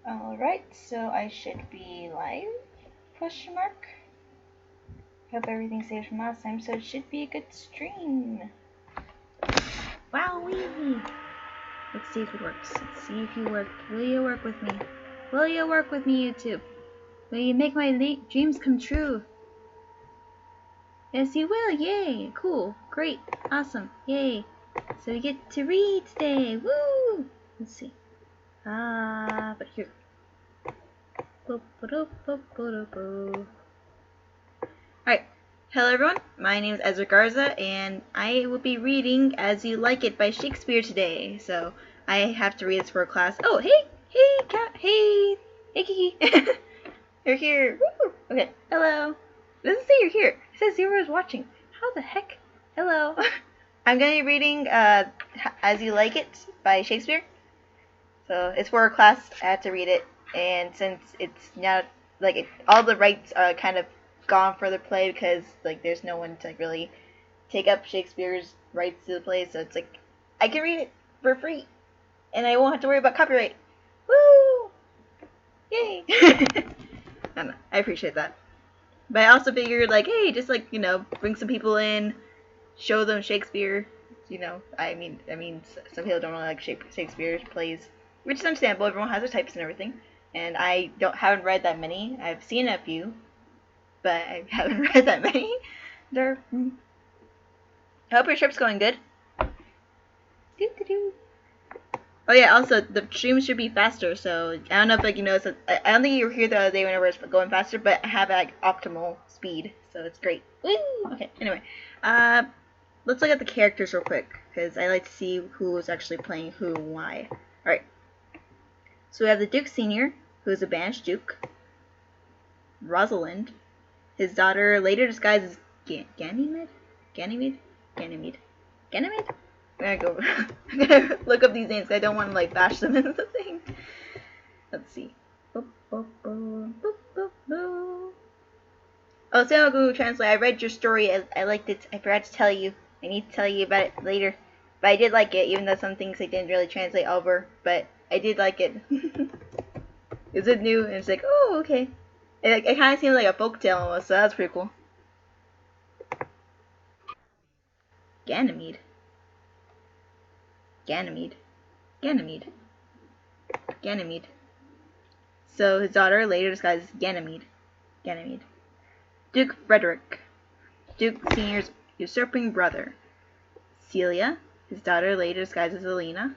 Alright, so I should be live? Question mark. Hope everything saves from last time, so it should be a good stream. Wowee! Let's see if it works. Let's see if you work. Will you work with me? Will you work with me, YouTube? Will you make my dreams come true? Yes, you will. Yay! Cool. Great. Awesome. Yay. So we get to read today. Woo! Let's see. But here. Alright. Hello everyone. My name is Ezra Garza, and I will be reading As You Like It by Shakespeare today. So I have to read this for a class. Oh, hey! Hey, cat! Hey! Hey, Kiki! You're here! Woo! Okay. Hello. It doesn't say you're here. It says 0 is watching. How the heck? Hello. I'm going to be reading As You Like It by Shakespeare. So it's for a class. I have to read it, and since it's now all the rights are kind of gone for the play because there's no one to really take up Shakespeare's rights to the play, so it's I can read it for free, and I won't have to worry about copyright. Woo! Yay! I don't know. I appreciate that, but I also figured hey, just bring some people in, show them Shakespeare. I mean, some people don't really like Shakespeare's plays, which is understandable. Everyone has their types and everything, and I haven't read that many. I've seen a few, but I haven't read that many. I hope your trip's going good. Oh yeah, also the stream should be faster. So I don't know if I don't think you were here the other day whenever it's going faster, but I have optimal speed, so it's great. Woo! Okay. Anyway, let's look at the characters real quick, because I like to see who is actually playing who and why. Alright. So we have the Duke Senior, who is a banished duke. Rosalind. His daughter, later disguised as Ganymede? Ganymede? Ganymede. Ganymede? I'm gonna look up these names, because I don't want to bash them into the thing. Let's see. Oh, Samuel Google Translate, I read your story. I liked it. I forgot to tell you. I need to tell you about it later. But I did like it, even though some things I didn't really translate over. But I did like it. Is it new? And it's oh, okay. It kind of seems like a folktale almost, so that's pretty cool. Ganymede. Ganymede. Ganymede. Ganymede. So his daughter, later disguised as Ganymede. Ganymede. Duke Frederick. Duke Senior's usurping brother. Celia, his daughter, later disguised as Elena.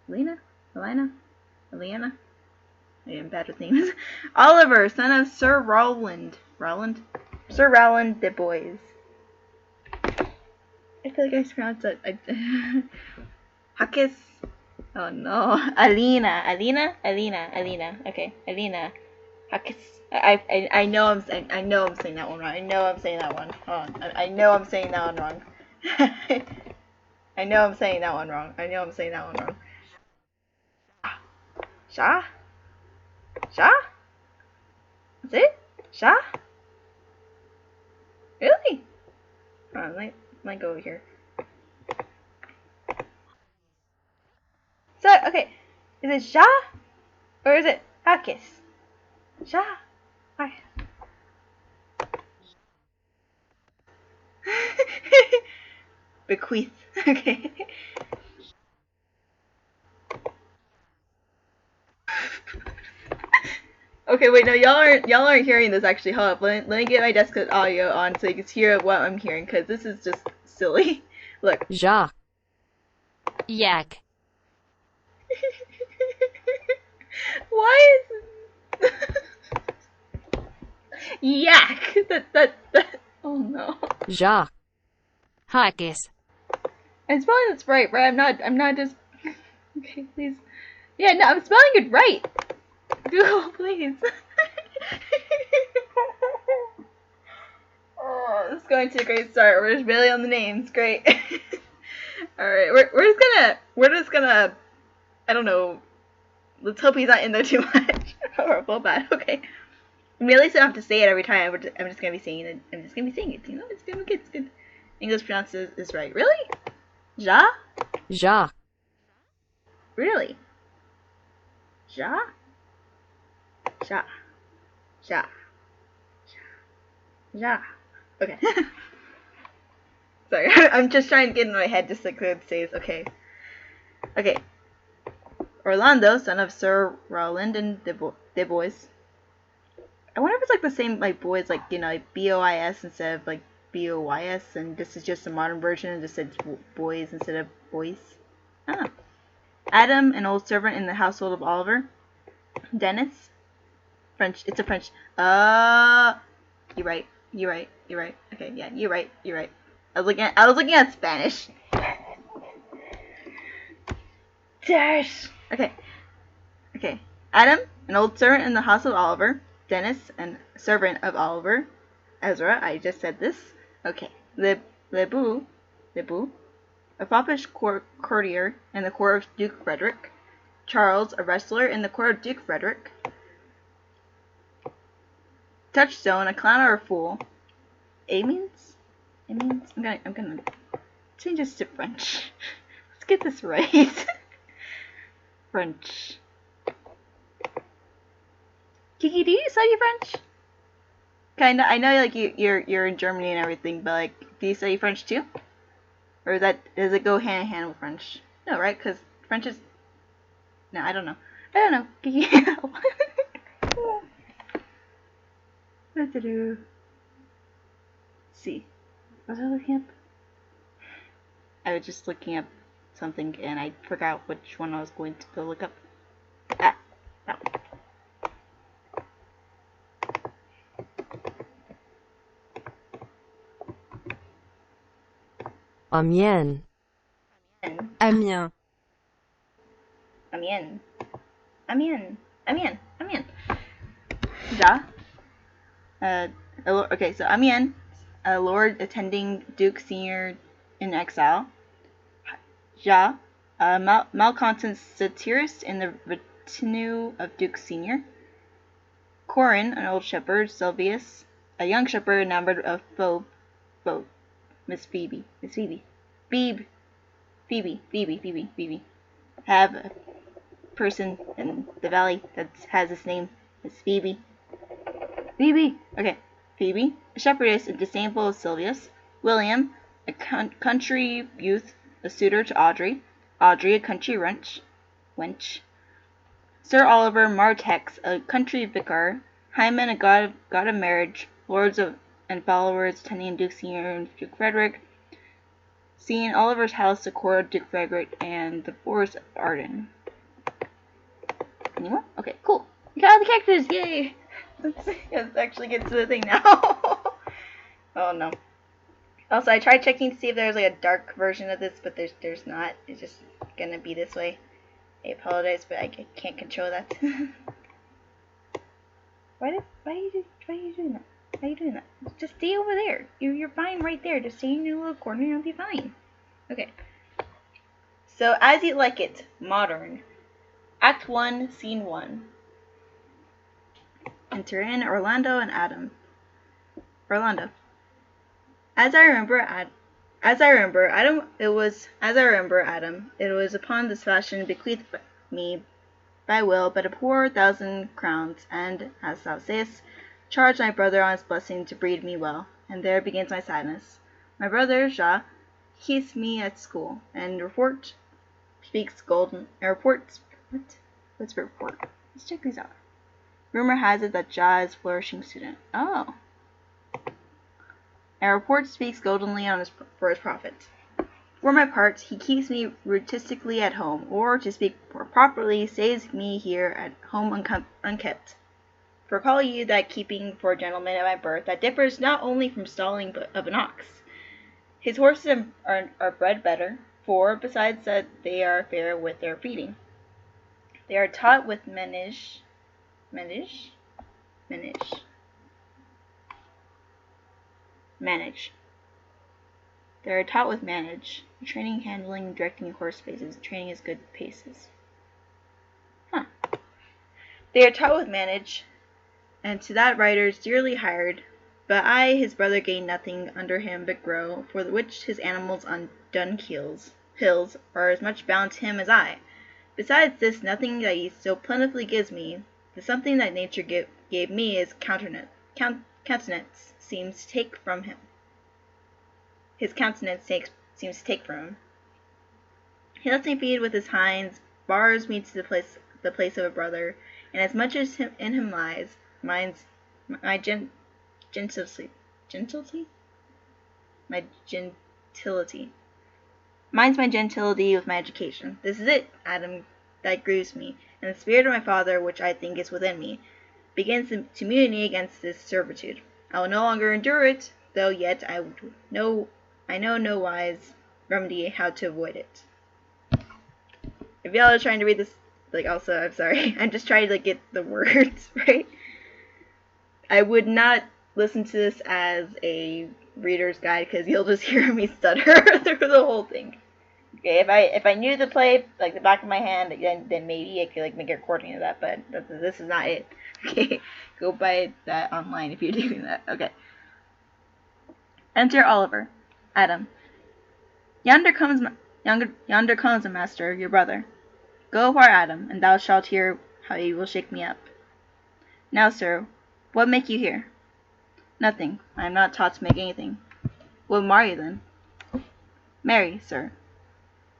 Elena? Elena? Eliana? I am bad with names. Oliver, son of Sir Rowland. Rowland? Sir Rowland de Boys. I feel like I mispronounced that. Hakis. Oh no. Alina. Alina? Alina. Alina. Okay. Alina. Hakis. I know I'm saying that one wrong. I know I'm saying that one. Hold on. I know I'm saying that one wrong. I know I'm saying that one wrong. I know I'm saying that one wrong. Shah? Shah? That's it? Shah? Really? Hold on, let me go over here. So, okay. Is it Shah? Or is it Hakis? Shah? Why? Bequeath. Okay. Okay, wait, no, y'all aren't hearing this actually. Hold up, let me get my desk audio on so you can hear what I'm hearing, because this is just silly. Look. Jacques. Yak. Why is yak? That. Oh no. Jacques. Hakis. I'm spelling this right? I'm not just. Okay, please. Yeah, no, I'm spelling it right. Google, please. Oh, this is going to a great start. We're just barely on the names. Great. Alright, we're just gonna, I don't know, let's hope he's not in there too much. Or feel bad, okay. I mean, at least I don't have to say it every time. I'm just gonna be saying it. I'm just gonna be saying it, it's good, it's good. English pronounces is right. Really? Ja? Jacques. Really? Ja? Ja. Ja. Ja. Okay. Sorry, I'm just trying to get in my head just like it says. Okay. Okay. Orlando, son of Sir Rowland and de Bois. I wonder if it's like the same like boys, like like BOIS instead of like BOYS, and this is just a modern version and just said boys instead of boys. I don't know. Adam, an old servant in the household of Oliver. Dennis, French. It's a French. You're right. You're right. You're right. Okay, yeah, you're right. You're right. I was looking at Spanish. Dash. Okay. Okay. Adam, an old servant in the house of Oliver. Dennis, an servant of Oliver. Ezra, I just said this. Okay. Lebu, a foppish courtier in the court of Duke Frederick. Charles, a wrestler in the court of Duke Frederick. Touchstone, a clown or a fool. Amins? I'm gonna change this to French. Let's get this right. French. Kiki, do you study French? Kinda. I know like you're in Germany and everything, but like, do you study French too? Or does it go hand in hand with French? No, right? Because French is. No, I don't know. I don't know. Kiki. What to do? See. Was I looking up? I was just looking up something and I forgot which one I was going to go look up. Ah, that one. Amiens. Amiens. Amiens. Amiens. Ja. Okay, so Amiens, a lord attending Duke Senior in exile. Ja, a malcontent satirist in the retinue of Duke Senior. Corin, an old shepherd. Sylvius, a young shepherd enamored of Phoebe. Miss Phoebe. Phoebe. Have a person in the valley that has this name. Miss Phoebe. Okay. Phoebe, a shepherdess, a disciple of Sylvius. William, a country youth, a suitor to Audrey. Audrey, a country wench. Sir Oliver Martex, a country vicar. Hymen, a god of marriage. Lords of and followers attending Duke Senior and Duke Frederick. Seeing Oliver's house, the court of Duke Frederick, and the forest of Arden. Any more? Okay, cool. We got all the characters, yay! Let's actually get to the thing now. Oh no. Also, I tried checking to see if there's like a dark version of this, but there's not. It's just gonna be this way. I apologize, but I can't control that. Why are you doing that? Why are you doing that? Just stay over there. You're fine right there. Just stay in your little corner and you'll be fine. Okay. So, As You Like It, Modern. Act 1, Scene 1. Enter in Orlando and Adam. Orlando. As I remember, Adam, it was upon this fashion bequeathed me by will but a poor 1,000 crowns, and, as thou sayest, charge my brother on his blessing to breed me well, and there begins my sadness. My brother, Ja, keeps me at school, and report speaks golden, what's report? Let's check these out. Rumor has it that Ja is a flourishing student. Oh. And report speaks goldenly for his profit. For my part, he keeps me rutistically at home, or, to speak more properly, stays me here at home unkept. For call you that keeping for a gentleman of my birth that differs not only from stalling of an ox. His horses are bred better, for, besides that they are fair with their feeding, they are taught with manage. They are taught with manage, training, handling, directing horse paces, training his good paces. They are taught with manage, and to that riders dearly hired, but I, his brother, gain nothing under him but grow, for which his animals on dun hills are as much bound to him as I. Besides this, nothing that he so plentifully gives me, the something that nature gave me is countenance seems to take from him. His countenance seems to take from him. He lets me feed with his hinds, bars me to the place of a brother, and as much as in him lies, minds my gentility, my gentility, minds my gentility with my education. This is it, Adam, that grieves me, and the spirit of my father, which I think is within me, begins to mutiny against this servitude. I will no longer endure it, though yet I know no wise remedy how to avoid it. If y'all are trying to read this, also, I'm sorry, I'm just trying to get the words right. I would not listen to this as a reader's guide because you'll just hear me stutter through the whole thing. Okay, if I knew the play like the back of my hand, then maybe I could make a recording of that. But this is not it. Okay, go buy that online if you're doing that. Okay. Enter Oliver, Adam. Yonder comes a master, your brother. Go afar, Adam, and thou shalt hear how he will shake me up. Now, sir, what make you here? Nothing. I am not taught to make anything. What mar you then? Marry, sir.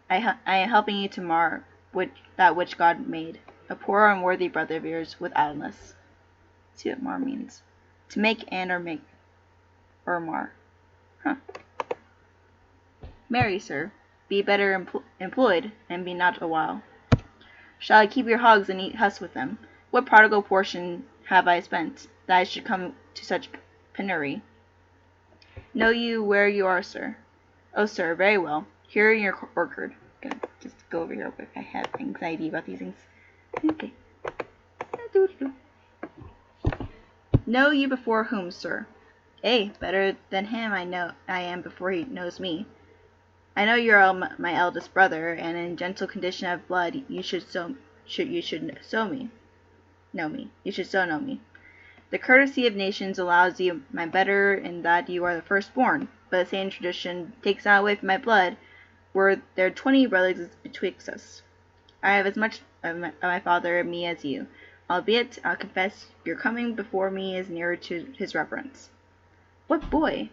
I am helping you to mar that which God made, a poor unworthy brother of yours with idleness. See what mar means. To make and or make. Or mar. Huh. Marry, sir. Be better employed, and be not a while. Shall I keep your hogs and eat husk with them? What prodigal portion have I spent, that I should come to such penury? Know you where you are, sir? Oh, sir, very well. Here in your orchard. I'm gonna just go over here real quick. I have anxiety about these things. Okay. Know you before whom, sir? Better than him I am before he knows me. I know you are my eldest brother, and in gentle condition of blood you should so know me. You should so know me. The courtesy of nations allows you my better in that you are the firstborn, but the same tradition takes not away from my blood, were there 20 brothers betwixt us. I have as much of my father and me as you, albeit I'll confess your coming before me is nearer to his reverence. What boy?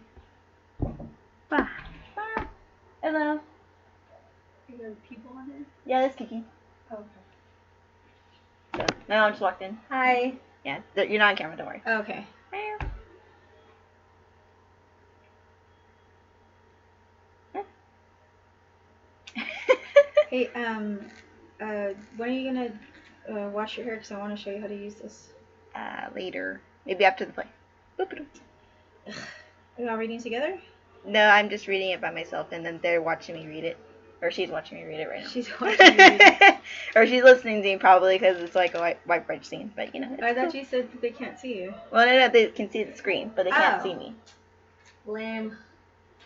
Bah. Hello. Are there people on here? Yeah, that's Kiki. Oh, okay. So, my mom just walked in. Hi. Yeah, you're not on camera, don't worry. Okay. Hey, when are you gonna wash your hair? Because I want to show you how to use this. Later. Maybe after the play. Are you all reading together? No, I'm just reading it by myself, and then they're watching me read it. Or she's watching me read it right now. She's watching you read it. Or she's listening to me probably because it's like a white scene. But you know. I thought you said that they can't see you. Well, no, they can see the screen, but they can't see me. Lame.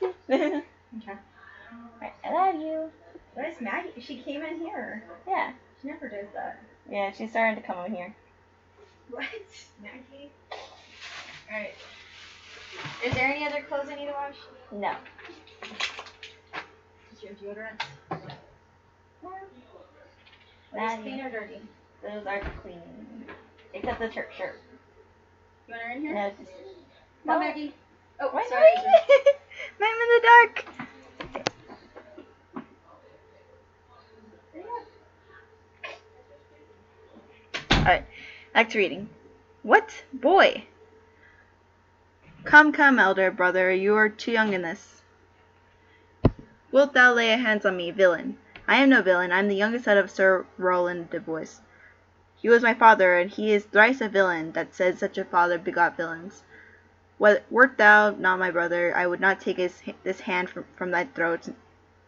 Okay. Alright, I love you. where's Maggie? She came in here. Yeah. She never does that. Yeah, she's starting to come over here. What? Maggie? Alright. Is there any other clothes I need to wash? No. Is your deodorant? No. Are these clean or dirty? Those are clean. Except the shirt. You want her in here? No. Come on, Maggie. Oh, Why sorry. I'm in the dark. Alright, back to reading. What? Boy! Come, elder brother, you are too young in this. Wilt thou lay hands on me, villain? I am no villain, I am the youngest son of Sir Roland de Bois. He was my father, and he is thrice a villain that said such a father begot villains. Wert thou not my brother, I would not take this hand from thy throat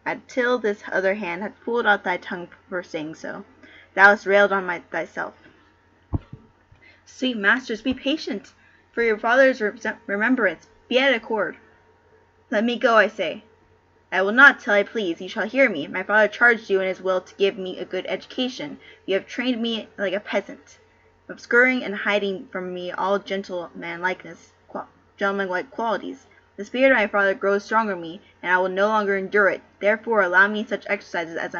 until this other hand had pulled out thy tongue for saying so. Thou hast railed on thyself. Sweet masters, be patient, for your father's remembrance. Be at accord. Let me go, I say. I will not till I please. You shall hear me. My father charged you in his will to give me a good education. You have trained me like a peasant, obscuring and hiding from me all gentlemanlike qualities. The spirit of my father grows strong in me, and I will no longer endure it. Therefore, allow me such exercises as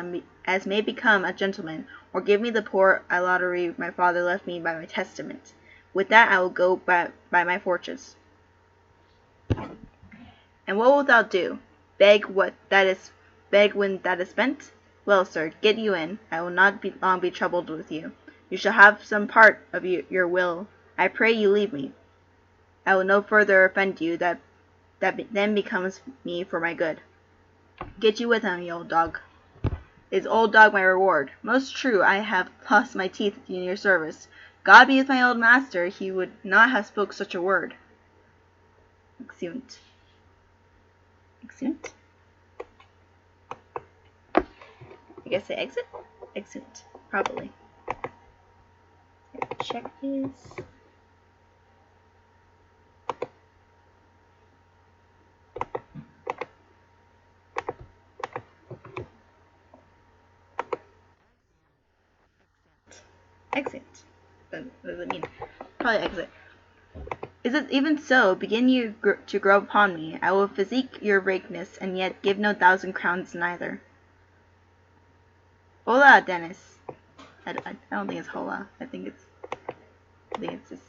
as may become a gentleman, or give me the poor lottery my father left me by my testament. With that I will go by my fortunes. And what wilt thou do? Beg when that is spent? Well, sir, get you in. I will not long be troubled with you. You shall have some part of your will. I pray you leave me. I will no further offend you. That then becomes me for my good. Get you with him, you old dog. Is old dog my reward? Most true, I have lost my teeth in your service. God be with my old master, he would not have spoke such a word. Exeunt. Exeunt? I guess say exit? Exeunt. Probably. Check this. Exit. What does it mean? Probably exit. Is it even so? Begin you to grow upon me. I will physique your rakeness, and yet give no 1,000 crowns neither. Hola, Dennis. I don't think it's hola. I think it's just...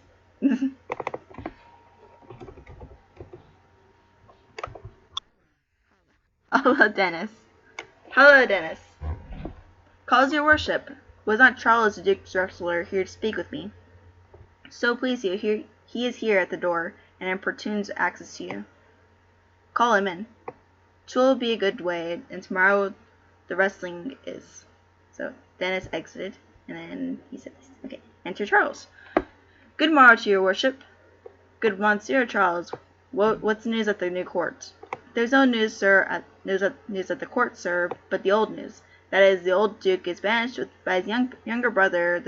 Hello, Dennis. Hello, Dennis. Calls your worship. Was not Charles the Duke's wrestler here to speak with me? So please you, he is here at the door, and importunes access to you. Call him in. 'Twill be a good way, and tomorrow the wrestling is. So Dennis exited, and then he said this. Okay, enter Charles. Good morrow to your worship. Good Monsieur Charles. What's the news at the new court? There's no news, sir. News at the court, sir, but the old news. That is, the old Duke is banished by his younger brother,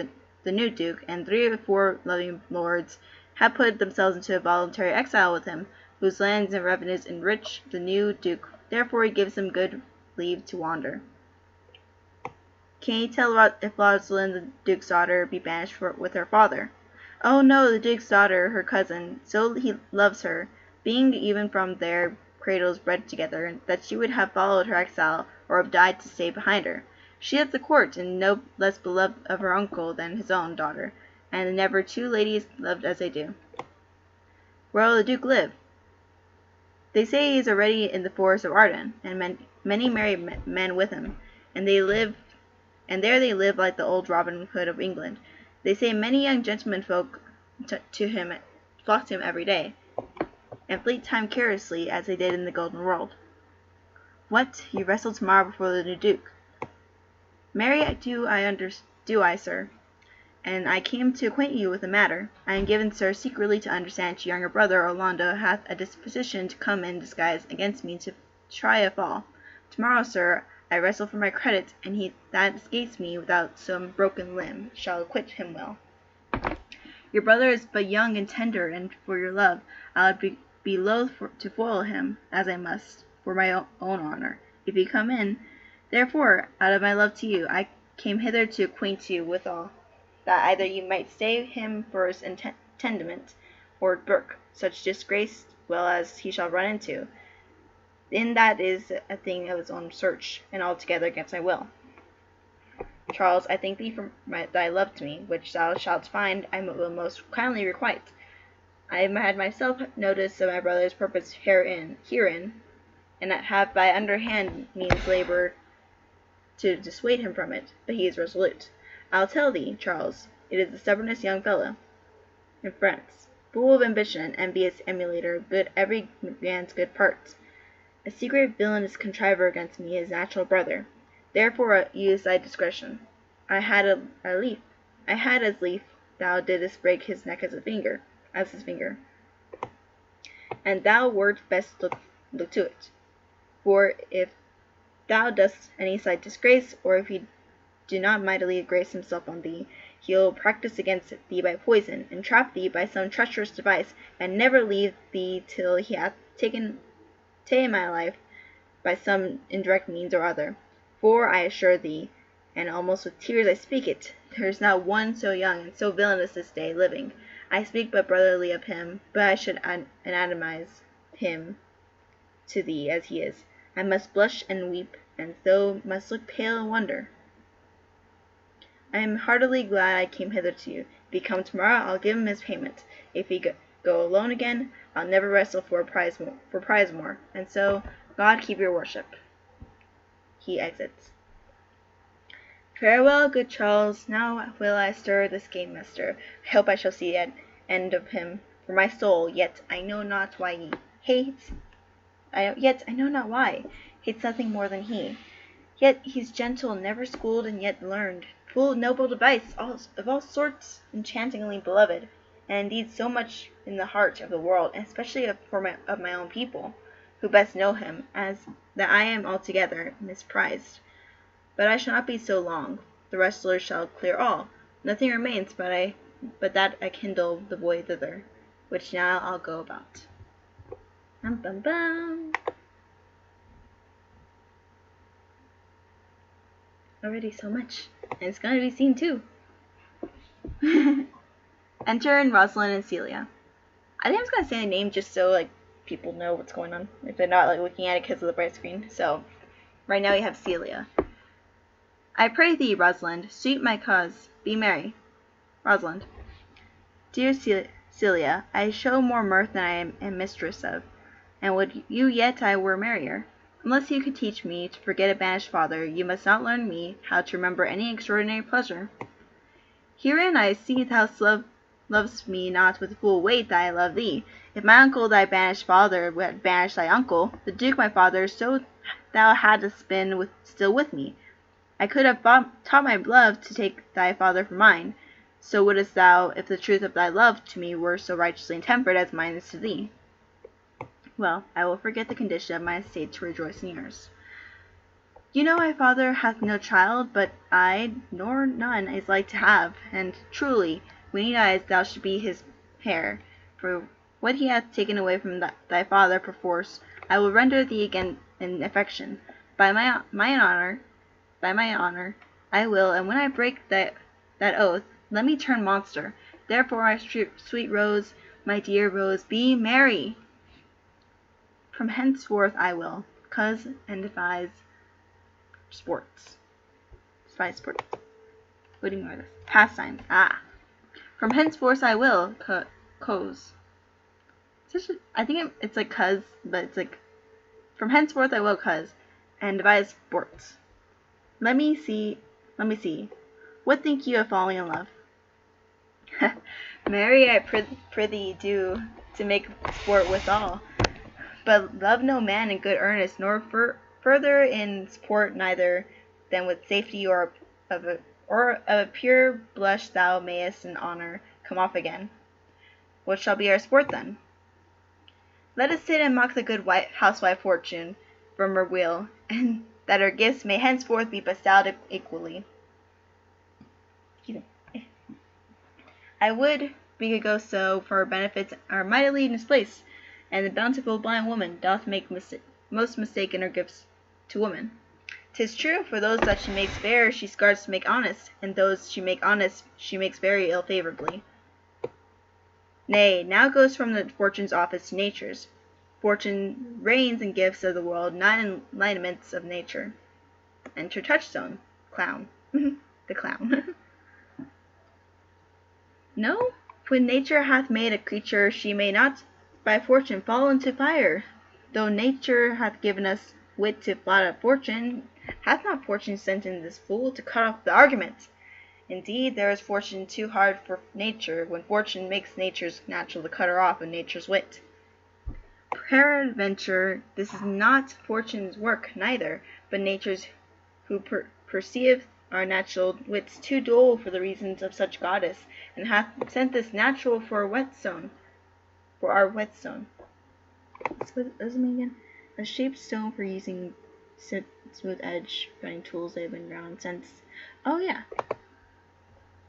the new Duke, and 3 or 4 loving lords have put themselves into a voluntary exile with him, whose lands and revenues enrich the new Duke. Therefore he gives them good leave to wander. Can you tell if Rosalind, the Duke's daughter, be banished with her father? Oh no, the Duke's daughter, her cousin, so he loves her, being even from their cradles bred together, that she would have followed her exile, or have died to stay behind her. She is the court, and no less beloved of her uncle than his own daughter, and never 2 ladies loved as they do. Where'll the Duke live? They say he is already in the forest of Arden, and many merry men with him, and there they live like the old Robin Hood of England. They say many young gentlemen flock to him every day, and fleet time curiously as they did in the Golden World. What? You wrestle tomorrow before the new Duke? Marry do I, sir? And I came to acquaint you with the matter. I am given, sir, secretly to understand your younger brother Orlando hath a disposition to come in disguise against me to try a fall. Tomorrow, sir, I wrestle for my credit, and he that escapes me without some broken limb shall acquit him well. Your brother is but young and tender, and for your love I would be loath to foil him, as I must, for my own honor, if he come in. Therefore, out of my love to you, I came hither to acquaint you withal, that either you might stay him for his intendment, or brook such disgrace well as he shall run into. In that is a thing of his own search, and altogether against my will. Charles, I thank thee for thy love to me, which thou shalt find I will most kindly requite. I had myself notice of my brother's purpose herein, and have by underhand means labored to dissuade him from it, but he is resolute. I'll tell thee, Charles, it is the stubbornest young fellow in France, full of ambition and envious emulator of every man's good parts. A secret villainous contriver against me, his natural brother. Therefore use thy discretion. I had as lief thou didst break his neck as his finger, and thou wert best look to it. For if thou dost any slight disgrace, or if he do not mightily grace himself on thee, he'll practise against thee by poison, entrap thee by some treacherous device, and never leave thee till he hath taken my life by some indirect means or other. For I assure thee, and almost with tears I speak it, there is not one so young and so villainous this day living. I speak but brotherly of him, but I should anatomize him to thee as he is. I must blush and weep, and so must look pale and wonder. I am heartily glad I came hitherto. If he come tomorrow, I'll give him his payment. If he go alone again, I'll never wrestle for prize more. And so, God keep your worship. He exits. Farewell, good Charles. Now will I stir this gamester. I hope I shall see the end of him. For my soul, yet I know not why he hates. Yet I know not why. Hates nothing more than he. Yet he's gentle, never schooled, and yet learned, full of noble device, of all sorts enchantingly beloved, and indeed so much in the heart of the world, and especially of my own people, who best know him, as that I am altogether misprized. But I shall not be so long. The wrestlers shall clear all. Nothing remains but that I kindle the void thither, which now I'll go about. Bum bum bum. Already so much, and it's gonna be seen too. Enter in Rosalind and Celia. I think I'm just gonna say the name just so like people know what's going on if they're not like looking at it because of the bright screen. So right now we have Celia. I pray thee, Rosalind, suit my cause. Be merry. Rosalind. Dear Celia, I show more mirth than I am mistress of, and would you yet I were merrier. Unless you could teach me to forget a banished father, you must not learn me how to remember any extraordinary pleasure. Herein I see thou lovest me not with full weight that I love thee. If my uncle thy banished father had banished thy uncle, the Duke my father, so thou hadst been still with me. I could have taught my love to take thy father for mine. So wouldst thou, if the truth of thy love to me were so righteously tempered as mine is to thee. Well, I will forget the condition of my estate to rejoice in yours. You know my father hath no child, but I, nor none is like to have, and truly, when he dies, thou should be his heir. For what he hath taken away from thy father perforce, I will render thee again in affection. By my honor, I will, and when I break that oath, let me turn monster. Therefore, my sweet Rose, my dear Rose, be merry. From henceforth I will, cause and devise sports. Devise sports. What do you mean by this? Pastimes. From henceforth I will, cause. I think it's like cause, but it's like, from henceforth I will, cause, and devise sports. Let me see. What think you of falling in love? Marry, I prithee do, to make sport withal. But love no man in good earnest, nor further in sport neither than with safety or of a pure blush thou mayest in honor come off again. What shall be our sport then? Let us sit and mock the good housewife Fortune from her wheel, and that her gifts may henceforth be bestowed equally. I would we could go so, for her benefits are mightily misplaced, and the bountiful blind woman doth make most mistake in her gifts to woman. 'Tis true, for those that she makes fair she scarce to make honest, and those she make honest she makes very ill favourably. Nay, now goes from the Fortune's office to Nature's. Fortune reigns in gifts of the world, not in lineaments of nature. Enter Touchstone, clown. The clown. No, when nature hath made a creature, she may not by fortune fall into fire. Though nature hath given us wit to blot out fortune, hath not fortune sent in this fool to cut off the argument? Indeed, there is fortune too hard for nature, when fortune makes nature's natural to cut her off in nature's wit. Peradventure, this is not fortune's work neither, but nature's, who perceiveth our natural wits too dull for the reasons of such goddess, and hath sent this natural for our whetstone. What does it mean again? A shaped stone for using smooth edge running tools that have been ground since. Oh yeah.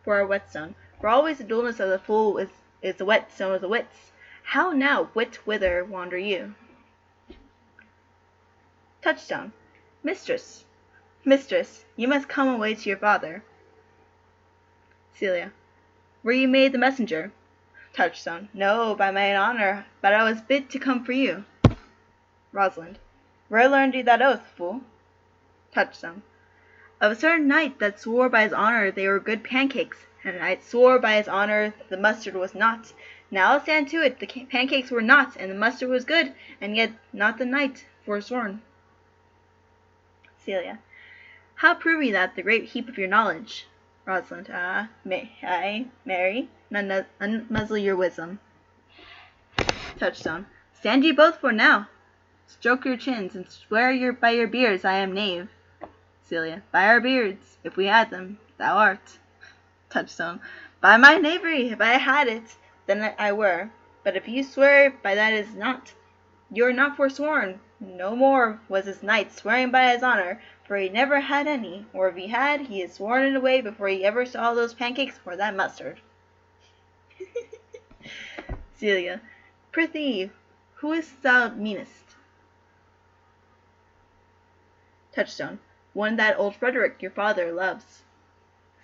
For our whetstone. For always the dullness of the fool is the whetstone of the wits. How now, wit, whither wander you? Touchstone. Mistress, you must come away to your father. Celia. Were you made the messenger? Touchstone. No, by my honour, but I was bid to come for you. Rosalind. Where learned you that oath, fool? Touchstone. Of a certain knight that swore by his honour they were good pancakes, and the knight swore by his honour that the mustard was not. Now I'll stand to it, the pancakes were not, and the mustard was good, and yet not the knight forsworn. Celia. How prove ye that, the great heap of your knowledge? Rosalind. Mary, unmuzzle your wisdom. Touchstone. Stand ye both for now. Stroke your chins, and swear by your beards I am knave. Celia. By our beards, if we had them, thou art. Touchstone. By my knavery, if I had it, then I were. But if you swear by that is not, you are not forsworn. No more was this knight swearing by his honour, for he never had any, or if he had, he has sworn it away before he ever saw those pancakes or that mustard. Celia. Prithee, who is thou meanest? Touchstone. One that old Frederick, your father, loves.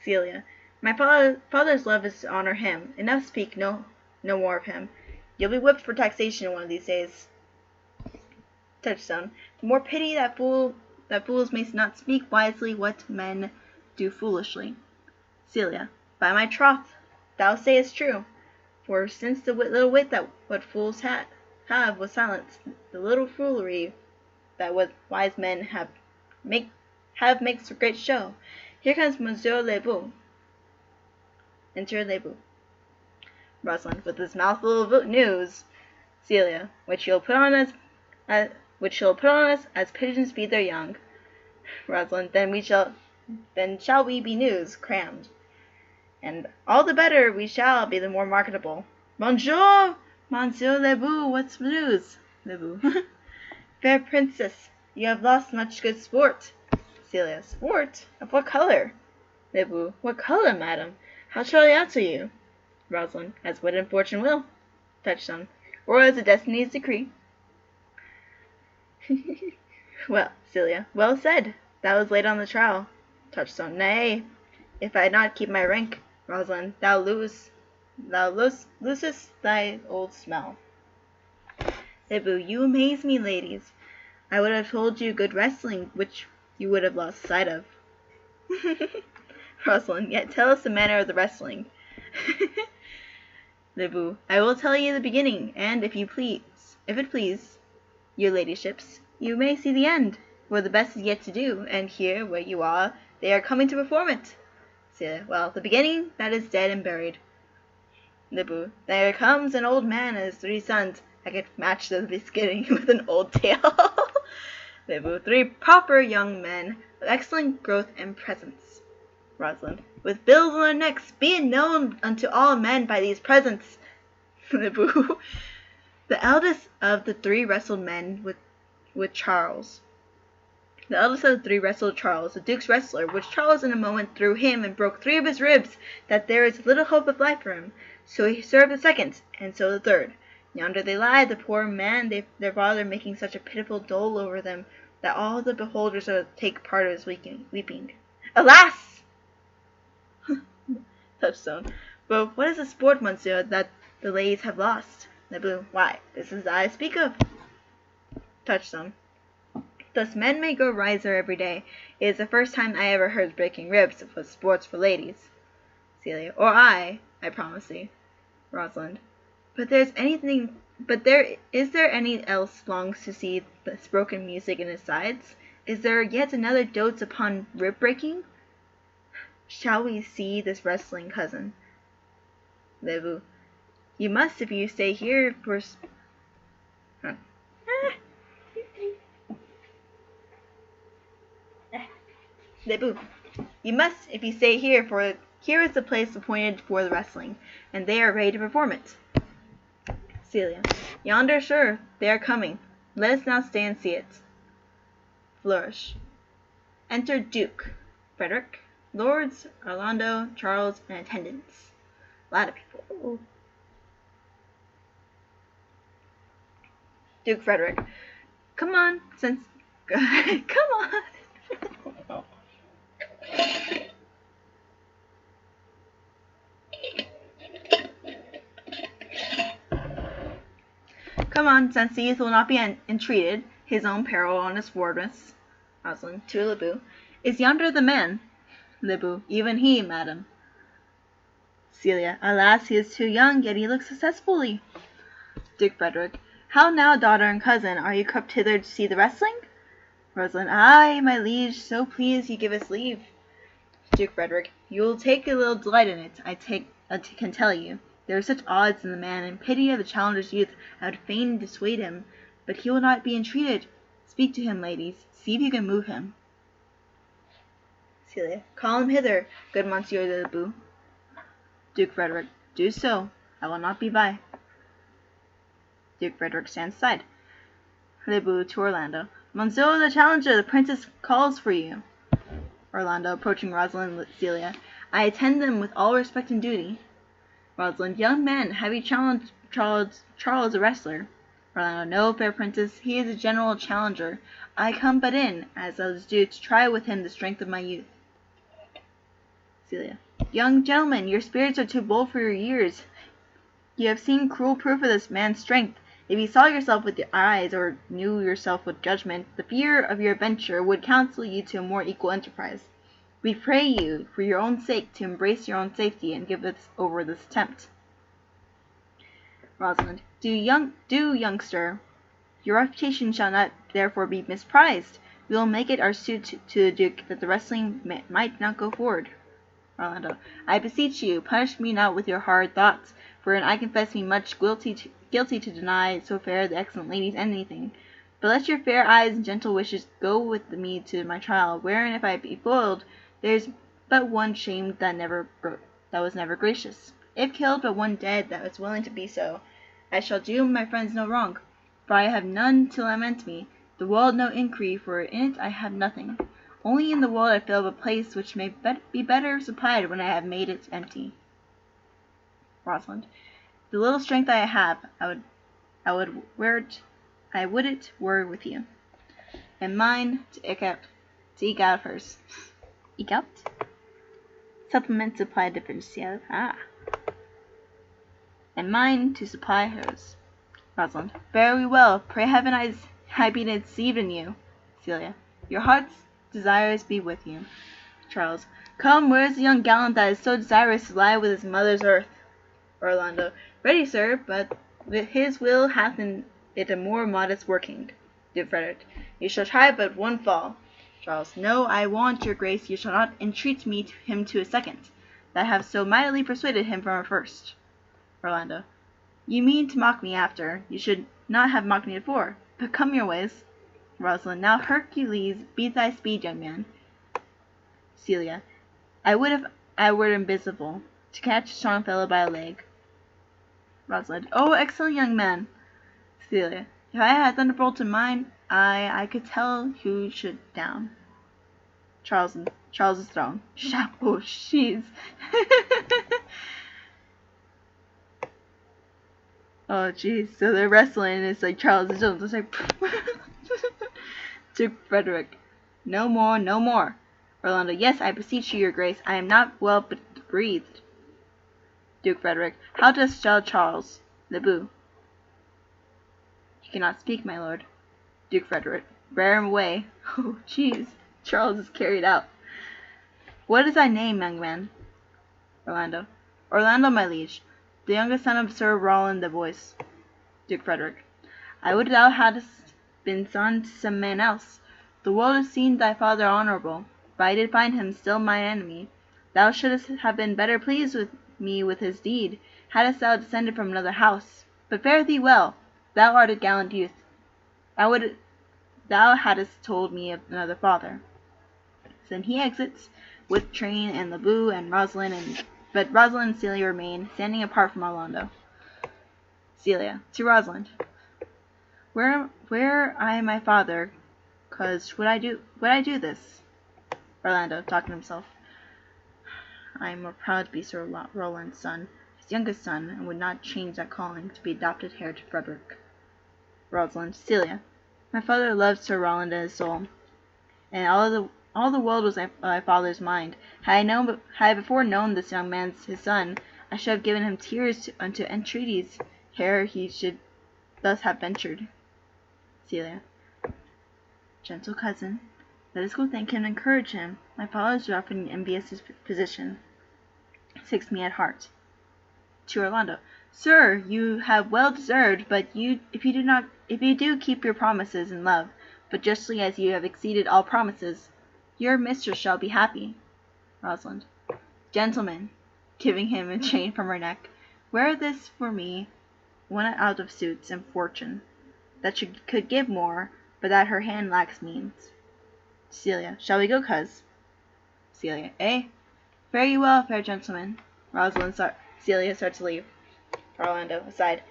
Celia. My father's love is to honour him. Enough speak no more of him. You'll be whipped for taxation one of these days. Touchstone. The more pity that fools may not speak wisely what men do foolishly. Celia. By my troth, thou sayest true. For since the little wit that what fools have was silenced, the little foolery that what wise men have makes a great show. Here comes Monsieur Le Beau. Enter Le Beau. Rosalind. With his mouth full of news. Celia. Which he'll put on us as pigeons feed their young. Rosalind. Then shall we be news crammed. And all the better we shall be the more marketable. Bonjour, Monsieur Le Beau, what's news? Le Beau. Fair princess, you have lost much good sport. Celia. Sport? Of what colour? Le Beau. What colour, madam? How shall I answer you? Rosalind. As wit and fortune will. Touchstone. Or as the destiny's decree. Well, Celia. Well said. Thou was late on the trial. Touchstone. Nay, if I had not keep my rank. Rosalind. Thou losest thy old smell. Le Beau. You amaze me, ladies. I would have told you good wrestling, which you would have lost sight of. Rosalind. Yet tell us the manner of the wrestling. Le Beau. I will tell you the beginning, and if it please your ladyships, you may see the end, for the best is yet to do, and here, where you are, they are coming to perform it. Celia. Well, the beginning, that is dead and buried. Le Beau. There comes an old man and his 3 sons. I could match the beginning with an old tale. Le Beau. 3 proper young men, of excellent growth and presence. Rosalind. With bills on their necks, be it known unto all men by these presents. Le Beau. The eldest of the 3 wrestled men with Charles. The eldest of the 3 wrestled Charles, the Duke's wrestler, which Charles in a moment threw him and broke 3 of his ribs, that there is little hope of life for him. So he served the second, and so the third. Yonder they lie, the poor man, their father making such a pitiful dole over them, that all the beholders take part of his weeping. Alas! Touchstone. But what is the sport, monsieur, that the ladies have lost? Le Beau. Why, this is that I speak of. Touchstone. Thus men may grow wiser every day. It is the first time I ever heard breaking ribs was sports for ladies. Celia. Or I promise thee. Rosalind. But is there any else longs to see this broken music in his sides? Is there yet another dotes upon rib breaking? Shall we see this wrestling, cousin? Le Beau. You must if you stay here for... Le Beau. You must if you stay here, for here is the place appointed for the wrestling, and they are ready to perform it. Celia. Yonder, sure, they are coming. Let us now stay and see it. Flourish. Enter Duke, Frederick, Lords, Orlando, Charles, and attendants. A lot of people. Duke Frederick. Come on, come on. Come on, since the youth will not be entreated, his own peril on his forwardness. Rosalind. To Le Beau. Is yonder the man? Libbu. Even he, madam. Celia. Alas, he is too young, yet he looks successfully. Duke Frederick. How now, daughter and cousin, are you crept hither to see the wrestling? Rosalind. Ay, my liege, so please you give us leave. Duke Frederick. You will take a little delight in it, I can tell you. There are such odds in the man, and pity of the challenger's youth, I would fain dissuade him, but he will not be entreated. Speak to him, ladies. See if you can move him. Celia. Call him hither, good Monsieur de Libbu. Duke Frederick. Do so. I will not be by. Duke Frederick stands aside. Libbu to Orlando. Monsieur the challenger, the princess calls for you. Orlando, approaching Rosalind and Celia. I attend them with all respect and duty. Rosalind. Young man, have you challenged Charles a wrestler? Orlando. No, fair princess, he is a general challenger. I come but in, as I was due, to try with him the strength of my youth. Celia. Young gentleman, your spirits are too bold for your years. You have seen cruel proof of this man's strength. If you saw yourself with your eyes, or knew yourself with judgment, the fear of your adventure would counsel you to a more equal enterprise. We pray you, for your own sake, to embrace your own safety, and give us over this attempt. Rosalind. Do, youngster. Your reputation shall not therefore be misprized. We will make it our suit to the Duke that the wrestling might not go forward. Orlando. I beseech you, punish me not with your hard thoughts, for I confess me much guilty to deny so fair the excellent ladies anything. But let your fair eyes and gentle wishes go with me to my trial, wherein if I be foiled, there is but one shamed that was never gracious. If killed, but one dead that was willing to be so. I shall do my friends no wrong, for I have none to lament me, the world no inquiry, for in it I have nothing. Only in the world I fill a place which may be better supplied when I have made it empty. Rosalind. The little strength I have, I would it were with you, and mine to eke out hers. Eke out? Supplement supply differential. And mine to supply hers. Rosalind. Very well. Pray heaven I be deceived in you. Celia. Your heart's desires be with you. Charles. Come, where is the young gallant that is so desirous to lie with his mother's earth? Orlando. Ready, sir, but his will hath in it a more modest working. Duke Frederick. You shall try but one fall. Charles. No, I want your grace, you shall not entreat him to a second, that have so mightily persuaded him from a first. Orlando. You mean to mock me after. You should not have mocked me before. But come your ways. Rosalind. Now Hercules beat thy speed, young man. Celia. I would if I were invisible, to catch a strong fellow by a leg. Rosalind. Oh, excellent young man. Celia. If I had thunderbolt in mine, I could tell who should down. Charles is thrown. Chapeau, she's. Oh, jeez. So they're wrestling, and it's like Charles is just like. Duke Frederick. No more, no more. Orlando. Yes, I beseech you, your grace. I am not well breathed. Duke Frederick. How dost Charles? Libbu. He cannot speak, my lord. Duke Frederick. Bear him away. Oh, jeez. Charles is carried out. What is thy name, young man? Orlando. Orlando, my liege. The youngest son of Sir Rowland the Voice. Duke Frederick. I would thou hadst been son to some man else. The world has seen thy father honourable, but I did find him still mine enemy. Thou shouldst have been better pleased with me with his deed, hadst thou descended from another house. But fare thee well, thou art a gallant youth. Thou hadst told me of another father. Then he exits with train and Libbu and Rosalind, but Rosalind and Celia remain, standing apart from Orlando. Celia. To Rosalind. Where I am my father, 'cause would I do this? Orlando, talking to himself. I am more proud to be Sir Rowland's son, his youngest son, and would not change that calling to be adopted heir to Frederick. Rosalind. Celia. My father loved Sir Rowland in his soul, and all the world was my father's mind. Had I before known this young man his son, I should have given him tears unto entreaties, ere he should thus have ventured. Celia. Gentle cousin, Let us go thank him and encourage him. My fathers are often envious his position. Sticks me at heart. To Orlando. Sir, you have well deserved, but if you do keep your promises in love, but justly as you have exceeded all promises, your mistress shall be happy. Rosalind. Gentlemen, giving him a chain from her neck, wear this for me, one out of suits and fortune, that she could give more, but that her hand lacks means. Celia. Shall we go, coz? Celia. Eh? Fare you well, fair gentlemen. Celia starts to leave. Orlando. Aside.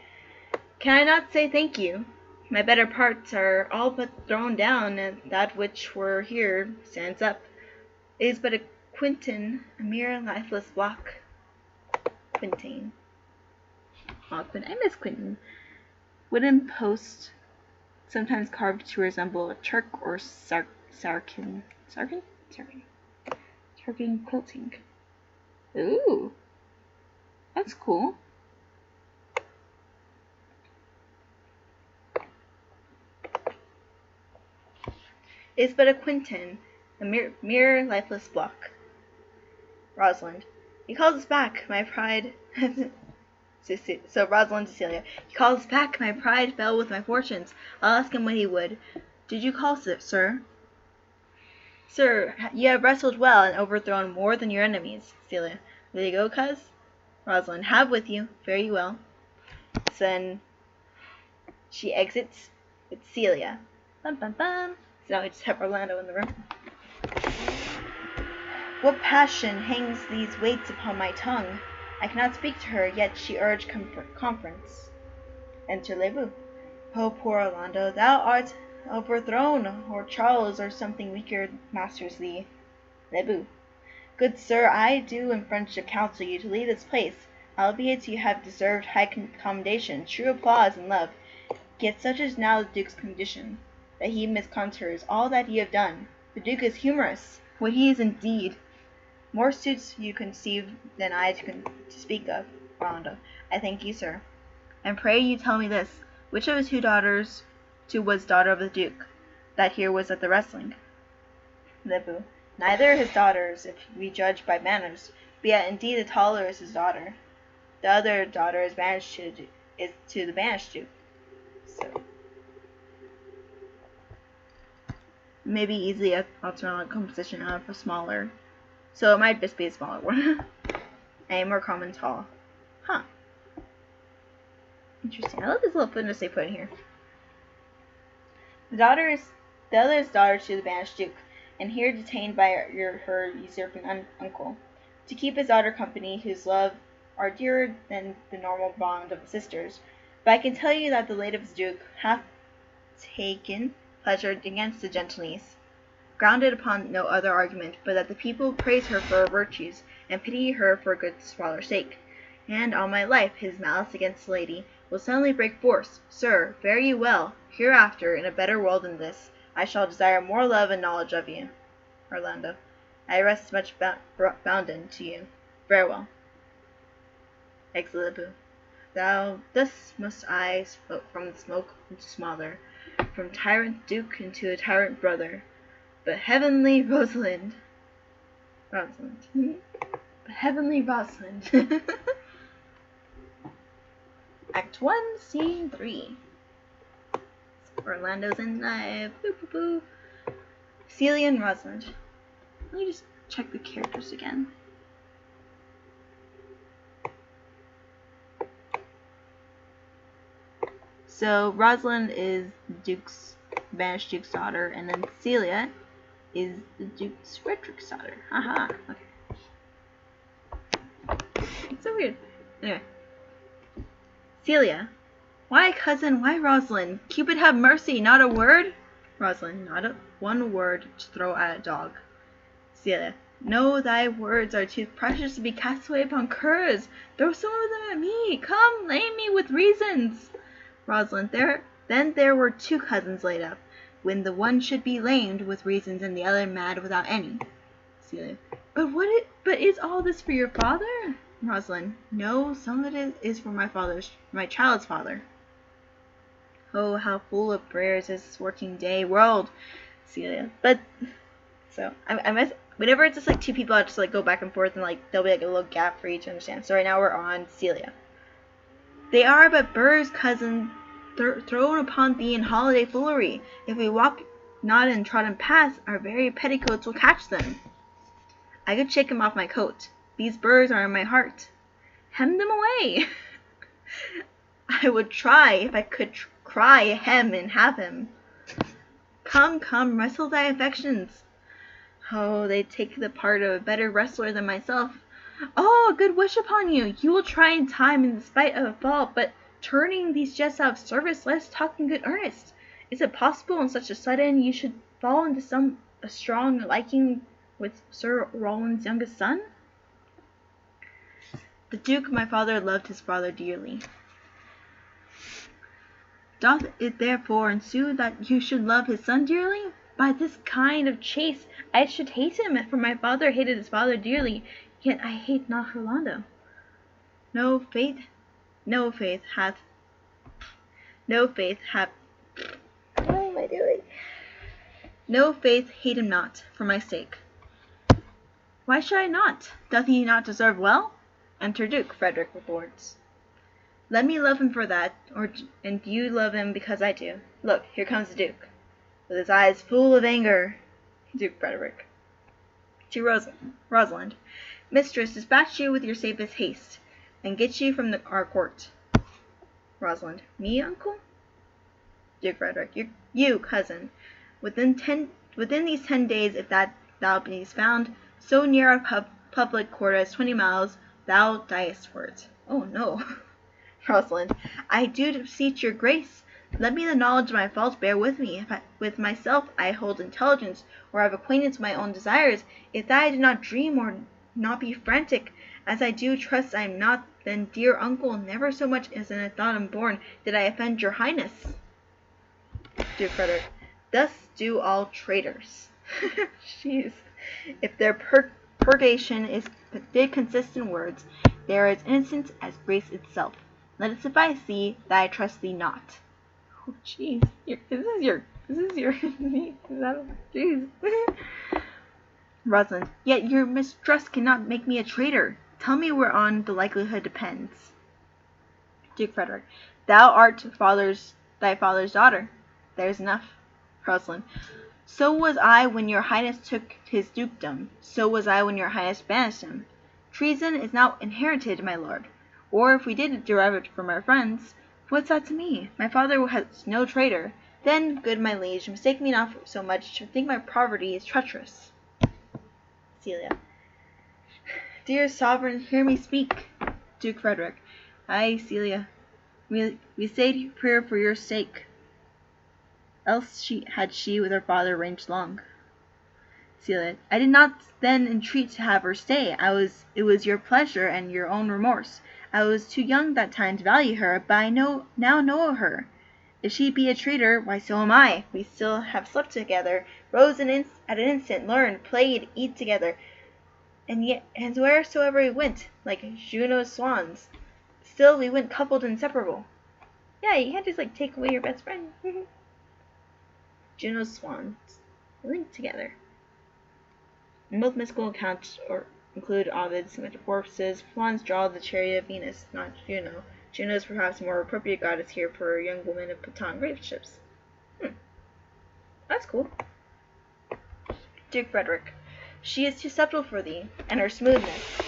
Can I not say thank you? My better parts are all but thrown down, and that which were here stands up. It is but a quintain, a mere lifeless block. Quintain. I miss Quintin. Wooden post, sometimes carved to resemble a Turk or Sarkin quilting. Ooh, that's cool. Is but a quintain, a mere lifeless block. Rosalind. He calls us back, my pride. So Rosalind to Celia. He calls back, my pride fell with my fortunes. I'll ask him what he would. Did you call, sir? Sir, you have wrestled well and overthrown more than your enemies. Celia. Will you go, coz? Rosalind. Have with you. Fare you well. Then she exits with Celia. Bum bum bum. So now we just have Orlando in the room. What passion hangs these weights upon my tongue? I cannot speak to her, yet she urged conference. Enter Lebu. Oh, poor Orlando, thou art overthrown, or Charles or something weaker masters thee. Lebu. Good sir, I do in friendship counsel you to leave this place, albeit you have deserved high commendation, true applause, and love. Yet such is now the Duke's condition, that he misconstrues all that ye have done. The Duke is humorous, what he is indeed. More suits you conceive than I to speak of, Orlando. I thank you, sir. And pray you tell me this, which of his two was daughter of the Duke, that here was at the wrestling? Lebu. Neither his daughters, if we judge by manners, but yet indeed the taller is his daughter. The other daughter is banished to the banished Duke. So maybe easily alternate composition out of a smaller. So it might just be a smaller one. A more common tall. Huh. Interesting. I love this little footnote they put in here. The other is daughter to the banished Duke, and here detained by her usurping uncle, to keep his daughter company, whose love are dearer than the normal bond of the sisters. But I can tell you that the late of the Duke hath taken pleasure against the gentle niece, grounded upon no other argument, but that the people praise her for her virtues, and pity her for good father's sake. And all my life his malice against the lady will suddenly break force. Sir, fare you well. Hereafter, in a better world than this, I shall desire more love and knowledge of you. Orlando. I rest much bounden to you. Farewell. Exit Lebu. Thus must I from the smoke into smother, from tyrant Duke into a tyrant brother. But heavenly Rosalind. But heavenly Rosalind. Act 1, Scene 3. Orlando's in live. Boo boo boo. Celia and Rosalind. Let me just check the characters again. So Rosalind is Duke's banished Duke's daughter, and then Celia is the Duke's Frederick's daughter. Haha. Okay. It's so weird. Anyway. Celia. Why, cousin, why, Rosalind? Cupid have mercy, not a word? Rosalind. Not one word to throw at a dog. Celia. No, thy words are too precious to be cast away upon curs. Throw some of them at me. Come, lay me with reasons. Rosalind. Then there were two cousins laid up, when the one should be lamed with reasons and the other mad without any. Celia. But is all this for your father? Rosalind. No, some of it is for my child's father. Oh, how full of prayers is this working day world. Celia. But So I miss whenever it's just like two people, I just like go back and forth, and like there'll be like a little gap for each to understand. So right now we're on Celia. They are but birds, cousin, thrown upon thee in holiday foolery. If we walk not in trodden paths, our very petticoats will catch them. I could shake him off my coat. These birds are in my heart. Hem them away. I would try if I could cry hem and have him. Come, come, wrestle thy affections. Oh, they take the part of a better wrestler than myself. Oh, a good wish upon you! You will try in time in spite of a fall, but turning these jests out of service, let us talk in good earnest. Is it possible in such a sudden you should fall into a strong liking with Sir Rowland's youngest son? The Duke, my father, loved his father dearly. Doth it therefore ensue that you should love his son dearly? By this kind of chase I should hate him, for my father hated his father dearly, yet I hate not Orlando. No faith hath. What am I doing? No faith hate him not, for my sake. Why should I not? Doth he not deserve well? Enter Duke Frederick with words. Let me love him for that, and you love him because I do. Look, here comes the Duke, with his eyes full of anger. Duke Frederick. To Rosalind. Mistress, dispatch you with your safest haste, and get you from our court. Rosalind. Me, uncle? Duke Frederick. You, cousin. Within these 10 days, if that thou beest found so near a public court as 20 miles, thou diest for it. Oh no. Rosalind. I do beseech your grace. Let me the knowledge of my fault bear with me. If with myself I hold intelligence, or have acquaintance with my own desires, if that I do not dream or not be frantic, as I do trust I am not, then, dear uncle, never so much as in a thought unborn did I offend your highness. Dear Frederick. Thus do all traitors. Jeez. If their purgation did consist in words, they are as innocent as grace itself. Let it suffice thee that I trust thee not. Oh, jeez. This is your, jeez. Rosalind. Yet your mistrust cannot make me a traitor. Tell me whereon the likelihood depends. Duke Frederick. Thou art thy father's daughter. There's enough. Rosalind. So was I when your highness took his dukedom. So was I when your highness banished him. Treason is not inherited, my lord. Or if we did derive it from our friends, what's that to me? My father was no traitor. Then, good my liege, mistake me not so much to think my poverty is treacherous. Celia. Dear sovereign, hear me speak. Duke Frederick. Aye, Celia. We say prayer for your sake. Else had she with her father ranged long. Celia. I did not then entreat to have her stay. It was your pleasure and your own remorse. I was too young that time to value her, but I now know her. If she be a traitor, why so am I. We still have slept together, rose at an instant, learned, played, eat together, and wheresoever we went, like Juno's swans, still we went coupled and inseparable. Yeah, you can't just like take away your best friend. Juno's swans linked together. Most mystical accounts include Ovid's metamorphoses. Swans draw the chariot of Venus, not Juno. Juno is perhaps a more appropriate goddess here for young women of Pathan relationships. That's cool. Duke Frederick. She is too subtle for thee, and her smoothness,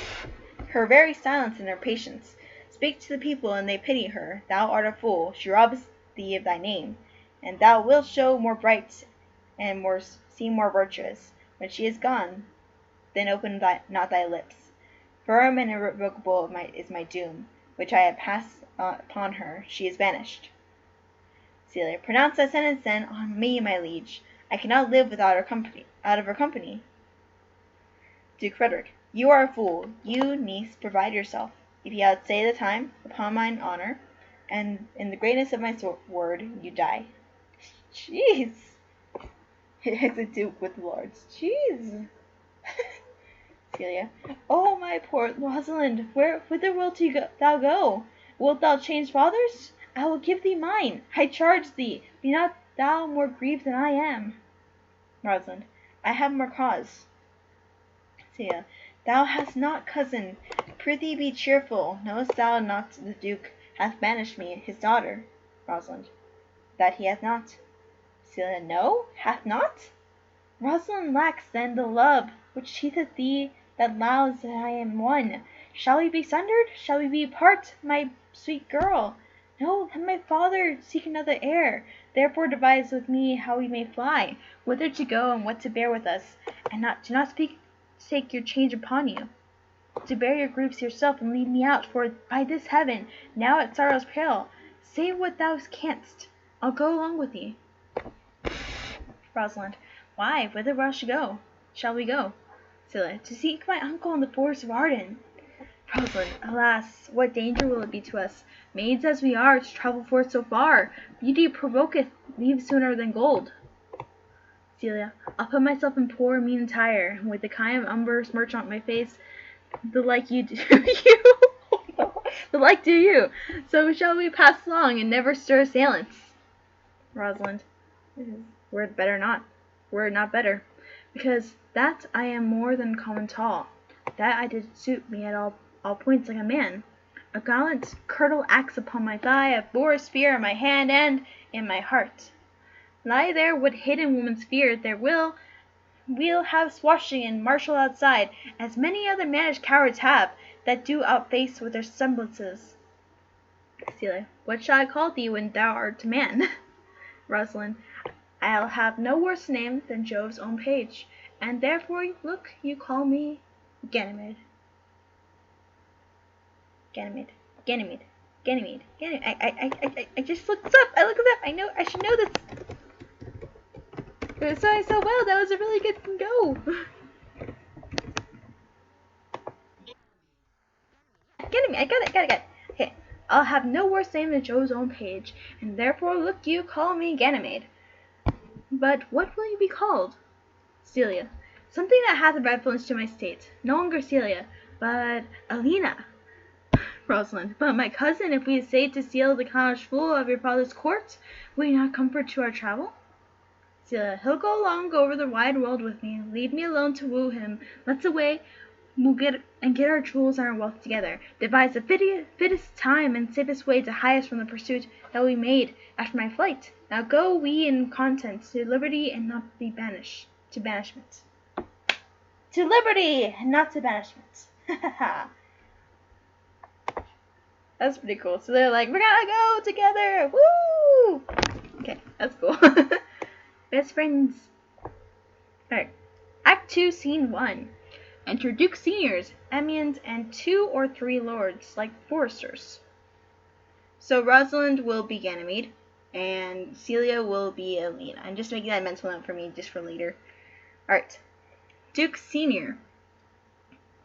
her very silence and her patience. Speak to the people, and they pity her. Thou art a fool. She robs thee of thy name, and thou wilt show more bright and seem more virtuous. When she is gone, then open not thy lips. Firm and irrevocable is my doom, which I have passed upon her. She is banished. Celia. Pronounce thy sentence then on me, my liege. I cannot live without out of her company. Duke Frederick. You are a fool. You, niece, provide yourself. If you outstay the time, upon mine honor, and in the greatness of my word, you die. Jeez. It's a duke with lords. Jeez. Celia. Oh, my poor Rosalind, whither wilt thou go? Wilt thou change fathers? I will give thee mine. I charge thee, be not thou more grieved than I am. Rosalind. I have more cause. Celia. Thou hast not, cousin. Prithee be cheerful. Knowest thou not the Duke hath banished me, his daughter? Rosalind. That he hath not. Celia. No, hath not? Rosalind lacks, then, the love which teacheth thee that loves that I am one. Shall we be sundered? Shall we be part, my sweet girl? No, let my father seek another heir. Therefore devise with me how we may fly, whither to go and what to bear with us, and do not take your change upon you. To bear your griefs yourself and leave me out, for by this heaven, now at sorrow's peril, say what thou canst. I'll go along with thee. Rosalind. Why, whither shall we go? Celia. To seek my uncle in the forest of Arden. Rosalind. Alas, what danger will it be to us, maids as we are, to travel forth so far? Beauty provoketh leave sooner than gold. Celia. I'll put myself in poor mean attire, with the kind of umber smirch on my face, the like you do you. The like do you. So shall we pass along and never stir assailants. Rosalind. Were it not better, because that I am more than common tall, that I did suit me at all points like a man. A gallant curtal axe upon my thigh, a bore spear in my hand and in my heart. Lie there what hidden woman's fear there we'll have swashing and martial outside, as many other managed cowards have, that do outface with their semblances. Celia. What shall I call thee when thou art a man? Rosalind. I'll have no worse name than Jove's own page, and therefore look you call me Ganymede. Ganymede. I just looked this up. I know. I should know this. It was going so well. That was a really good go. Ganymede. I got it. Okay. I'll have no worse name than Jove's own page, and therefore look you call me Ganymede. But what will you be called? Celia. Something that hath a reference to my state. No longer Celia, but Alina. Rosalind. But my cousin, if we essay to steal the cottage full of your father's court, will you not comfort to our travel? Celia. He'll go along over the wide world with me. Leave me alone to woo him. Let's away. We'll get our jewels and our wealth together. Devise the fittest time and safest way to hie us from the pursuit that we made after my flight. Now go we in content to liberty and not be banished to banishment. To liberty and not to banishment. That's pretty cool. So they're like, we're gonna go together. Woo! Okay, that's cool. Best friends. Alright. Act 2, Scene 1. Enter Duke Seniors, Emions, and 2 or 3 lords, like foresters. So Rosalind will be Ganymede, and Celia will be Alina. I'm just making that mental note for me, just for later. Alright. Duke Senior.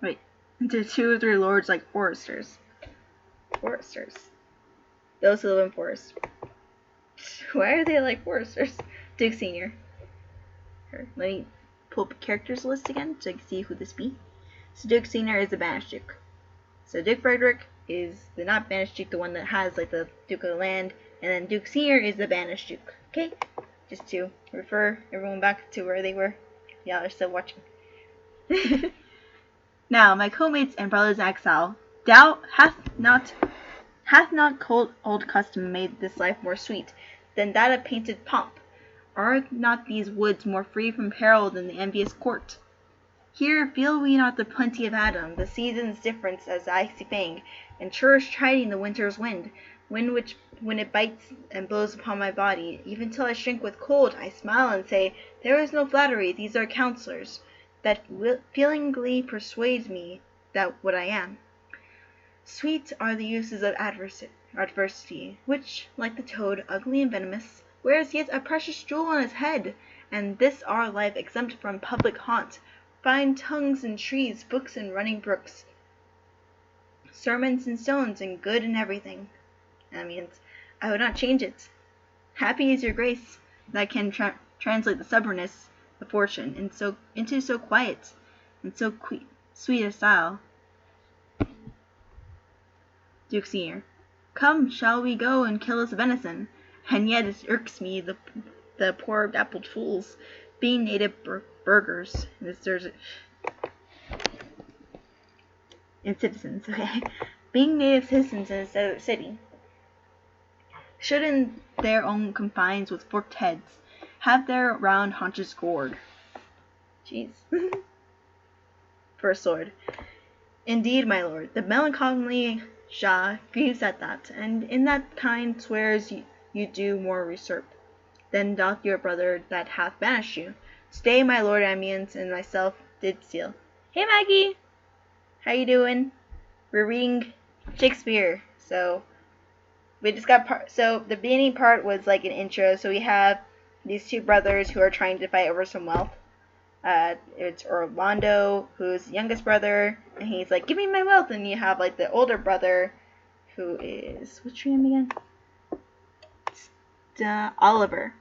Wait. Enter 2 or 3 lords, like foresters. Foresters. Those who live in forests. Why are they like foresters? Duke Senior. Let me pull up a characters list again so I can see who this be. So Duke Senior is the banished Duke. So Duke Frederick is the not banished Duke, the one that has like the Duke of the land, and then Duke Senior is the banished Duke. Okay? Just to refer everyone back to where they were. Yeah, they're still watching. Now, my co-mates and brothers in exile, thou hath not old custom made this life more sweet than that of painted pomp? Are not these woods more free from peril than the envious court? Here feel we not the plenty of Adam, the season's difference as the icy fang, and churlish chiding the winter's wind, which when it bites and blows upon my body, even till I shrink with cold, I smile and say, there is no flattery, these are counselors, that feelingly persuade me that what I am. Sweet are the uses of adversity, which, like the toad, ugly and venomous, wears yet a precious jewel on his head, and this our life exempt from public haunt, fine tongues and trees, books and running brooks, sermons and stones, and good in everything. That means I would not change it. Happy is your grace that can translate the stubbornness of fortune into so quiet and so sweet a style. Duke Senior. Come, shall we go and kill us venison? And yet it irks me, the poor dappled fools, being native burghers and citizens. Okay, being native citizens instead of the city should, in their own confines with forked heads, have their round haunches gored. Jeez. First Lord. Indeed, my lord, the melancholy Shah grieves at that, and in that kind swears you do more usurp than doth your brother that hath banished you. Stay, my lord Amiens and myself did steal. Hey Maggie, how you doing? We're reading Shakespeare, so we just got so the beginning part was like an intro. So we have these two brothers who are trying to fight over some wealth. It's Orlando, who's the youngest brother, and he's like, give me my wealth. And you have like the older brother, who is, what's your name again? Oliver.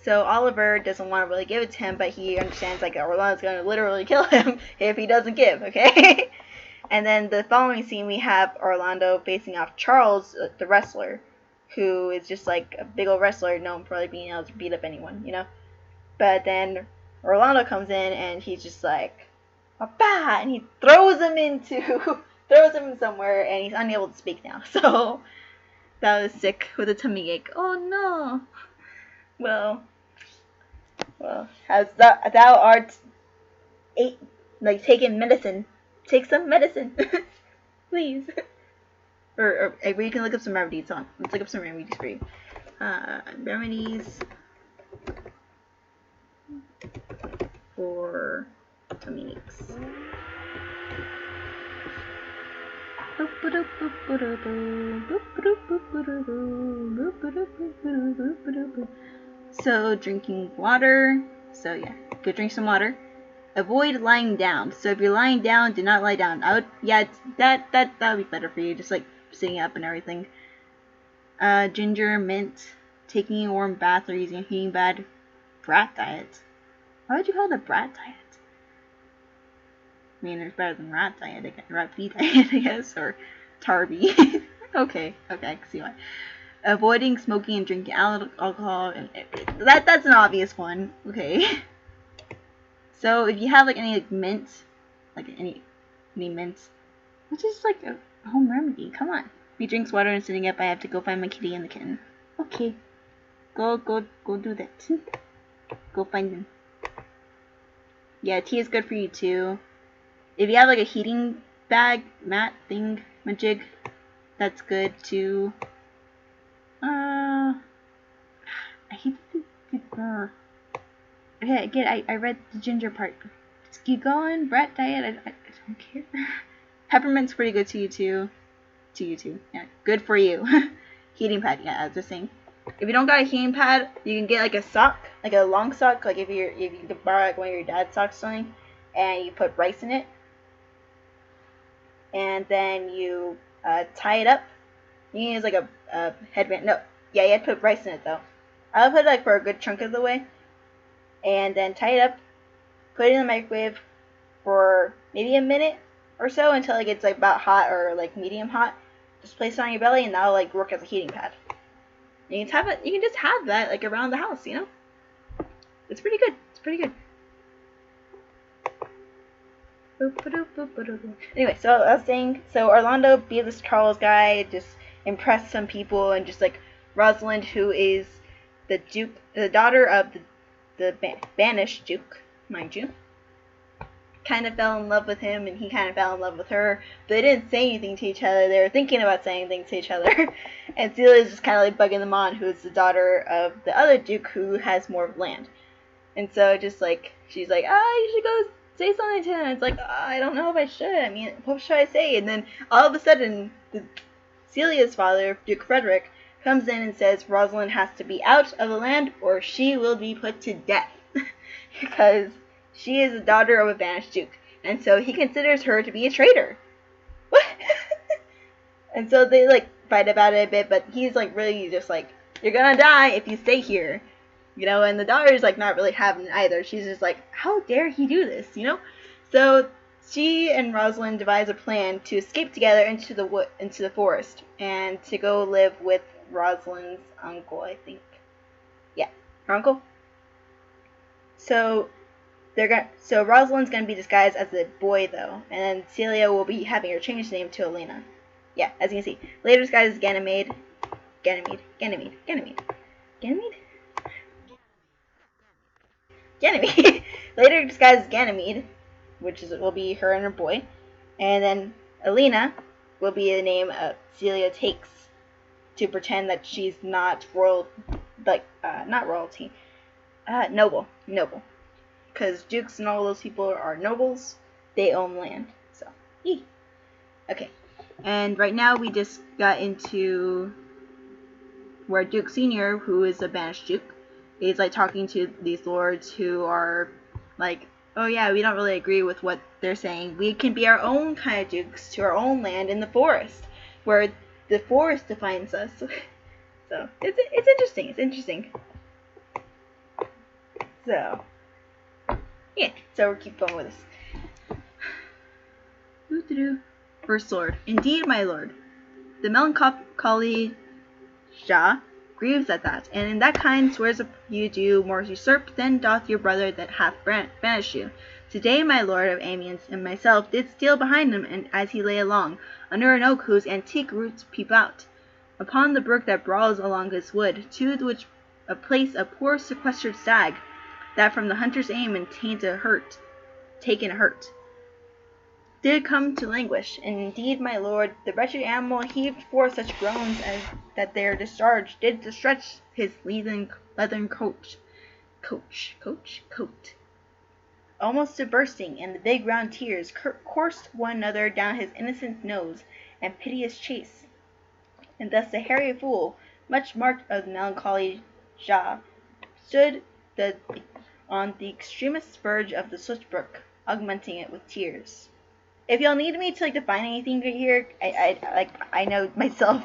So Oliver doesn't want to really give it to him, but he understands like Orlando's going to literally kill him if he doesn't give, okay? And then the following scene, we have Orlando facing off Charles, the wrestler, who is just like a big old wrestler known for like being able to beat up anyone, you know? But then Orlando comes in and he's just like, "Papa!" and he throws him somewhere, and he's unable to speak now. So that was sick with a tummy ache. Oh no. Well, as thou art taking medicine, take some medicine, please. Or you can look up some remedies on. Let's look up some remedies for you. Remedies for tummy aches. So drinking water. So yeah, go drink some water. Avoid lying down. So if you're lying down, do not lie down. That would be better for you. Just like sitting up and everything. Ginger, mint, taking a warm bath, or using a heating pad. Brat diet. Why would you call it a brat diet? I mean, there's better than rat diet, rat bee diet, I guess, or tarby. okay, I can see why. Avoiding smoking and drinking alcohol. That's an obvious one. Okay. So if you have like any like mint, like any mints, which is like a home remedy. Come on. If he drinks water and sitting up, I have to go find my kitty and the kitten. Okay. Go do that. Go find them. Yeah, tea is good for you too. If you have like a heating bag, mat thing, majig, that's good too. I hate the okay, again, I read the ginger part. Just keep going. Brat diet, I don't care. Peppermint's pretty good to you too. Yeah, good for you. Heating pad, yeah, I was just saying. If you don't got a heating pad, you can get like a sock, like a long sock, like if you could borrow like one of your dad's socks or something, and you put rice in it, and then you tie it up. You can use like a headband. No, yeah, you have to put rice in it though. I'll put it like for a good chunk of the way, and then tie it up, put it in the microwave for maybe a minute or so until it gets like about hot or like medium hot. Just place it on your belly, and that'll like work as a heating pad. And you can just have that like around the house, you know. It's pretty good. Anyway, so I was saying, so Orlando be this Charles guy, just impress some people, and just like Rosalind, who is the daughter of the banished Duke, mind you, kind of fell in love with him, and he kind of fell in love with her. But they didn't say anything to each other. They were thinking about saying things to each other. And Celia's just kind of like bugging them on, who is the daughter of the other Duke, who has more land. And so just like she's like, you should go say something to him. It's like, I don't know if I should. I mean, what should I say? And then all of a sudden, Celia's father, Duke Frederick, comes in and says Rosalind has to be out of the land or she will be put to death. Because she is the daughter of a banished duke. And so he considers her to be a traitor. What? And so they like fight about it a bit, but he's like really just like, you're gonna die if you stay here. You know, and the daughter's like not really having it either. She's just like, how dare he do this, you know? So she and Rosalind devise a plan to escape together into the forest, and to go live with Rosalind's uncle, I think. Yeah, her uncle. So Rosalind's gonna be disguised as a boy though, and then Celia will be having her change name to Elena. Yeah, as you can see, later disguised as Ganymede. Later disguised as Ganymede, will be her and her boy, and then Elena will be the name Celia takes to pretend that she's not not royalty, noble, because dukes and all those people are nobles. They own land. So, yee. Okay. And right now we just got into where Duke Senior, who is a banished duke, is like talking to these lords who are like, oh yeah, we don't really agree with what they're saying. We can be our own kind of dukes to our own land in the forest, where the forest defines us. So it's interesting. It's interesting. So yeah, so we'll keep going with this. First Lord, indeed, my lord, the melancholy Jah grieves at that, and in that kind swears you do more usurp than doth your brother that hath banished you. Today my lord of Amiens and myself did steal behind him, and as he lay along, under an oak whose antique roots peep out, upon the brook that brawls along his wood, to which a place a poor sequestered stag, that from the hunter's aim and taken a hurt, did come to languish, and indeed, my lord, the wretched animal heaved forth such groans as that their discharge did stretch his leathern coat, almost to bursting, and the big round tears coursed one another down his innocent nose, and piteous chase. And thus the hairy fool, much marked of the melancholy Jah, stood on the extremest verge of the swift brook, augmenting it with tears. If y'all need me to define anything right here, I know myself.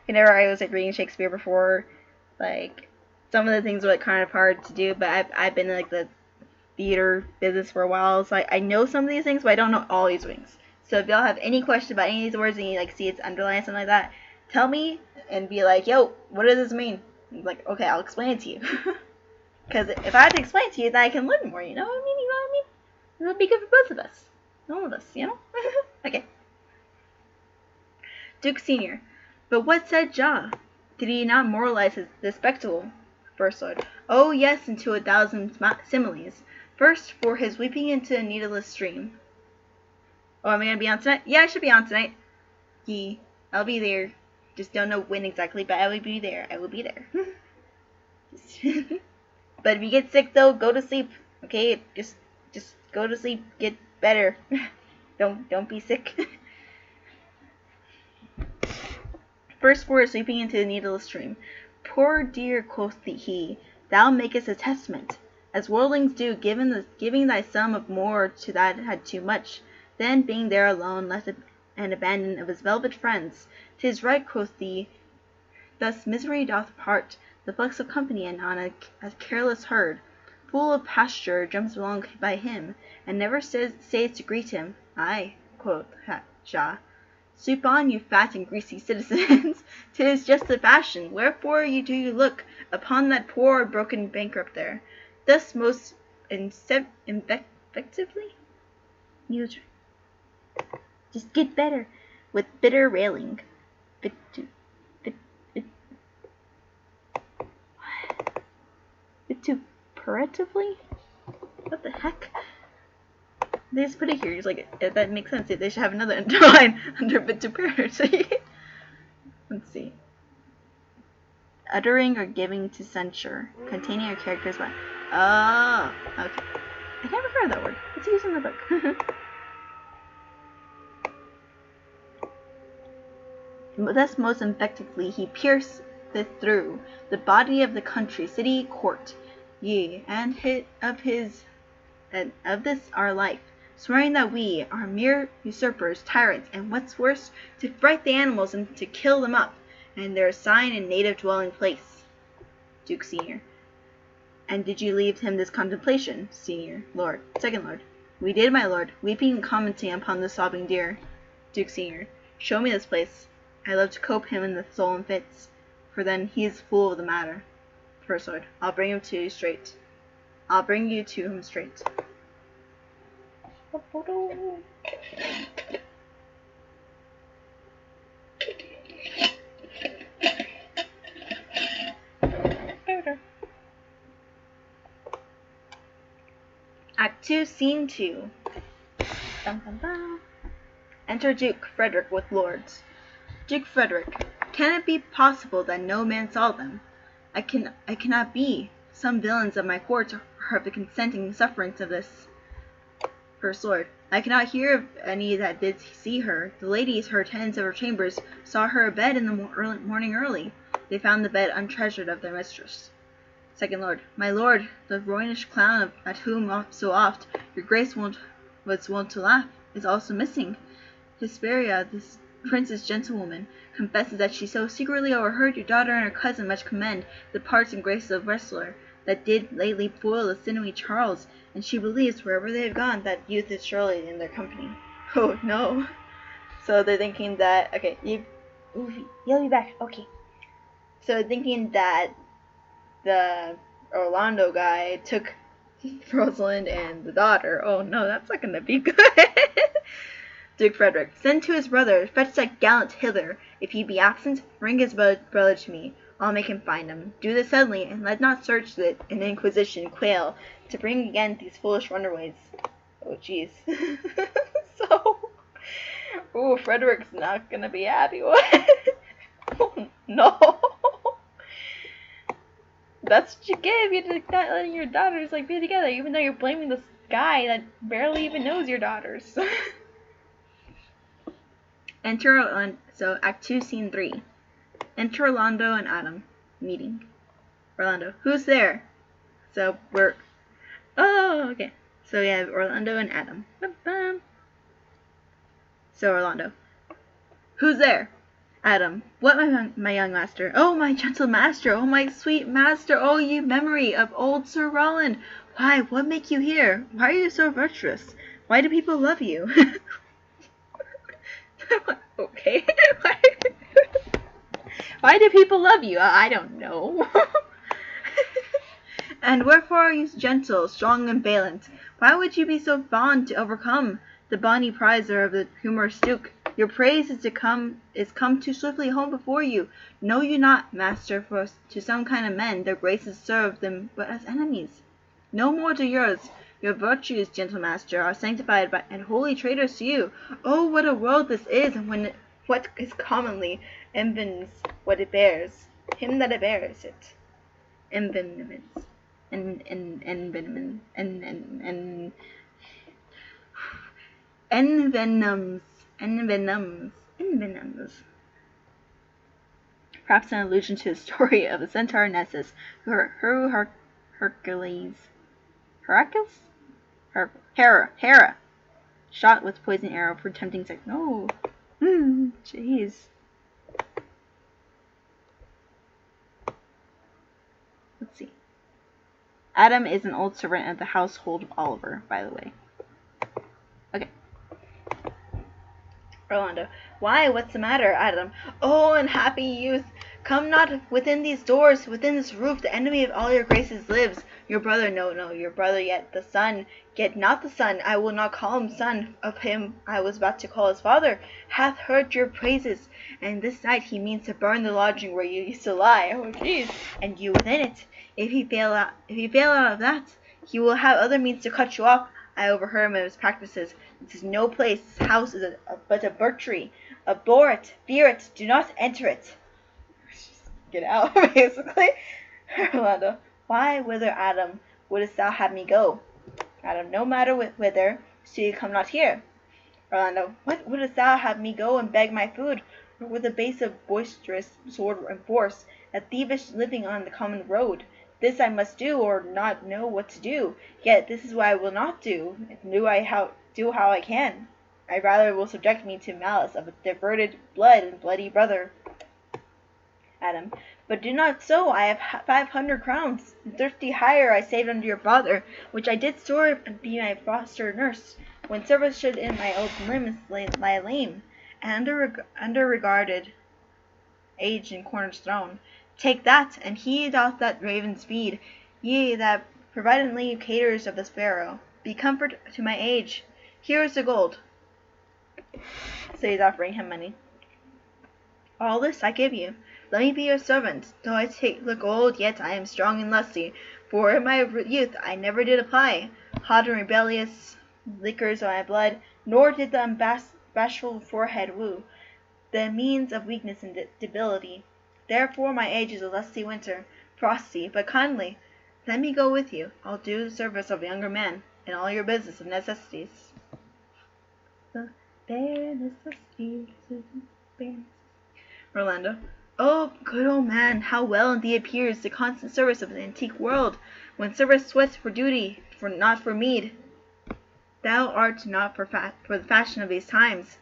Whenever I was reading Shakespeare before, some of the things were kind of hard to do. But I've been in the theater business for a while, so I know some of these things, but I don't know all these things. So if y'all have any question about any of these words and you see it's underlined something like that, tell me and be like, yo, what does this mean? Okay, I'll explain it to you. Because if I have to explain it to you, then I can learn more. You know what I mean? It'll be good for both of us. All of us, Okay. Duke Senior. But what said Jah? Did he not moralize the spectacle? First Lord. Oh yes, into 1,000 similes. First, for his weeping into a needless stream. Oh, am I gonna be on tonight? Yeah, I should be on tonight. I'll be there. Just don't know when exactly, but I will be there. But if you get sick though, go to sleep. Okay? Just go to sleep. Get better. Don't be sick. First for sweeping into the needless stream. Poor dear, quoth he, thou makest a testament, as worldlings do, giving thy sum of more to that had too much. Then, being there alone, left and abandoned of his velvet friends, 'tis right, quoth thee. Thus misery doth part, the flux of company, and on a careless herd, full of pasture, jumps along by him, and never stays to greet him. Ay, quoth Jah, sweep on, you fat and greasy citizens. 'Tis just the fashion. Wherefore do you look upon that poor broken bankrupt there, thus most effectively? You just get better with bitter railing. Vituperatively? What the heck? They just put it here. It's if that makes sense. They should have another underline under vituperatively. Let's see. Uttering or giving to censure, containing a character's mind. Oh, okay. I never heard that word. Let's use it in the book. Thus most effectively he pierced through the body of the country, city, court, and of this our life, swearing that we are mere usurpers, tyrants, and what's worse, to fright the animals and to kill them up, and their sign and native dwelling place. Duke Senior. And did you leave him this contemplation? Senior. Lord. Second Lord. We did, my lord, weeping and commenting upon the sobbing deer. Duke Senior. Show me this place. I love to cope him in the sullen fits, for then he is full of the matter. First Lord. I'll bring him to you straight. I'll bring you to him straight. Act 2, Scene 2. Dun, dun, dun. Enter Duke Frederick with lords. Duke Frederick, can it be possible that no man saw them? I cannot be. Some villains of my court are the consenting sufferings of this. First Lord, I cannot hear of any that did see her. The ladies, her attendants of her chambers, saw her abed in the morning early. They found the bed untreasured of their mistress. Second Lord, my lord, the roguish clown at whom so oft your grace was wont to laugh, is also missing. Hesperia, this prince's gentlewoman, confesses that she so secretly overheard your daughter and her cousin much commend the parts and graces of wrestler, that did lately foil the sinewy Charles, and she believes wherever they have gone that youth is surely in their company. Oh no. So they're thinking that, okay, you'll be back, okay. So thinking that the Orlando guy took Rosalind and the daughter. Oh no, that's not gonna be good. Duke Frederick, send to his brother, fetch that gallant hither. If he be absent, bring his brother to me. I'll make him find him. Do this suddenly, and let not search it in Inquisition quail to bring again these foolish runaways. Oh jeez. So, Frederick's not gonna be happy with it. Oh no. That's what you get if you're not letting your daughters be together, even though you're blaming this guy that barely even knows your daughters. So Act 2, Scene 3. Enter Orlando and Adam. Meeting. Orlando, who's there? So okay. So we have Orlando and Adam. Ba-bam. So Orlando, who's there? Adam, what, my young master? Oh, my gentle master! Oh, my sweet master! Oh, you memory of old Sir Roland! Why, what make you here? Why are you so virtuous? Why do people love you? Okay. Why do people love you? I don't know. And wherefore are you gentle, strong, and valiant? Why would you be so fond to overcome the bonny prizer of the humorous Duke? Your praise is come too swiftly home before you. Know you not, master, for to some kind of men their graces serve them but as enemies? No more do yours. Your virtues, gentle master, are sanctified by and holy traitors to you. Oh, what a world this is, when what is commonly envenoms what it bears, him that it bears it. Envenomens. Envenoms. Perhaps an allusion to the story of the centaur Nessus, Hercules? Hera, shot with poison arrow for tempting sex. No. Jeez. Let's see. Adam is an old servant of the household of Oliver, by the way. Okay. Orlando, why, what's the matter, Adam? Oh, unhappy youth! Come not within these doors, within this roof, the enemy of all your graces lives. Your brother, no, your brother yet, the son, yet not the son, I will not call him son, of him I was about to call his father, hath heard your praises, and this night he means to burn the lodging where you used to lie. Oh, jeez, and you within it. If he fail out of that, he will have other means to cut you off. I overheard him of his practices. This is no place. This house is but a butchery. Abhor it, fear it, do not enter it. Get out, basically. Orlando, why, whither, Adam, wouldst thou have me go? Adam, no matter whither, so you come not here. Orlando, what wouldst thou have me go and beg my food, or with a base of boisterous sword and force, a thievish living on the common road? This I must do, or not know what to do. Yet this is what I will not do, do how I can. I rather will subject me to malice of a diverted blood and bloody brother. Adam, but do not so. I have 500 crowns, and 30 higher I saved under your father, which I did store and be my foster nurse, when service should in my old limbs lie lame, and under regarded age and corners thrown. Take that, and he doth that raven's feed, ye that providently caters of the sparrow. Be comfort to my age. Here is the gold. So he's offering him money. All this I give you. Let me be your servant. Though I look old, yet I am strong and lusty. For in my youth I never did apply hot and rebellious liquors on my blood, nor did the bashful forehead woo the means of weakness and debility. Therefore my age is a lusty winter, frosty, but kindly. Let me go with you. I'll do the service of a younger man, and all your business of necessities. The bare necessities. Orlando. Oh, good old man, how well indeed appears the constant service of the antique world, when service sweats for duty, not for meed. Thou art not for the fashion of these times.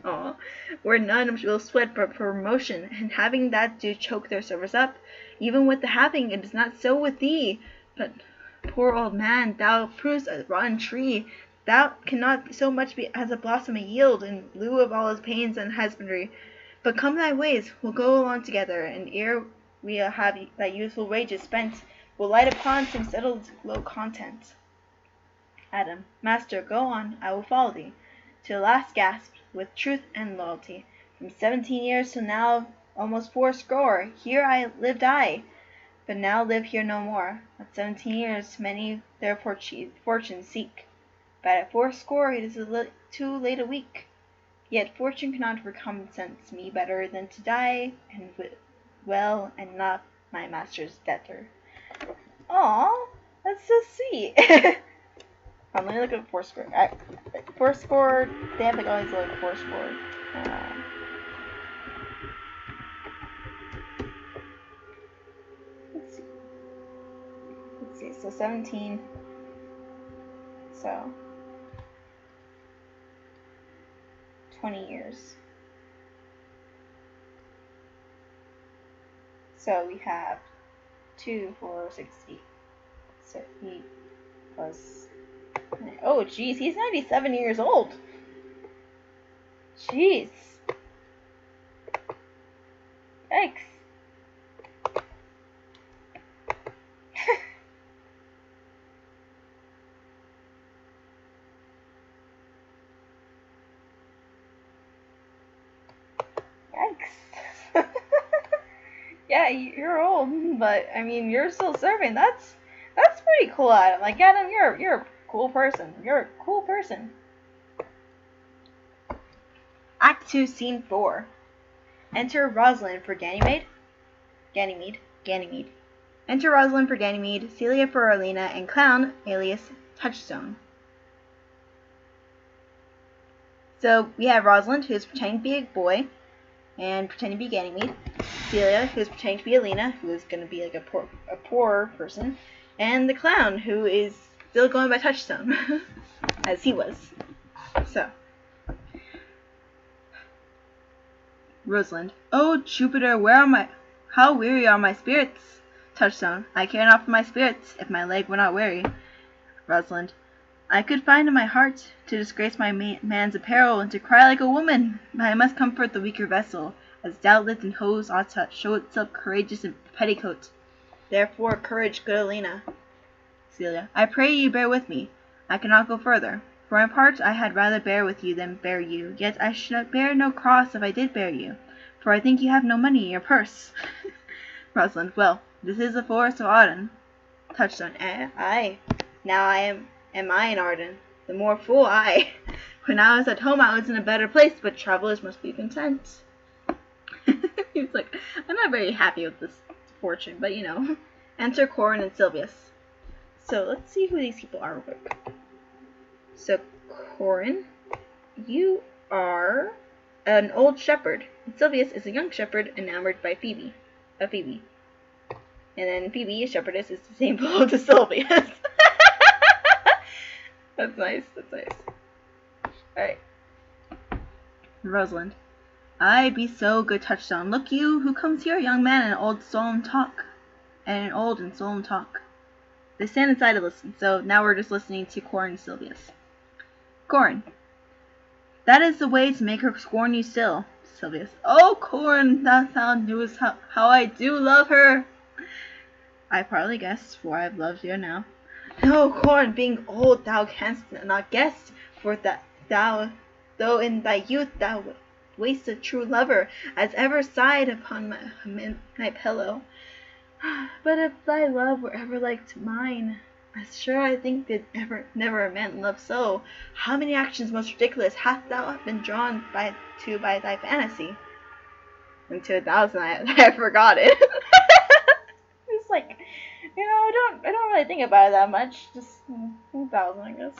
Aw, where none will sweat but for promotion, and having that do choke their service up. Even with the having, it is not so with thee. But, poor old man, thou provest a rotten tree. Thou cannot so much as a blossom yield, in lieu of all his pains and husbandry. But come thy ways, we'll go along together, and ere we have thy youthful wages spent, we'll light upon some settled low content. Adam. Master, go on, I will follow thee. To the last gasp, with truth and loyalty. From 17 years till now almost 80, here I lived but now live here no more. At 17 years many their fortune seek, but at 80 it is too late a week. Yet fortune cannot recompense me better than to die and well and not my master's debtor. Aw, that's so sweet. Let me look at Foursquare. Foursquare, they have like all these like Foursquare. Let's see. So 17. So 20 years. So we have 2, 4, 6, 8. So 8 plus. Oh, jeez, he's 97 years old. Jeez. Yikes. Yikes. Yeah, you're old, but I mean, you're still serving. That's pretty cool, Adam. Like, Adam, you're a cool person. You're a cool person. Act 2, Scene 4. Enter Rosalind for Ganymede. Enter Rosalind for Ganymede, Celia for Arlena, and Clown, alias Touchstone. So we have Rosalind, who's pretending to be a boy and pretending to be Ganymede. Celia, who's pretending to be Alina, who is going to be like a poor person. And the Clown, who is still going by Touchstone, as he was. So, Rosalind. Oh, Jupiter, how weary are my spirits? Touchstone. I care not for my spirits, if my leg were not weary. Rosalind. I could find in my heart to disgrace my man's apparel and to cry like a woman, but I must comfort the weaker vessel, as stout-lipped and hose ought to show itself courageous in petticoat. Therefore, courage, good Alina. Celia. I pray you bear with me. I cannot go further. For my part, I had rather bear with you than bear you, yet I should bear no cross if I did bear you, for I think you have no money in your purse. Rosalind. Well, this is the forest of Arden. Touchstone. Aye. Now am I in Arden? The more fool I. When I was at home I was in a better place, but travellers must be content. He was like, I'm not very happy with this fortune, but you know. Enter Corin and Silvius. So let's see who these people are real quick. So Corin, you are an old shepherd. And Silvius is a young shepherd enamored by Phoebe. And then Phoebe, a shepherdess, is the same below to Silvius. That's nice. Alright. Rosalind. I be so good Touchstone. Look you, who comes here, young man, and an old and solemn talk. They stand inside to listen, so now we're just listening to Corin and Silvius. Corin. That is the way to make her scorn you still. Silvius. Oh, Corin, thou knewest how I do love her. I partly guess, for I've loved ere now. No, Corn, being old, thou canst not guess, for that thou, though in thy youth thou wast a true lover, as ever sighed upon my pillow. But if thy love were ever like to mine, as sure I think that never a man loved so, how many actions most ridiculous hast thou been drawn by thy fantasy? Into 1,000, I forgot it. It's like, I don't really think about it that much. Just 1,000, I guess.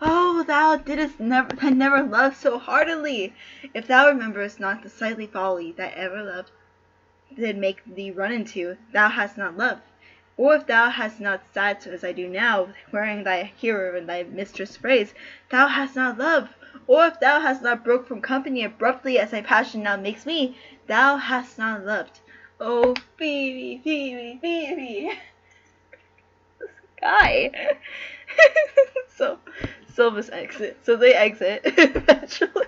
Oh, thou didst never love so heartily. If thou rememberest not the sightly folly that ever loved did make thee run into, thou hast not loved. Or if thou hast not sat as I do now, wearing thy hero and thy mistress' phrase, thou hast not loved. Or if thou hast not broke from company abruptly as thy passion now makes me, thou hast not loved. Oh, Phoebe, Phoebe, Phoebe. This guy. So, Sylva's exit. So they exit, eventually.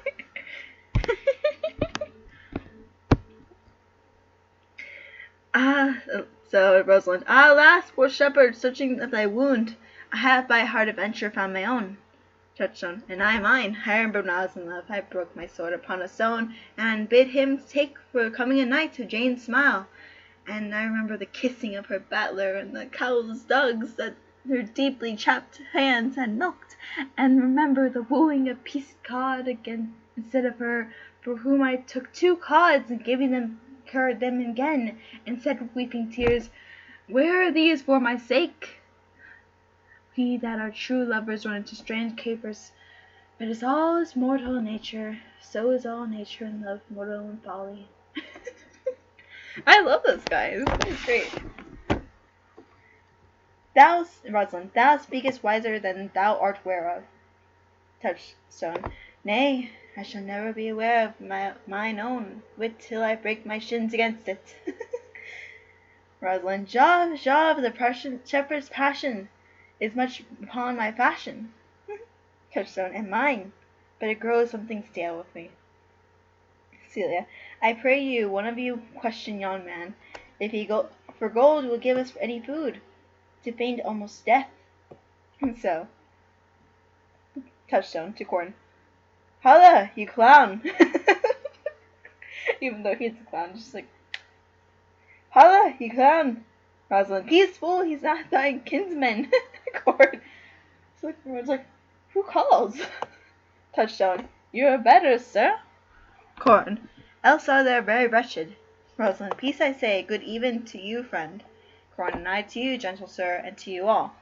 So Rosalind, alas, poor shepherd, searching of thy wound, I have by hard adventure found my own. Touchstone, and I mine. I remember when I was in love, I broke my sword upon a stone, and bid him take for coming a night to Jane's smile. And I remember the kissing of her battler, and the cow's dugs that her deeply chapped hands had milked, and remember the wooing of peace cod again instead of her, for whom I took 2 cods, and giving them again, and said with weeping tears, where are these for my sake? We that are true lovers run into strange capers, but as all is mortal in nature, so is all nature and love mortal in folly. I love this guy. This is great. Rosalind, thou speakest wiser than thou art ware of. Touchstone, nay, I shall never be aware of mine own wit till I break my shins against it. Rosalind, Jove, the shepherd's passion is much upon my fashion. Touchstone, and mine, but it grows something stale with me. Celia, I pray you, one of you question yon man, if he go for gold will give us any food, to faint almost death. And so, Touchstone to Corn, holla, you clown! Even though he's a clown, just like, holla, you clown! Rosalind, peaceful, he's not thy kinsman. Corn, it's like, who calls? Touchstone, you are better, sir. Corn, else are they very wretched. Rosalind, peace I say, good even to you, friend. Corn, and I to you, gentle sir, and to you all.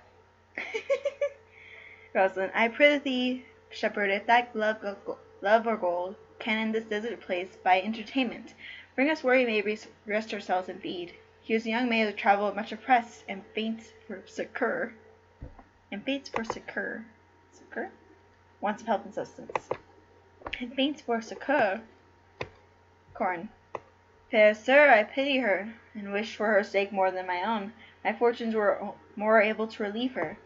Rosalind, I prithee, shepherd, if that love or gold can in this desert place, by entertainment, bring us where we may rest ourselves and feed. Here's a young maid who travel much oppressed, and faints for succor. Succor? Wants of help and sustenance. And faints for succor. Corn, fair sir, I pity her, and wish for her sake more than my own. My fortunes were more able to relieve her.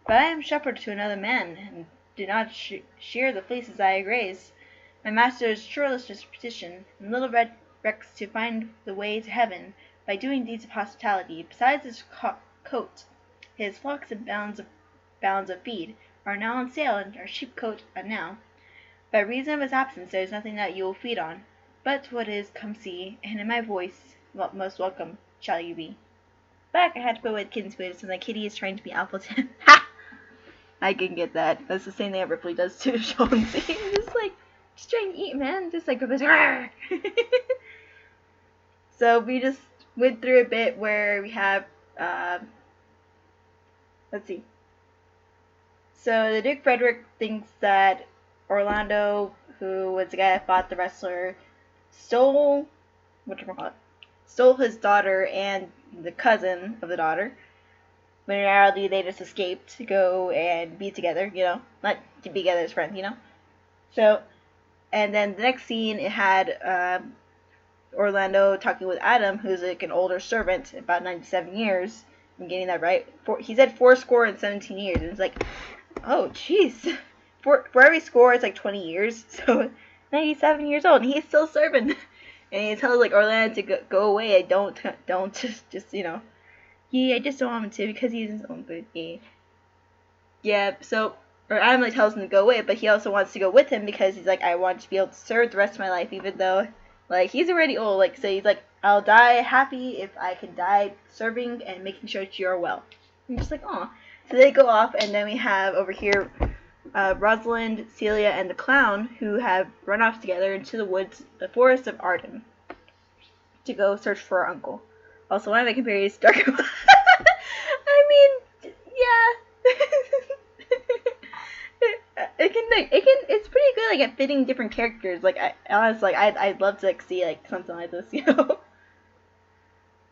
But I am shepherd to another man, and do not shear the fleeces I graze. My master is churlish disposition, and little recks to find the way to heaven by doing deeds of hospitality. Besides his coat, his flocks and bounds of feed are now on sale, and our sheepcote now. By reason of his absence there is nothing that you will feed on, but what is, come see, and in my voice, most welcome shall you be. Back, I had to put with Kinswood, so the kitty is trying to be Appleton. Ha! I can get that. That's the same thing that Ripley does to Jonesy. Just like, just trying to eat, man. Just like, so we just went through a bit where we have, let's see. So the Duke Frederick thinks that Orlando, who was the guy that fought the wrestler, stole his daughter and the cousin of the daughter. When in reality they just escaped to go and be together, not to be together as friends, So, and then the next scene, it had Orlando talking with Adam, who's like an older servant, about 97 years. I'm getting that right. He said 17 years, and it's like, oh, jeez. For every score, it's like 20 years, so 97 years old, and he's still serving. And he tells like Orlando to go away. Don't just Yeah, I just don't want him to because he's his own food. Yeah. So or Adam like tells him to go away, but he also wants to go with him because he's like, I want to be able to serve the rest of my life, even though like he's already old. Like so he's like, I'll die happy if I can die serving and making sure that you're well. I'm just like, oh. So they go off, and then we have over here Rosalind, Celia, and the clown who have run off together into the woods, the forest of Arden, to go search for our uncle. Also, one of my compare Dark. I mean, yeah. It's pretty good like at fitting different characters. Like I honestly, I'd love to like see like something like this,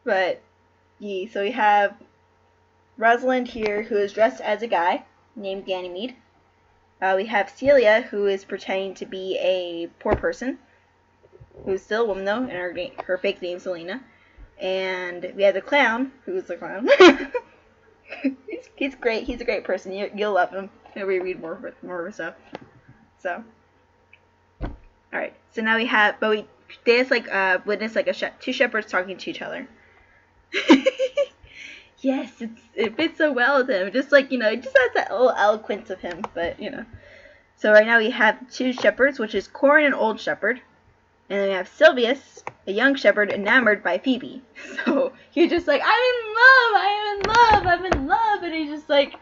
But yeah, so we have Rosalind here, who is dressed as a guy named Ganymede. We have Celia, who is pretending to be a poor person, who's still a woman though, and her fake name's Selena. And we have the clown, who's the clown. he's great. He's a great person. You'll love him. We read more of his stuff. So, all right. So now we have, but we just like witness like two shepherds talking to each other. Yes, it fits so well with him. Just like it just has that little eloquence of him. But So right now we have two shepherds, which is Corin, an old shepherd, and then we have Silvius, a young shepherd enamored by Phoebe. So he's just like, I'm in love, and he's just like,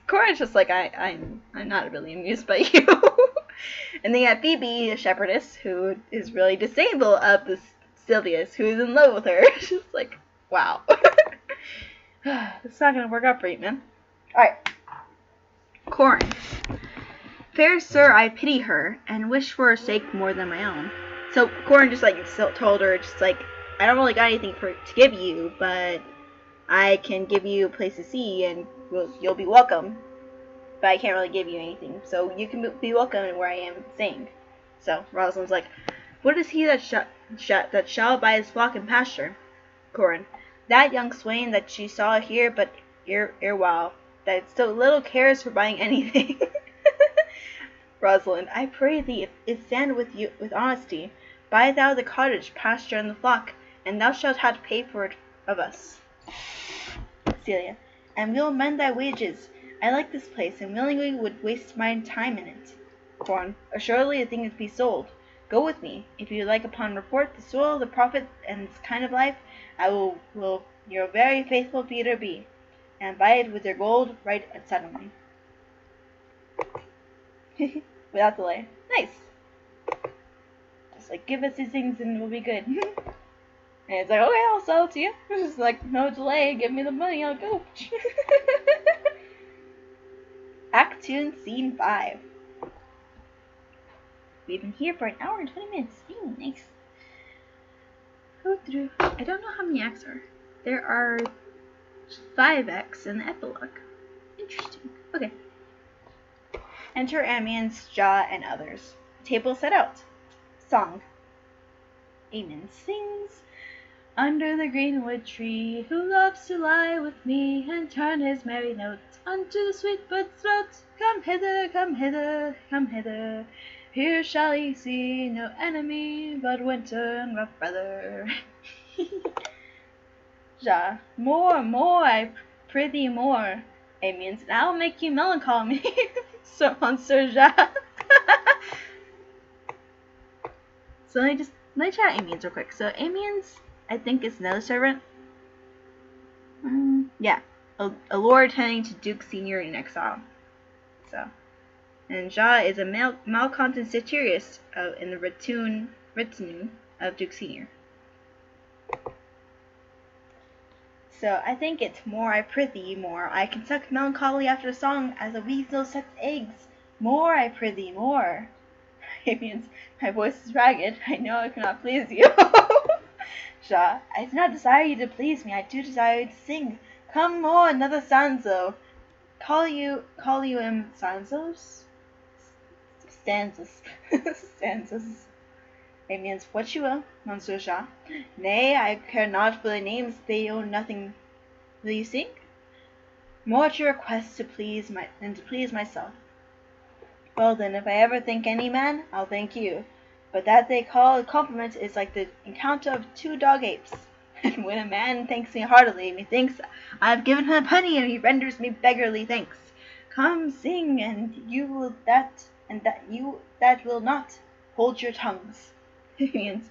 Corin's just like, I'm not really amused by you. And then you have Phoebe, a shepherdess, who is really disdainful of this Silvius, who is in love with her. It's just like, wow. It's not gonna work out for you, man. Alright. Corin. Fair sir, I pity her, and wish for her sake more than my own. So Corin just like told her, just like, I don't really got anything to give you, but I can give you a place to see, and you'll be welcome. But I can't really give you anything, so you can be welcome where I am staying. So Rosalind's like, what is he that shall buy his flock and pasture? Corin, that young swain that you saw here, but erewhile, that so little cares for buying anything. Rosalind, I pray thee, if stand with you with honesty, buy thou the cottage, pasture, and the flock, and thou shalt have to pay for it of us. Celia, and we'll mend thy wages. I like this place, and willingly would waste my time in it. Corin, assuredly the thing is to be sold. Go with me. If you like upon report the soil, the profit, and this kind of life, I will your very faithful feeder be, and buy it with your gold right suddenly. Without delay. Nice. Just like, give us these things and we'll be good. And it's like, okay, I'll sell it to you. It's like, no delay, give me the money, I'll go. Act 2, Scene 5. We've been here for an hour and 20 minutes. Nice. Go through. I don't know how many acts are. There are 5 acts in the epilogue. Interesting. Okay. Enter Ammian's Jaw and others. Table set out. Song. Amen sings. Under the greenwood tree, who loves to lie with me and turn his merry notes unto the sweet bird's throat. Come hither, come hither, come hither. Here shall he see no enemy but winter and rough weather. Ja, more, I prithee more. Amiens, and I'll make you melancholy. So Monsieur Ja. So let me chat Amiens real quick. So Amiens, I think, is another servant. Yeah, a lord attending to Duke Senior in exile. So, and Ja is a malcontent satyrist in the retinue of Duke Senior. So I think it's more I prithee more. I can suck melancholy after song as a weasel sucks eggs. More I prithee more. It means my voice is ragged. I know I cannot please you. Ja, I do not desire you to please me. I do desire you to sing. Come more, another stanzo. Call you stanzos? Stanzas. Stanzas. It means what you will, Monsieur Ja. Nay, I care not for the names, they own nothing. Will you sing? More to request to please myself. Well then, if I ever thank any man, I'll thank you. but that they call a compliment is like the encounter of two dog apes. And when a man thanks me heartily, methinks I have given him a penny, and he renders me beggarly thanks. Come, sing, and you will that, and that you that will not, hold your tongues. It means,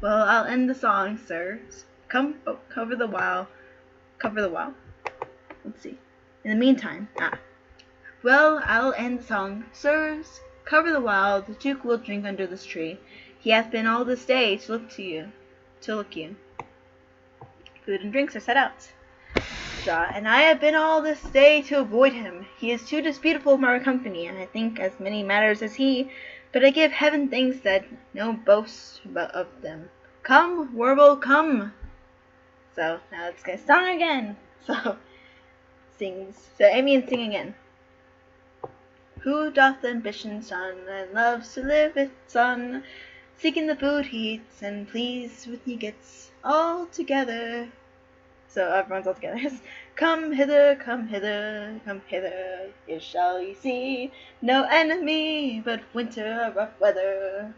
well, I'll end the song, sirs. Cover the while. Let's see. In the meantime, well, I'll end the song. Sirs, cover the while, the Duke will drink under this tree. He hath been all this day to look you. Food and drinks are set out. And I have been all this day to avoid him. He is too disputable for our company, and I think as many matters as he, but I give heaven thanks that no boast of them. Come, warble, come. So now let's get sung again. So Amy sing again. Who doth ambition shun, and loves to live with son, seeking the food he eats, and pleased with he gets, all together. So everyone's all together. Come hither, come hither, come hither, here shall ye see no enemy but winter rough weather.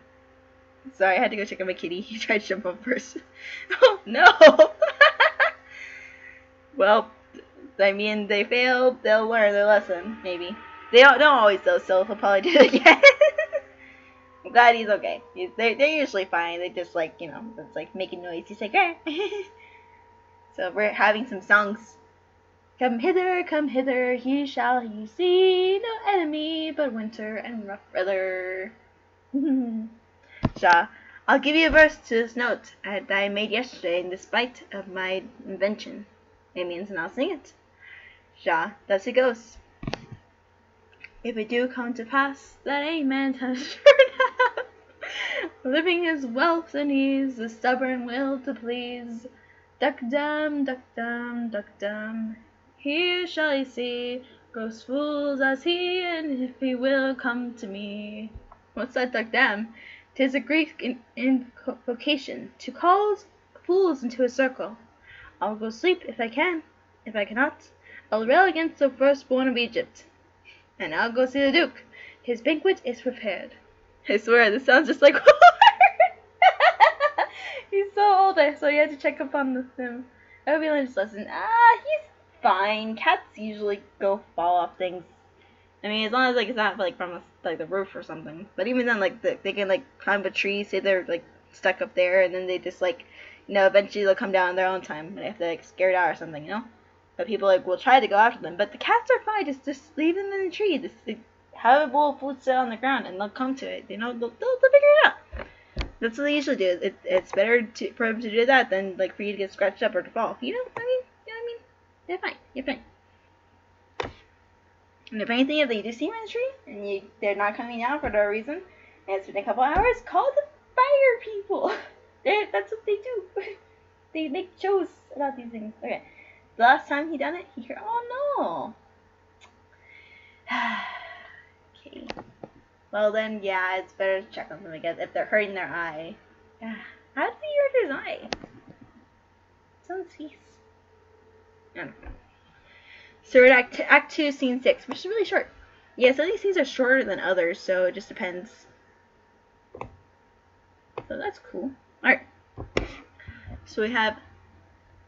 Sorry, I had to go check on my kitty. He tried to jump up first. Oh no! Well, I mean, they failed. They'll learn their lesson, maybe. They don't always though, so he'll probably do it again. I'm glad he's okay. They're usually fine. They just like, it's like making noise. He's like, eh. So we're having some songs. Come hither, he shall you see no enemy but winter and rough weather. I'll give you a verse to this note that I made yesterday in despite of my invention. It means, and I'll sing it. Thus it goes. If it do come to pass that a man has turned out, living his wealth and ease, the stubborn will to please, duck dum, here shall he see gross fools as he, and if he will come to me. What's that duck dam? 'Tis a Greek invocation to call fools into a circle. I'll go sleep if I can. If I cannot, I'll rail against the firstborn of Egypt. And I'll go see the Duke. His banquet is prepared. I swear, this sounds just like He's so old, so you had to check up on him. I'll be learning this lesson. He's fine. Cats usually go fall off things. I mean, as long as it's not from the roof or something. But even then, they can climb a tree, say they're stuck up there, and then they just eventually they'll come down on their own time, and if they're scared out or something, But people will try to go after them. But the cats are fine. Just leave them in the tree. Just have a bowl of food sit on the ground, and they'll come to it. They'll figure it out. That's what they usually do. It's better for them to do that than for you to get scratched up or to fall. You know what I mean? They're fine. You're fine. And if anything, if they do see them in the tree and they're not coming down for no reason, and it's been a couple hours, call the fire people. That's what they do. They make shows about these things. Okay. The last time he done it, he heard, oh no. Okay. Well then, yeah, it's better to check on them again if they're hurting their eye. How did he hurt his eye? Sounds he's. I don't know. So we're at Act 2, Scene 6, which is really short. Yeah, some of these scenes are shorter than others, so it just depends. So that's cool. Alright. So we have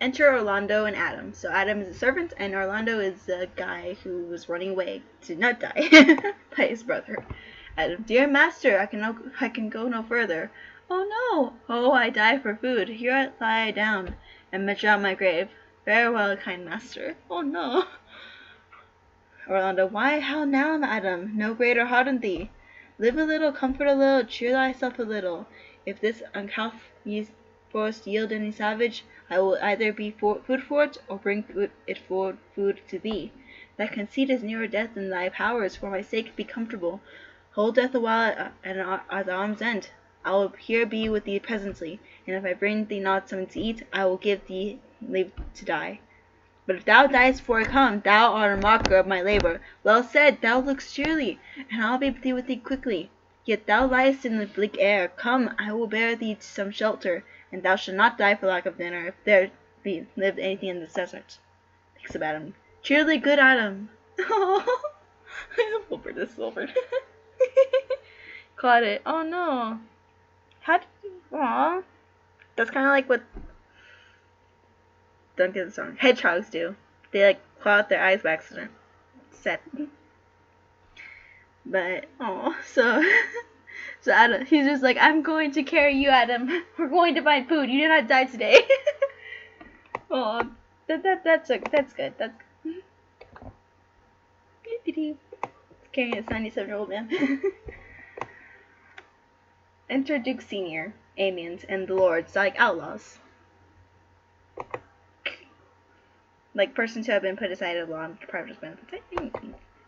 enter Orlando and Adam. So Adam is a servant, and Orlando is the guy who was running away to not die by his brother. Adam, dear master, I can go no further. Oh no! Oh, I die for food. Here I lie down and measure out my grave. Farewell, kind master. Oh no! Orlando, why, how now, Adam? No greater heart in thee. Live a little, comfort a little, cheer thyself a little. If this uncouth forest yield any savage, I will either be food for it, or bring it for food to thee. Thy conceit is nearer death than thy powers. For my sake, be comfortable. Hold death awhile at arm's end. I will here be with thee presently, and if I bring thee not something to eat, I will give thee leave to die. But if thou diest before I come, thou art a marker of my labor. Well said, thou lookst cheerly, and I'll be with thee quickly. Yet thou liest in the bleak air. Come, I will bear thee to some shelter, and thou shalt not die for lack of dinner, if there be lived anything in this desert. Thanks of Adam. Cheerly, good Adam. Oh, Wilbert is Wilbert. Caught it. Oh no. Aw. That's kind of like what, don't get this wrong, hedgehogs do. They like claw out their eyes by accident. Sad. But, oh, so, so Adam, he's just like, I'm going to carry you, Adam. We're going to find food. You did not die today. Oh, that's good. That's good. Carrying a 97-year-old man. Enter Duke Senior, Amiens, and the Lords, like outlaws. Like persons who have been put aside of law and private benefits.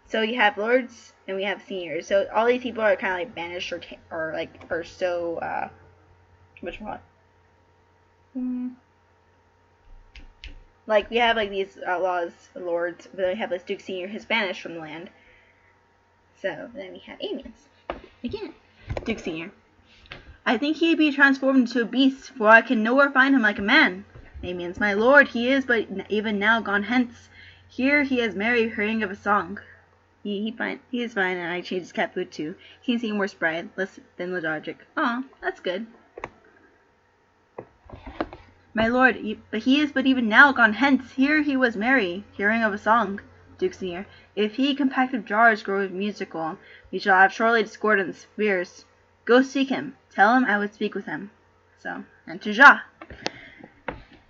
So you have lords and we have seniors. So all these people are kind of like banished or so which one? Like we have like these outlaws, lords, but then we have this Duke Senior who's banished from the land. So then we have Amiens again. Duke Senior. I think he'd be transformed into a beast, for I can nowhere find him like a man. Amiens, my lord, he is but even now gone hence. Here he is merry hearing of a song. He is fine, and I changed his cat food too. He seemed more spry, less than lethargic. Aw, that's good. My lord, but he is but even now gone hence. Here he was merry, hearing of a song. Duke Senior, if he compacted jars grow musical, we shall have surely discord in the spheres. Go seek him. Tell him I would speak with him. So, enter Ja.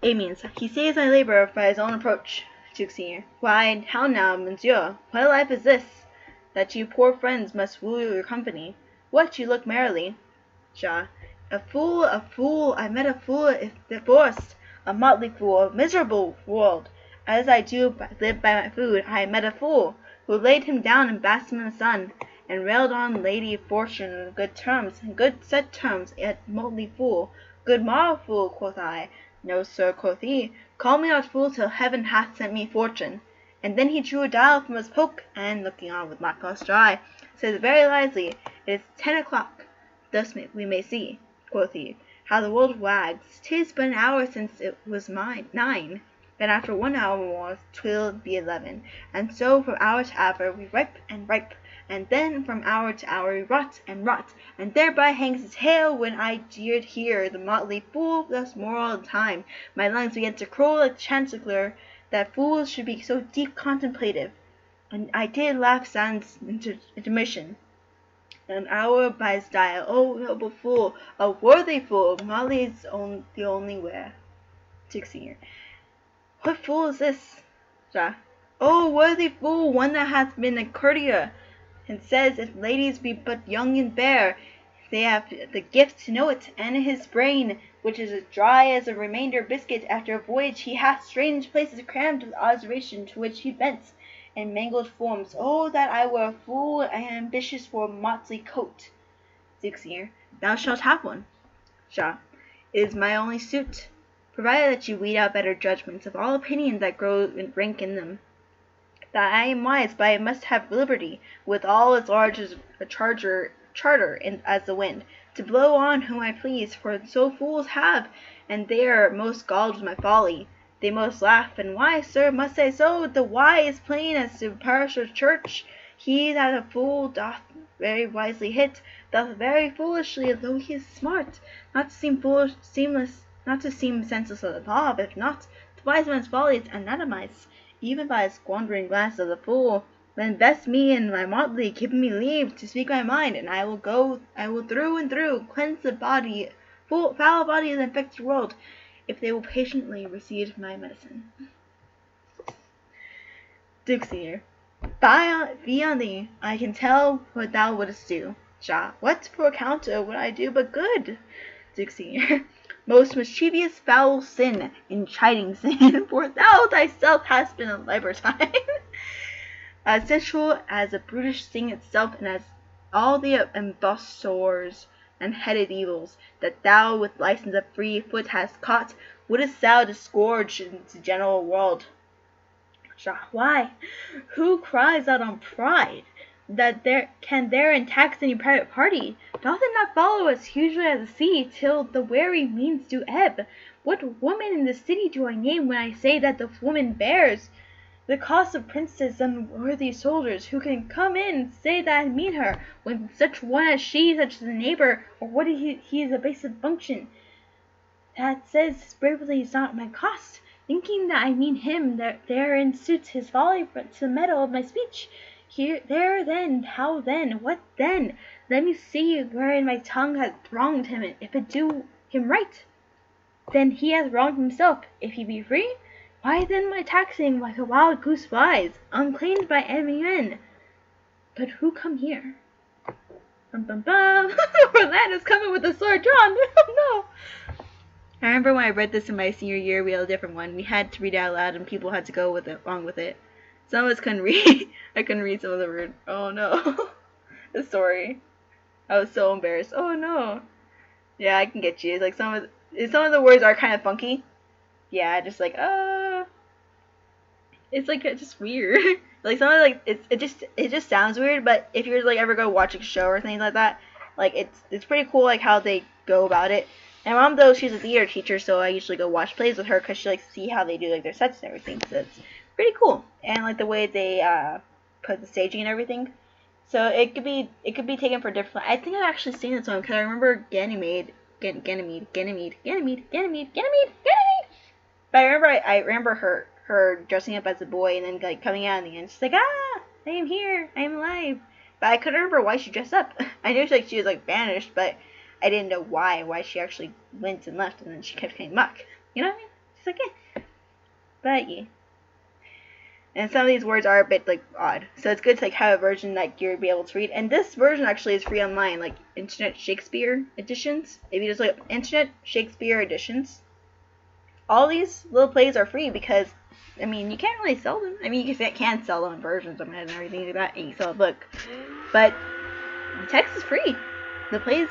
Amiens, he saves my labor by his own approach. Duke Senior, why, how now, monsieur? What life is this, that you poor friends must woo your company? What, you look merrily? Ja, a fool, I met a fool if divorced, a motley fool, a miserable world. As I do live by my food, I met a fool, who laid him down and basked him in the sun, and railed on Lady Fortune in good terms, in good set terms, yet motley fool. Good morrow, fool, quoth I. No, sir, quoth he, call me not fool till heaven hath sent me fortune. And then he drew a dial from his poke, and, looking on with lacklustre eye, says very wisely, it is 10 o'clock. Thus we may see, quoth he, how the world wags. 'Tis but an hour since it was 9, then after 1 hour more 'twill be 11, and so from hour to hour we ripe and ripe, and then from hour to hour we rot and rot, and thereby hangs his tail. When I did hear the motley fool thus more all the time, my lungs began to crow like the chancellor, that fools should be so deep contemplative, and I did laugh sans intermission. An hour by his dial, O noble fool, a worthy fool, motley is the only wear. Duke Senior, what fool is this? Ja, O worthy fool, one that hath been a courtier, and says if ladies be but young and fair, they have the gift to know it, and his brain, which is as dry as a remainder biscuit after a voyage, he hath strange places crammed with observation, to which he bents, and mangled forms. Oh, that I were a fool, and ambitious for a motley coat. Duke Senior, thou shalt have one. Ja, it is my only suit, provided that you weed out better judgments of all opinions that grow rank in them. That I am wise, but I must have liberty, with all as large as a charter as the wind, to blow on whom I please, for so fools have, and they are most galled with my folly. They most laugh, and why, sir, must I so? The why is plain as to parish or church. He that a fool doth very wisely hit, doth very foolishly, though he is smart, not to seem foolish, not to seem senseless of the law, but if not, the wise man's folly is anatomized, even by a squandering glance of the fool. Then vest me in my motley, give me leave to speak my mind, and I will through and through cleanse the body, foul body of the infected world, if they will patiently receive my medicine. Duke Senior, be on thee, I can tell what thou wouldst do. Ja, what for account would I do but good? Duke Senior, most mischievous foul sin, in chiding sin, for thou thyself hast been a libertine. As sensual as the brutish thing itself, and as all the impostors and headed evils that thou with license of free foot hast caught, wouldst thou disgorge into the general world. Ja, why? Who cries out on pride, that there can therein tax any private party? Doth it not follow as hugely as the sea, till the weary means do ebb? What woman in the city do I name when I say that the woman bears The cost of princes and worthy soldiers who can come in and say that I mean her, when such one as she, such as a neighbor, or what he is a basic function, that says bravely is not my cost, thinking that I mean him, that therein suits his folly to the metal of my speech. Here, there, then, how then, what then? Let me see wherein my tongue hath wronged him, and if it do him right, then he hath wronged himself. If he be free, why then my taxing like a wild goose flies, unclaimed by any men. But who come here? Bum bum bum! Orlando's coming with a sword drawn! Oh no! I remember when I read this in my senior year, we had a different one. We had to read it out loud and people had to go with it, along with it. Some of us couldn't read. I couldn't read some of the words. Oh no. The story. I was so embarrassed. Oh no. Yeah, I can get you. It's like some of the words are kind of funky. Yeah, just like, it's like just weird. Like some of like it just sounds weird, but if you're like ever go watch a show or things like that, like it's pretty cool like how they go about it. And mom though she's a theater teacher, so I usually go watch plays with her because she likes to see how they do like their sets and everything. So it's pretty cool, and like the way they put the staging and everything. So it could be taken for different. I think I've actually seen this one because I remember Ganymede. But I remember her dressing up as a boy and then like coming out in the end. She's like, I am here, I am alive. But I couldn't remember why she dressed up. I knew she was like banished, but I didn't know why she actually went and left, and then she kept getting muck. You know what I mean? It's like, but yeah. And some of these words are a bit like odd, so it's good to like have a version that you'll be able to read. And this version actually is free online, like Internet Shakespeare editions. If you just look up Internet Shakespeare editions, all these little plays are free because, I mean, you can't really sell them. I mean, you can sell them in versions of it and everything like that, and you sell a book, but the text is free. The plays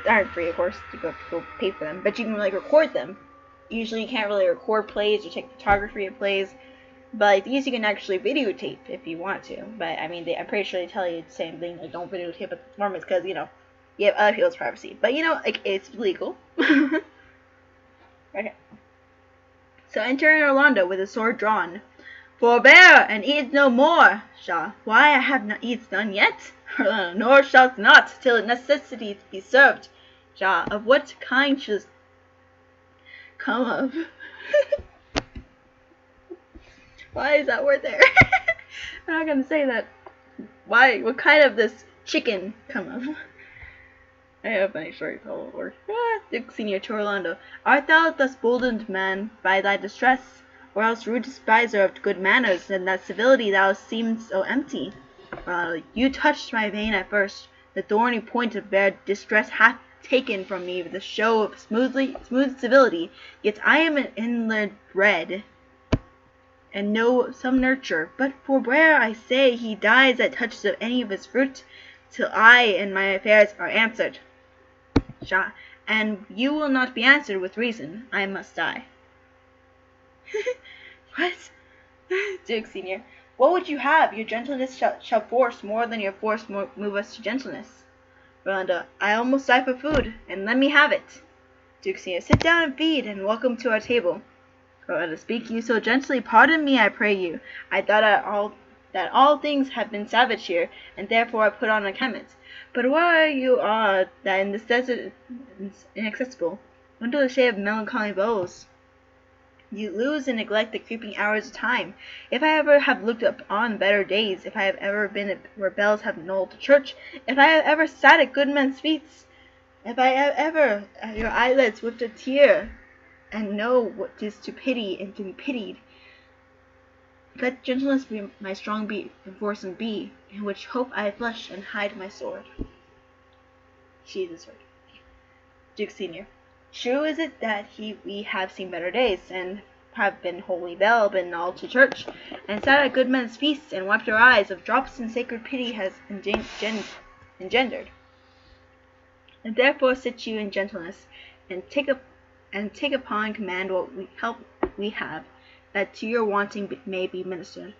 aren't free, of course. You have to go pay for them, but you can like record them. Usually, you can't really record plays or take photography of plays. But like these you can actually videotape if you want to. But I mean, I'm pretty sure they tell you the same thing. Like don't videotape at the performance because you have other people's privacy. But like it's legal. Okay. So entering Orlando with a sword drawn. Forbear and eat no more. Shaw. Why I have not eaten none yet. Orlando. Nor shalt not till necessity be served. Shaw. Of what kind should come of? Why is that word there? I'm not gonna say that. Why? What kind of this chicken come of? I have funny stories all over. Duke Senior to Orlando. Art thou thus boldened, man, by thy distress, or else rude despiser of good manners, and that civility thou seemest so empty? Orlando. You touched my vein at first. The thorny point of bare distress hath taken from me the show of smooth civility. Yet I am an inland bred, and know some nurture, but forbear, I say, he dies at touches of any of his fruit, till I and my affairs are answered. Shaw. And you will not be answered with reason. I must die. What? Duke Senior. What would you have? Your gentleness shall force more than your force move us to gentleness. Orlando. I almost die for food, and let me have it. Duke Senior. Sit down and feed, and welcome to our table. To speak you so gently, pardon me, I pray you. I thought that all things have been savage here, and therefore I put on a clement. But where you are, that in this desert is inaccessible, under the shade of melancholy boughs, you lose and neglect the creeping hours of time. If I ever have looked up on better days, if I have ever been where bells have knolled to church, if I have ever sat at good men's feet, if I have ever your eyelids with a tear, and know what 'tis to pity and to be pitied. Let gentleness be my strong force and be, in which hope I flush and hide my sword. Jesus, Duke Senior. True is it that we have seen better days, and have been holy bell, been all to church, and sat at good men's feasts, and wiped our eyes of drops and sacred pity has engendered. And therefore sit you in gentleness, and take upon command what we have, that to your wanting may be ministered.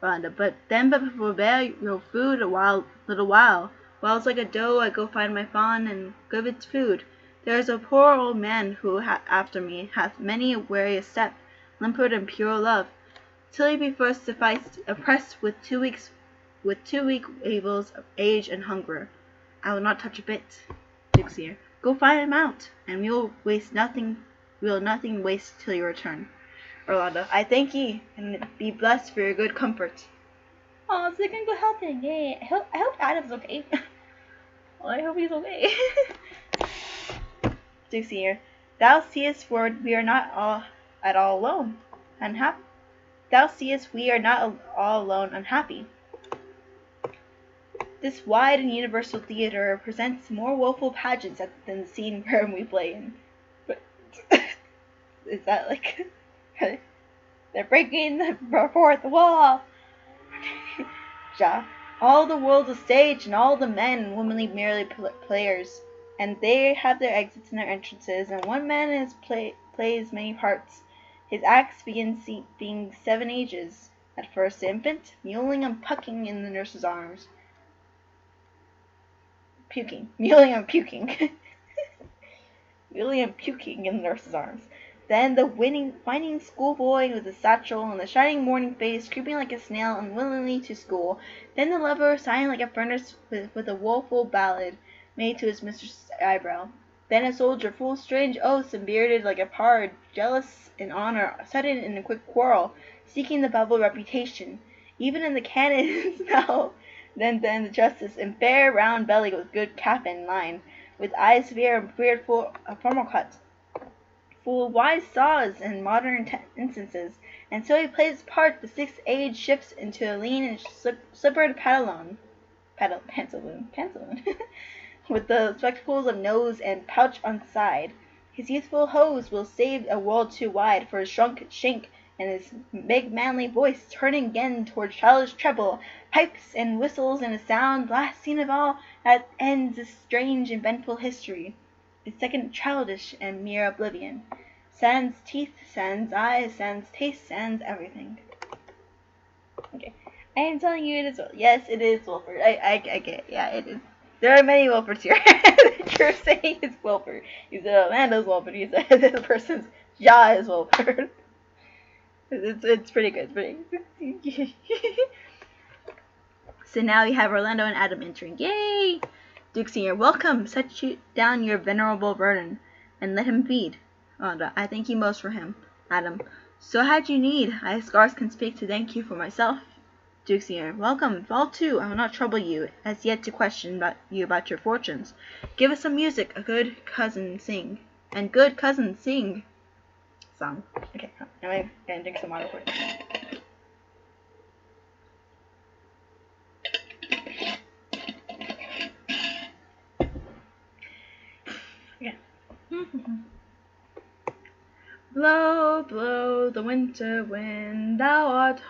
Rhonda. But forbear your food little while. Whiles like a doe I go find my fawn, and give it food. There is a poor old man who after me hath many a weary step, limpid and pure love. till he be first sufficed, oppressed with 2 week evils of age and hunger. I will not touch a bit. Duke's ear. Go find him out, and we will nothing waste till you return. Orlando. I thank ye, and be blessed for your good comfort. Oh, so they're gonna go helping. Yay. I hope Adam's okay. Well, I hope he's okay. Duke's ear. Thou seest, for we are not all alone. Unhappy. Thou seest, we are not all alone unhappy. This wide and universal theatre presents more woeful pageants than the scene wherein we play in. But is that like they're breaking the fourth wall? Ja. All the world's a stage, and all the men and women merely players, and they have their exits and their entrances, and one man plays many parts. His acts begin being 7 ages. At first the infant, mewling and pucking in the nurse's arms. Mewling and puking. Mewling and puking in the nurse's arms. Then the whining schoolboy with the satchel and the shining morning face, creeping like a snail unwillingly to school. Then the lover, sighing like a furnace with a woeful ballad made to his mistress's eyebrow. Then a soldier, full of strange oaths and bearded like a pard, jealous in honor, sudden in a quick quarrel, seeking the bubble reputation, even in the cannon's mouth. Then the justice, in fair round belly with good cap and line, with eyes severe and beard formal cut, full of wise saws and modern instances, and so he plays his part. The 6th age shifts into a lean and slippered pantaloon, with the spectacles of nose and pouch on side. His youthful hose will save a world too wide for his shrunk shank, and his big manly voice turning again towards childish treble, pipes and whistles in a sound, last scene of all, that ends this strange and eventful history. Its second childish and mere oblivion. Sans teeth, sans eyes, sans taste, sans everything. Okay. I am telling you it is. Yes, it is Wilford. I get it. Yeah, it is. There are many Wilfords here. You're saying it's Wilford. You said Orlando's Wilford. You said this person's jaw is Wilford. It's pretty good. It's pretty. So now we have Orlando and Adam entering. Yay! Duke Senior, welcome. Set down your venerable burden, and let him feed. Orlando, I thank you most for him. Adam, so had you need. I scarce can speak to thank you for myself. Duke Senior, welcome. Fall to. I will not trouble you as yet to question you about your fortunes. Give us some music. A good cousin sing. And good cousin sing. Song. Okay, now I'm gonna drink some water for it. Yeah. Blow, blow the winter wind, thou art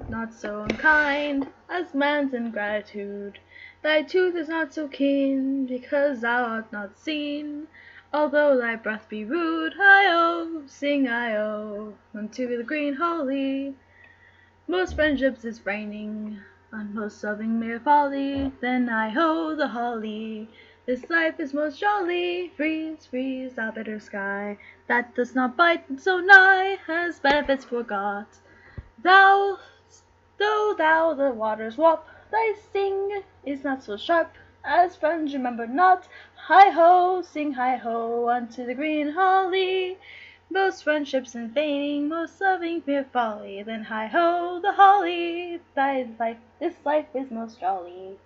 not so unkind as man's ingratitude. Thy tooth is not so keen, because thou art not seen, although thy breath be rude. Hi-oh, sing hi-oh, unto the green holly. Most friendships is raining, on most loving mere folly. Then hi-ho, the holly. This life is most jolly. Freeze, freeze, thou bitter sky, that does not bite so nigh, has benefits forgot. Though thou the waters wop, thy sting is not so sharp, as friends remember not. Hi-ho, sing hi-ho, unto the green holly. Most friendships in feigning, most loving mere folly. Then hi-ho, the holly. This life is most jolly.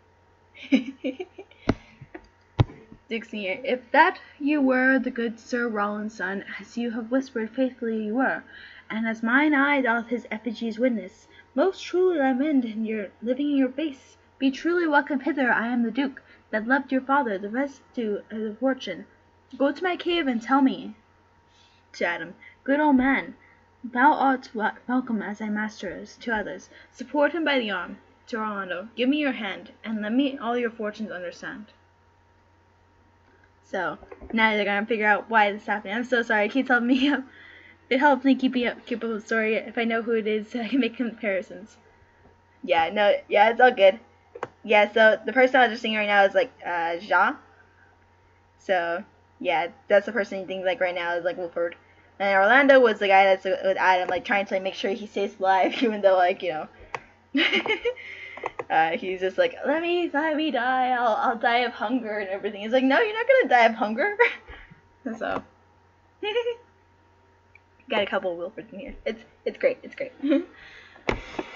Duke Senior, if that you were the good Sir Roland's son, as you have whispered faithfully you were, and as mine eye doth his effigies witness, most truly lament in your living in your face. Be truly welcome hither. I am the Duke, that loved your father, the residue of the fortune. Go to my cave and tell me. To Adam, good old man, thou art welcome as thy master is to others. Support him by the arm. To Orlando, give me your hand, and let me all your fortunes understand. So now they're gonna figure out why this is happening. I'm so sorry. It keeps helping me up. It helps me keep up with the story. If I know who it is, I can make comparisons. Yeah, no, yeah, it's all good. Yeah, so the person I was just singing right now is like Ja. So yeah, that's the person you think like right now is like Wilford. And Orlando was the guy that's with Adam, like trying to like make sure he stays alive, even though like he's just like let me die, I'll die of hunger and everything. He's like, no, you're not gonna die of hunger. So got a couple of Wilfords in here. It's great. It's great.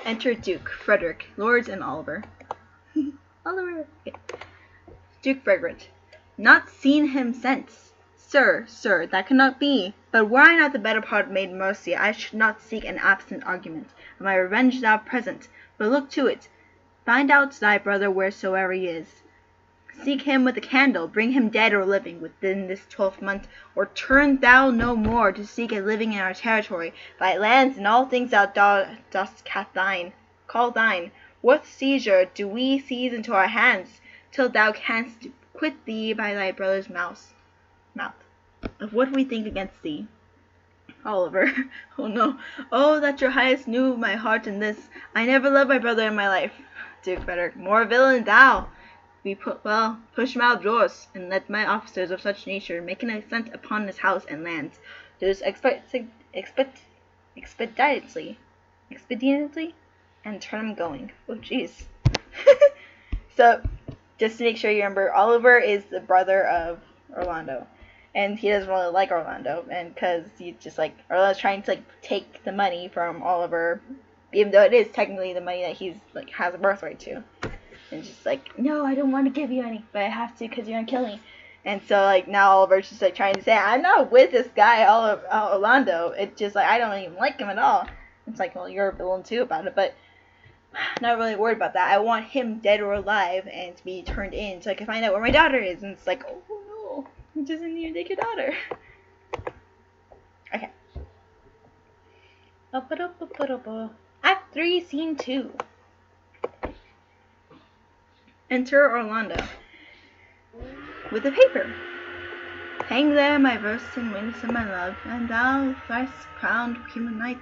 Enter Duke, Frederick, Lords, and Oliver. Oliver. Okay. Duke Frederick. Not seen him since. Sir, that cannot be. But were I not the better part made mercy, I should not seek an absent argument. And my revenge thou present. But look to it. Find out thy brother wheresoever he is. Seek him with a candle, bring him dead or living within this 12th month, or turn thou no more to seek a living in our territory. Thy lands and all things thou dost call thine. What seizure do we seize into our hands, till thou canst quit thee by thy brother's mouth, of what we think against thee. Oliver. Oh no. Oh, that your highness knew my heart in this. I never loved my brother in my life. Duke Frederick. More villain thou. Push him out of doors, and let my officers of such nature make an ascent upon his house and lands. Do this expediently, and turn him going. Oh, jeez. So, just to make sure you remember, Oliver is the brother of Orlando, and he doesn't really like Orlando, and because he's just like Orlando's trying to like take the money from Oliver, even though it is technically the money that he's like has a birthright to. And just like, no, I don't want to give you any, but I have to because you're gonna kill me. And so like now Oliver's just like trying to say, I'm not with this guy, Orlando. It's just like I don't even like him at all. It's like, well, you're a villain too about it, but I'm not really worried about that. I want him dead or alive and to be turned in so I can find out where my daughter is. And it's like, oh no, he doesn't even take your daughter. Okay. Act 3, Scene 2. Enter Orlando with a paper. Hang there my verse and wings and my love, and thou, thrice crowned human knight,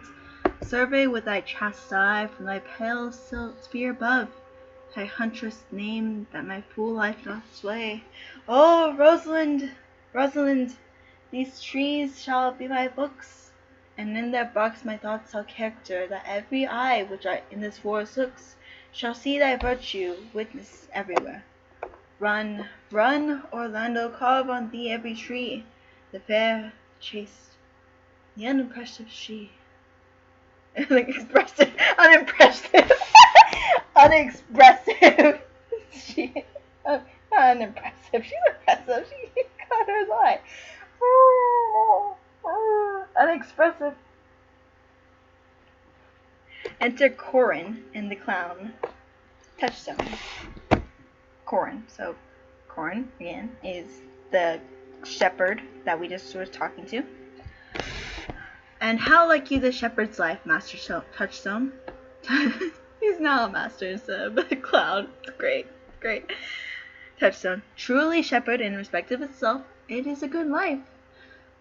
survey with thy chaste eye from thy pale sphere above thy huntress name that my fool life doth sway. Oh, Rosalind, these trees shall be my books, and in their barks my thoughts shall character, that every eye which in this forest looks shall see thy virtue witness everywhere. Run, Orlando, carve on thee every tree, the fair, the chaste, the unimpressive she. Unexpressive. Unexpressive. She. Unimpressive. She's impressive. She got her lie. Unexpressive. Enter Corin and the clown. Touchstone. Corin. So, Corin, again, is the shepherd that we just was talking to. And how like you the shepherd's life, Master Touchstone? He's now a master instead of a clown. It's great. Great. Touchstone. Truly shepherd in respect of itself, it is a good life.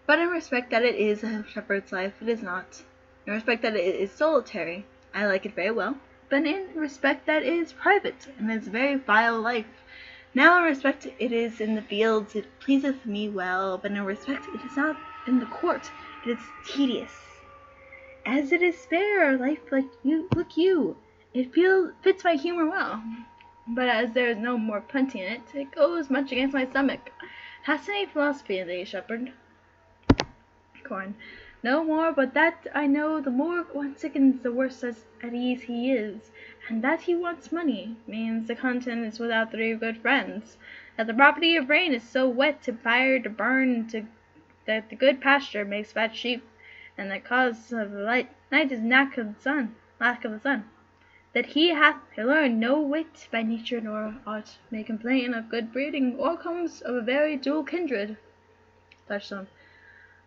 But in respect that it is a shepherd's life, it is not. In respect that it is solitary, I like it very well. But in respect that it is private, and is a very vile life. Now in respect it is in the fields, it pleaseth me well, but in respect it is not in the court, it is tedious. As it is fair, life like you, it fits my humor well. But as there is no more plenty in it, it goes much against my stomach. Hast any philosophy in thee, shepherd? Corn. No more, but that I know the more one sickens, the worse at ease he is, and that he wants money, means the content is without 3 good friends, that the property of rain is so wet to fire to burn, that the good pasture makes fat sheep, and the cause of the night is lack of the sun, that he hath learned no wit by nature nor art, may complain of good breeding, or comes of a very dual kindred. Touchstone.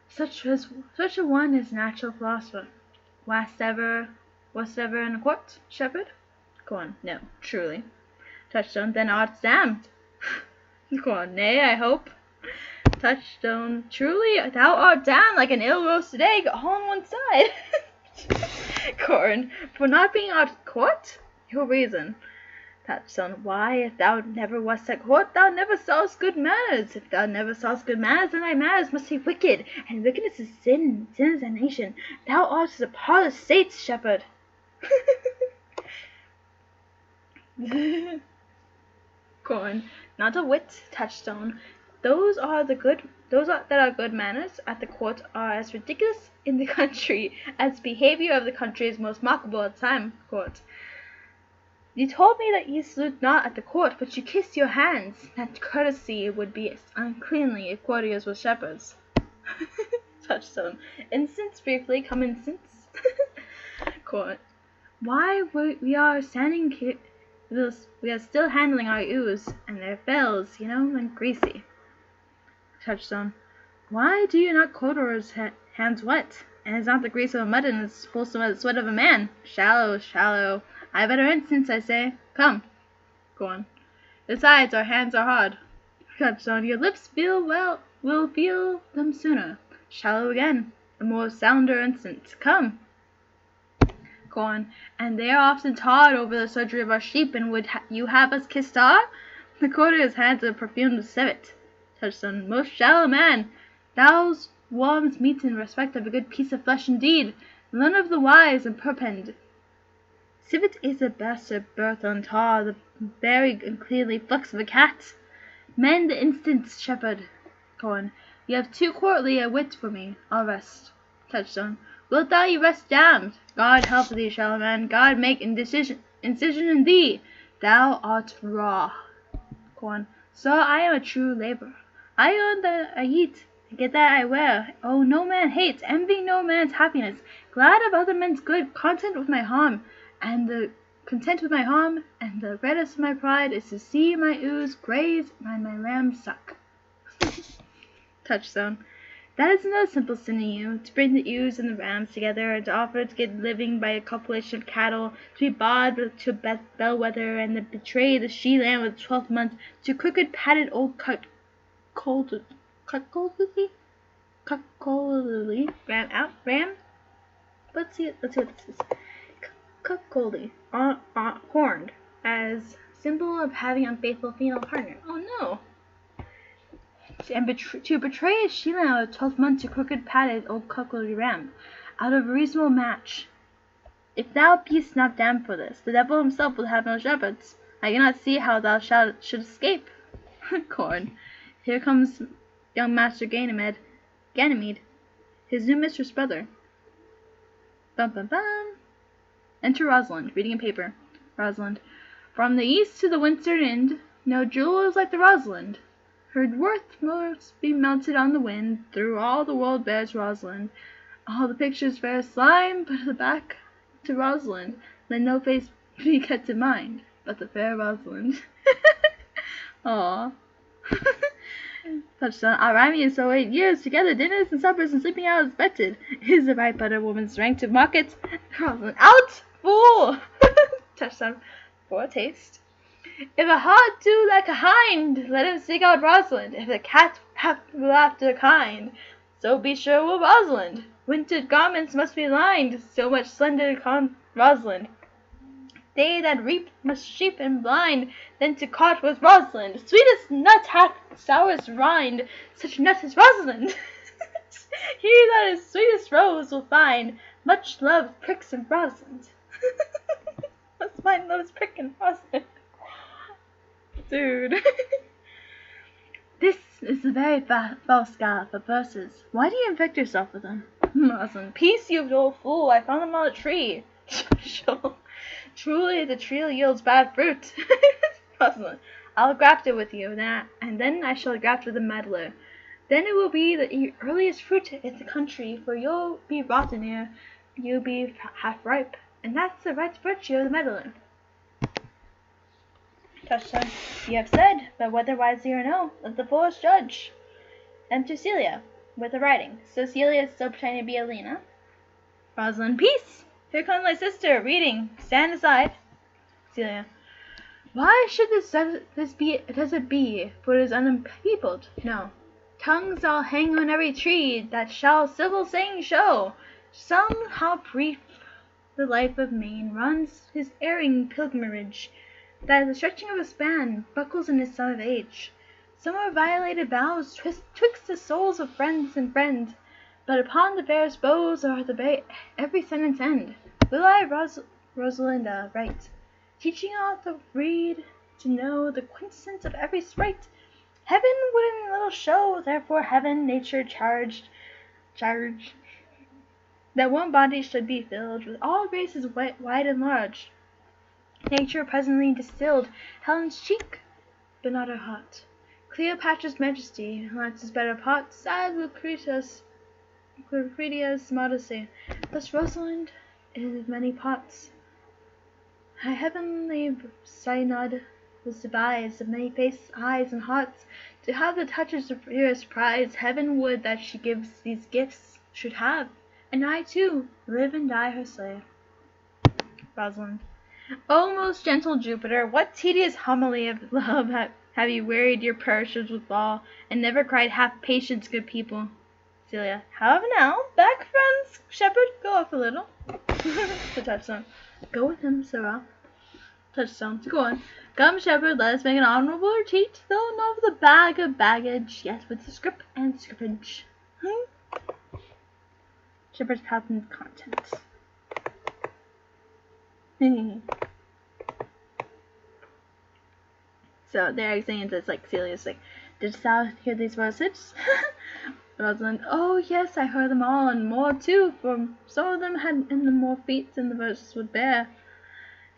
Such a one is natural philosopher. Wast ever in a court, shepherd? Corn. No, truly. Touchstone. Then art damned. Corn. Nay, I hope. Touchstone. Truly, thou art damned like an ill-roasted egg, all on one side. Corn. For not being out of court? Your reason. Touchstone. Why, if thou never wast at court, thou never sawest good manners. If thou never sawest good manners, then thy manners must be wicked, and wickedness is sin, sin is damnation. Thou art as a part of states, shepherd. Corn. Not a wit, Touchstone. Those that are good manners at the court are as ridiculous in the country as behavior of the country is most mockable at time court. You told me that ye salute not at the court, but you kiss your hands. That courtesy would be as uncleanly if courtiers were shepherds. Touchstone. Instance, briefly, come instance. Court. Why, we are standing here. We are still handling our ewes, and their bells, and greasy. Touchstone. Why do you not Corridor's hands wet? And is not the grease of a mutton as fulsome as the sweat of a man? Shallow, shallow. I better instance, I say. Come. Go on. Besides, our hands are hard. Touchstone. Your lips will feel them sooner. Shallow again. A more sounder instance. Come. Corn. And they are often tarred over the surgery of our sheep, and would you have us kiss tar? The courtier's hands are perfumed with civet. Touchstone. Most shallow man, thou warms meat in respect of a good piece of flesh indeed. None of the wise and perpend. Civet is a bastard birth on tar, the very and clearly flux of a cat. Mend the instant, shepherd. Corn. You have too courtly a wit for me. I'll rest. Touchstone. Wilt thou ye rest damned? God help thee, shallow man. God make incision in thee. Thou art raw. Corn. So I am a true labourer. I earn that I eat, and get that I wear. Oh, no man hates, envy no man's happiness, glad of other men's good, content with my harm, and the reddest of my pride is to see my ewes graze and my lambs suck. Touchstone. That is no simple sin in you, to bring the ewes and the rams together, and to offer to get living by a copulation of cattle, to be bawd to a bellwether, and to betray the she-lamb of the 12th month to crooked padded old cuckoldly ram. Let's see what this is. Cuckoldly, horned, as symbol of having unfaithful female partner. Oh no! And to betray a she-lamb of the 12th month to crooked padded old cuckoldly ram, out of a reasonable match. If thou beest not damned for this, the devil himself will have no shepherds. I cannot see how thou should escape. Corn. Here comes young Master Ganymede, his new mistress' brother. Bum bum bum. Enter Rosalind, reading a paper. Rosalind. From the east to the western end, no jewel is like the Rosalind. Her worth must be melted on the wind, through all the world bears Rosalind. All the pictures bear slime, but the back to Rosalind. Let no face be kept in mind, but the fair Rosalind. Aww. Touchstone. Our rhyming is so 8 years together, dinners and suppers and sleeping hours expected. Is the right but a woman's rank to market? Rosalind. Out! Fool! Touchstone. For a taste. If a hart do like a hind, let him seek out Rosalind. If the cat will after kind, so be sure will Rosalind. Wintered garments must be lined, so much slender Rosalind. They that reap must sheep and blind, then to cart was Rosalind. Sweetest nut hath sourest rind, such nut as Rosalind. He that is sweetest rose will find, much love pricks in Rosalind. Let's find love's prick in Rosalind. Dude. This is the very false god for verses. Why do you infect yourself with them? Rosalind. Peace, you old fool. I found them on a tree. Truly, the tree yields bad fruit. Rosalind. I'll graft it with you, and then I shall graft with the meddler. Then it will be the earliest fruit in the country, for you'll be rotten ere you be half ripe, and that's the right virtue of the meddler. Touchstone. You have said, but whether wisely or no, let the fullest judge. Enter Celia, with the writing. So Celia is still pretending to be Alina. Rosalind. Peace! Here comes my sister, reading. Stand aside. Celia. Why should this be a desert be, for it is unpeopled? No. Tongues I'll hang on every tree that shall civil saying show. Some how brief the life of Maine runs his erring pilgrimage. that the stretching of a span buckles in his son of age. Some are violated vows twixt the souls of friends and friend, but upon the fairest bows are every sentence end. Will I Rosalinda write, teaching all the reed to know the quintessence of every sprite. Heaven would in little show, therefore heaven nature charged that one body should be filled with all graces wide and large. Nature presently distilled Helen's cheek, but not her heart. Cleopatra's majesty, Lance's better part, sad Lucretia's modesty. Thus Rosalind is many parts. A heavenly synod was devised of many faces, eyes, and hearts, to have the touches of purest prize. Heaven would that she gives these gifts should have, and I too live and die her slave. Rosalind. O most gentle Jupiter, what tedious homily of love have you wearied your perishers with law, and never cried have patience, good people. Celia. However now, back friends, shepherd, go off a little. The touchstone. Go with him, Sirrah. Touchstone. To go on. Come, shepherd, let us make an honourable retreat, though not with a bag of baggage, yet with the scrip and scrippage. Shepherd's patent contents. So they're saying it's like Celia's like, didst thou hear these verses? Rosalind, oh yes, I heard them all, and more too, for some of them had in them more feet than the verses would bear.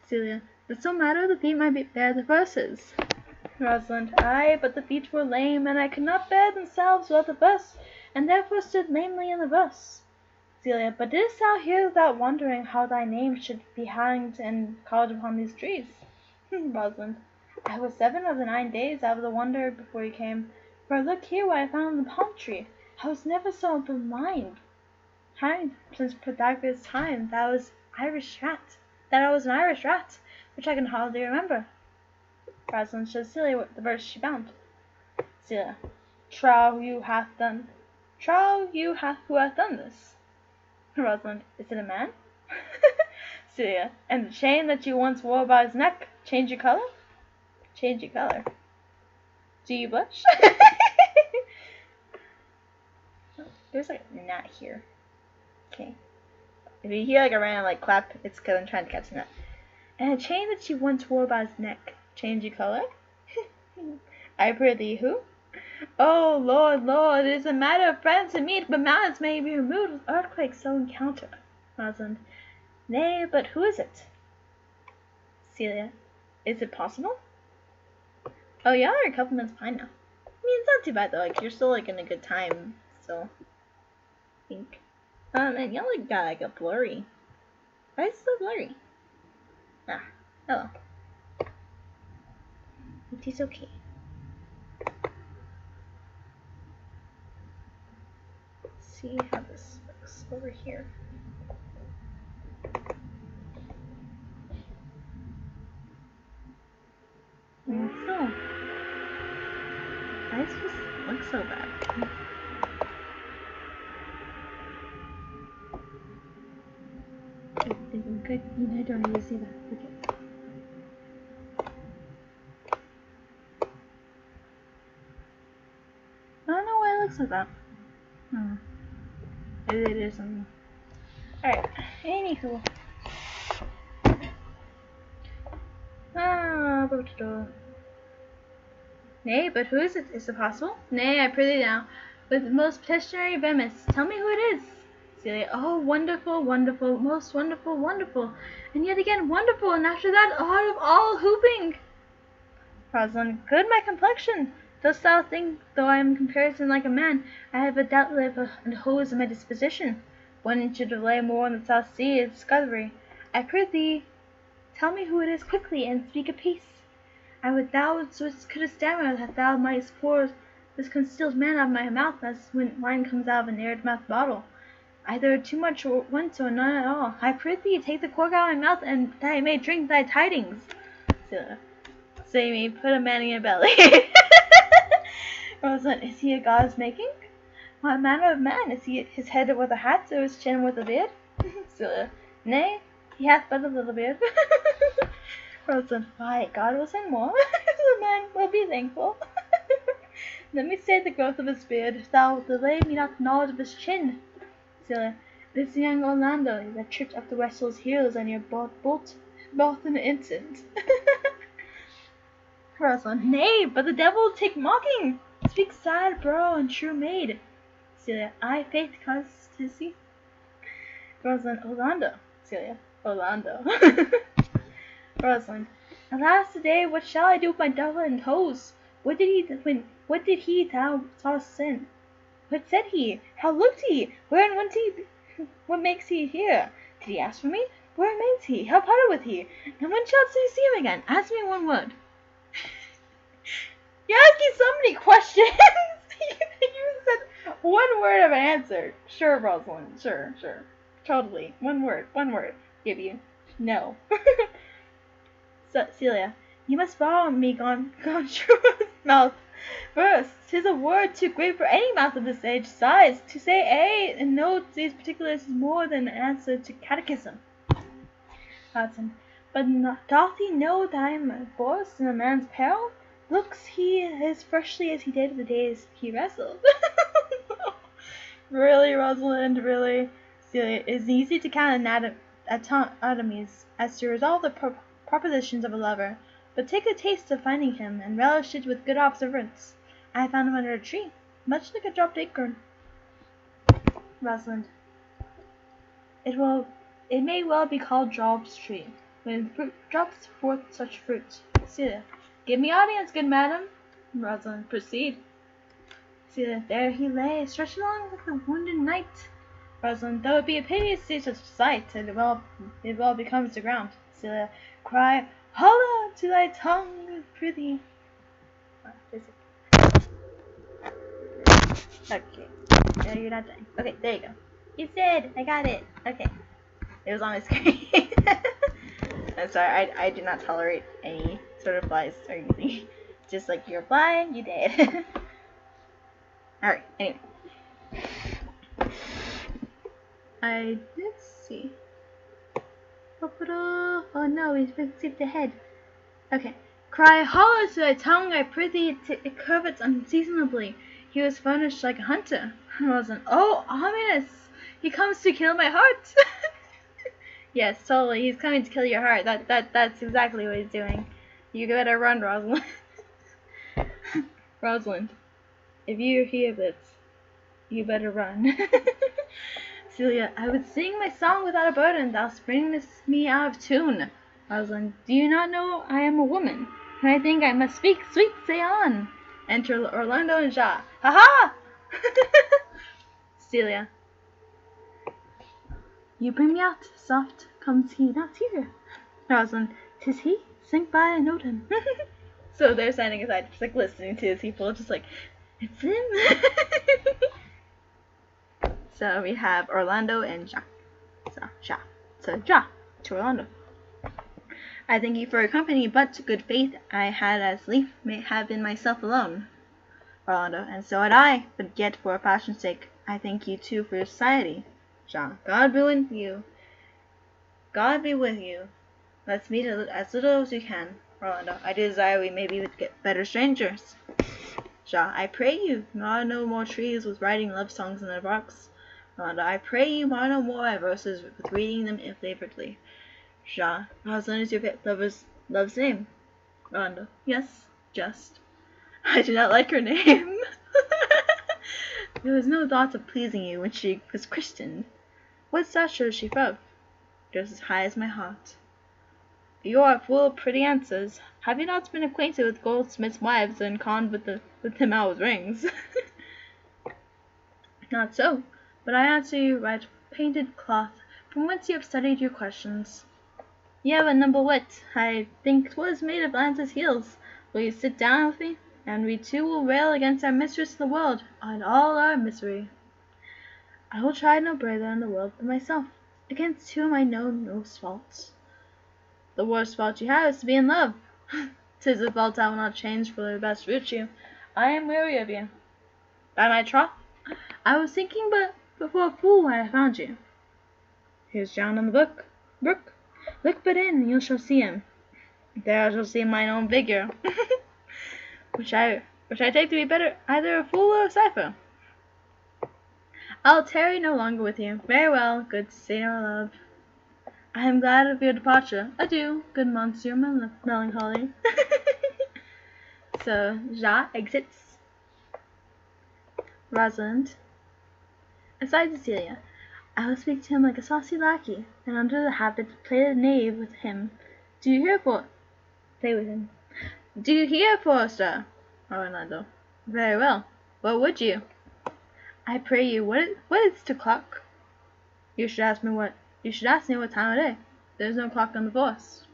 Celia, does so matter? The feet might bear the verses. Rosalind, aye, but the feet were lame, and I could not bear themselves without the verse, and therefore stood lamely in the verse. Celia, but didst thou hear without wondering how thy name should be hanged and called upon these trees? Rosalind, I was 7 of the 9 days out of the wonder before you came, for look here what I found in the palm tree. I was never so of mind since Pythagoras' time that I was an Irish rat, which I can hardly remember. Rosalind shows Celia what the verse she found. Celia, trow you who hath done this. Rosalind, is it a man? Celia, and the chain that you once wore about his neck, change your color? Change your color. Do you blush? There's like a gnat here. Okay. If you hear like a random like clap, it's because I'm trying to catch a gnat. And a chain that she once wore about his neck, change your color? I prithee, who? Oh, Lord, Lord, it is a matter of friends to meet, but mountains may be removed with earthquakes so encounter. Rosalind. Nay, but who is it? Celia. Is it possible? Oh, y'all are a couple minutes behind now. I mean, it's not too bad though. Like you're still like in a good time, so I think. And y'all like got like a blurry. Why is it so blurry? Ah, oh. It is okay. Let's see how this looks over here. So, why does this look so bad? Good. I don't need to see that. Okay. I don't know why it looks like that. Maybe it is something. Alright. Anywho. Nay, but who is it? Is it possible? Nay, I prithee now, with most petitionary vehemence, tell me who it is. Celia, oh, wonderful, wonderful, most wonderful, wonderful, and yet again wonderful, and after that, heart of all hooping. Rosalind, good my complexion. Dost thou think, though I am in comparison like a man, I have a doubt and hose in my disposition? One inch of delay more in the South Sea is discovery. I prithee, tell me who it is quickly, and speak a piece. I would thou couldst stammer that thou mightst pour this concealed man out of my mouth as when wine comes out of an air-mouthed bottle. Either too much at once or none at all. I prithee, take the cork out of my mouth, and that I may drink thy tidings. So you may put a man in your belly. Rosalind, is he a god's making? What manner of man? Is he his head with a hat, or his chin with a beard? Celia, nay, he hath but a little beard. Rosalind, why, God will send more. The man will be thankful. Let me say the growth of his beard, thou delay me not knowledge of his chin. Celia, this young Orlando that tripped up the vessel's heels on your boat both in an instant. Rosalind, nay, but the devil will take mocking. Speak sad, bro, and true maid. Celia, I faith, cause 'tis he. Rosalind, Orlando. Celia, Orlando. Rosalind, alas today, what shall I do with my devil and toes? What did he thou sawest sin? What said he? How looked he? Where and whence he? What makes he here? Did he ask for me? Where remains he? How parted with he? And when shalt we see him again? Ask me one word. You're asking so many questions. You said one word of an answer. Sure, Rosalind. Sure. Totally. One word. Give you. No. So, Celia, you must borrow me gone through his mouth. First, 'tis a word too great for any mouth of this age. Sighs, to say A and no to these particulars is more than an answer to catechism. Hudson, but doth he know that I am a force in a man's peril? Looks he as freshly as he did the days he wrestled. Really, Rosalind, really? Celia, it is easy to count anatomies as to resolve the propositions of a lover, but take a taste of finding him, and relish it with good observance. I found him under a tree, much like a dropped acorn. Rosalind, it may well be called Job's tree, when fruit drops forth such fruit. Celia, give me audience, good madam. Rosalind, proceed. Celia, there he lay, stretched along like a wounded knight. Rosalind, though it be a pity to see such a sight, it well becomes the ground. Celia, cry, holla to thy tongue, prithee. Okay, no, you're not done. Okay, there you go. You said, I got it. Okay, it was on my screen. I'm sorry, I do not tolerate any sort of flies or anything. Just like you're flying, you did. Alright, anyway. Let's see. Oh no, he's skipped ahead. Okay. Cry hollow to thy tongue, I prithee, it covets unseasonably. He was furnished like a hunter. Rosalind, oh, ominous! He comes to kill my heart. Yes, totally. He's coming to kill your heart. That's exactly what he's doing. You better run, Rosalind. Rosalind, if you hear this, you better run. Celia, I would sing my song without a burden. Thou bringest me out of tune. Rosalind, do you not know I am a woman? And I think I must speak sweet, say on. Enter Orlando and Ja. Ha ha! Celia, you bring me out. Soft comes he not here. Rosalind, 'tis he. Sink by and note him. So they're standing aside, just like listening to his people, just like, it's him. So we have Orlando and Ja. So Ja to Orlando. I thank you for your company, but to good faith I had as lief may have been myself alone. Orlando, and so had I, but yet for a passion's sake, I thank you too for your society. Ja, God be with you. God be with you. Let's meet as little as we can. Orlando, I desire we may be better strangers. Ja, I pray you, no more trees with writing love songs in their barks. Orlando, I pray you, no more my verses with reading them inflavorably. Ja, Rosalind is your love's name. Orlando, yes, just. I do not like her name. There was no thought of pleasing you when she was christened. What stature is she of? Just as high as my heart. You are full of pretty answers. Have you not been acquainted with goldsmiths' wives and conned with them out with rings? Not so, but I answer you right painted cloth, from whence you have studied your questions. You have a nimble wit. I think 'twas made of lances' heels. Will you sit down with me? And we two will rail against our mistress in the world, and all our misery. I will try no brother in the world but myself, against whom I know no faults. The worst fault you have is to be in love. 'Tis a fault I will not change for the best virtue. I am weary of you. By my troth, I was thinking but before a fool when I found you. Here's John in the brook. Look but in, and you shall see him. There I shall see mine own figure, which I take to be better either a fool or a cipher. I'll tarry no longer with you. Very well, good Signor Love. I am glad of your departure. Adieu, good Monsieur Melancholy. So, Ja exits. Rosalind. Aside Cecilia. I will speak to him like a saucy lackey, and under the habit play the knave with him. Do you hear, play with him. Do you hear, Forster? Orlando. Very well. What would you? I pray you, what is 'clock? You should ask me what time of day. There is no clock on the force.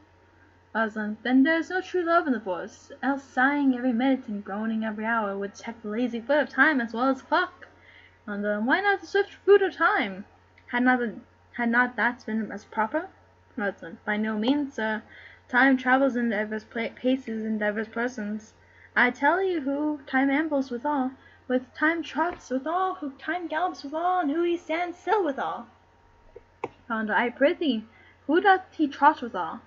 Rosalind. Then there is no true love in the force, else sighing every minute and groaning every hour would check the lazy foot of time as well as the clock. And why not the swift foot of time? Had not that been as proper? Rosalind. By no means, sir. Time travels in divers paces in divers persons. I tell you who time ambles withal, with time trots withal, who time gallops withal, and who he stands still withal. Rhoda. I prithee, who doth he trot withal?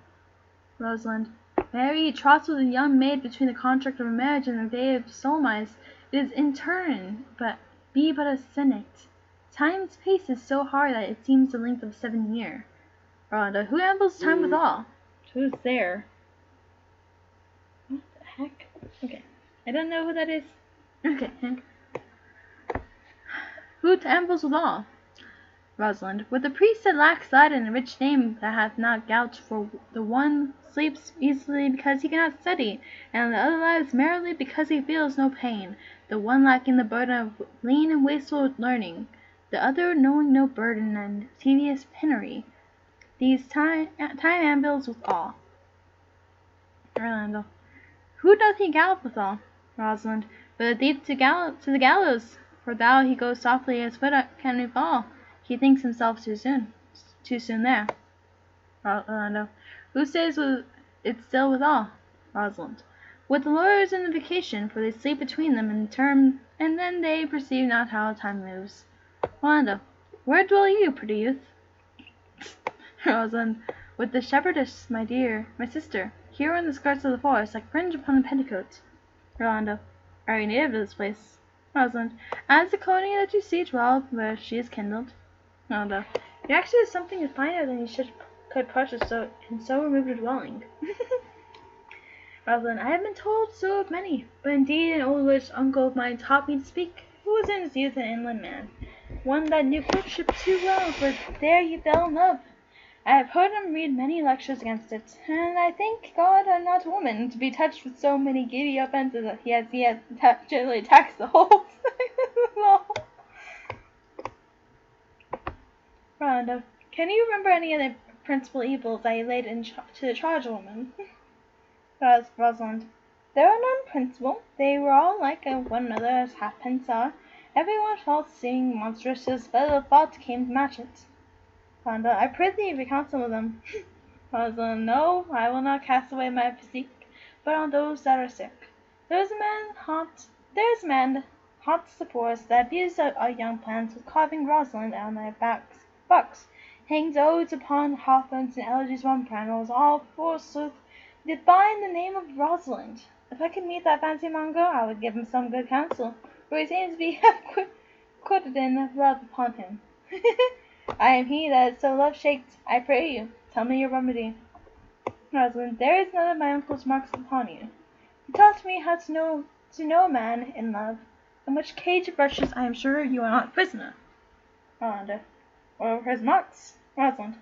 Rosalind. Marry, he trots with a young maid between the contract of a marriage and the day of solmice. It is in turn, but a senate. Time's pace is so hard that it seems the length of 7 years. Rhoda. Who ambles time withal? Who's there? What the heck? Okay. I don't know who that is. Okay. Who ambles withal? Rosalind. With a priest that lacks light and a rich name that hath not gout, for the one sleeps easily because he cannot study, and the other lives merrily because he feels no pain, the one lacking the burden of lean and wasteful learning, the other knowing no burden and tedious penury. These time ambles withal. Orlando. Who doth he gallop withal? Rosalind. But a thief to the gallows, for though he goes softly his foot can fall. He thinks himself too soon there. Orlando. Who stays with it still withal? Rosalind. With the lawyers in the vacation, for they sleep between them in term, and then they perceive not how time moves. Orlando. Where dwell you, pretty youth? Rosalind. With the shepherdess, my dear, my sister, here in the skirts of the forest, like fringe upon a petticoat. Orlando. Are you native of this place? Rosalind. As the coney that you see dwell where she is kindled. Rhoda. It actually is something finer than you could purchase in so removed a dwelling. Rosalind. I have been told so of many, but indeed an old witch uncle of mine taught me to speak, who was in his youth an inland man, one that knew courtship too well, for there he fell in love. I have heard him read many lectures against it, and I thank God I'm not a woman, to be touched with so many giddy offences that he has generally taxed the whole Rhoda. Can you remember any of the principal evils that he laid to the charge of woman? Rosalind. There were none principal. They were all like one another as halfpence are. Every one false, seeming monstrous, till spell of thought came to match it. Rhoda. I prithee recount some of them. Rosalind. No, I will not cast away my physique, but on those that are sick. There is a man hot to the poorest, that abused our young plants with carving Rosalind on their bucks, hangs odes upon hawthorns and elegies upon panels, all forsooth did bind the name of Rosalind. If I could meet that fancy monger, I would give him some good counsel, for he seems to be half quitted in love upon him. I am he that is so love-shaked. I pray you, tell me your remedy. Rosalind. There is none of my uncle's marks upon you. He taught me how to know a man in love, in which cage of rushes I am sure you are not a prisoner. Orlando. Or his marks? Rosalind.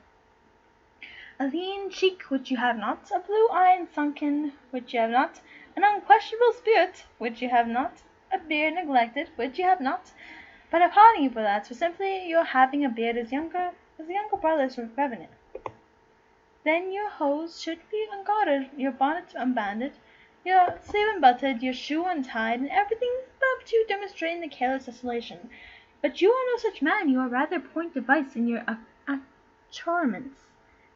A lean cheek which you have not, a blue eye sunken which you have not, an unquestionable spirit which you have not, a beard neglected which you have not, but I pardon you for that, for simply your having a beard is younger brother's revenue. Then your hose should be unguarded, your bonnet unbanded, your sleeve unbuttoned, your shoe untied, and everything but to demonstrating the careless desolation. But you are no such man, you are rather point device in your accoutrements,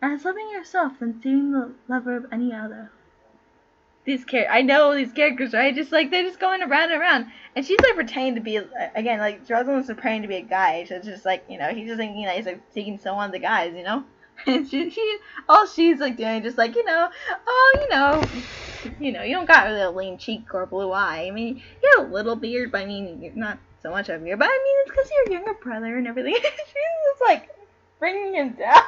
as loving yourself than seeming the lover of any other. I know these characters, right? Just like, they're just going around and around. And she's like pretending to be, again, like, Rosalind's pretending to be a guy. So it's just like, he's just thinking that he's like seeking some one of the guys, And all she's like doing, just like, you don't got really a lean cheek or a blue eye. I mean, you have a little beard, but I mean, you're not so much of a beard. But I mean, it's because you're younger brother and everything. She's just like bringing him down.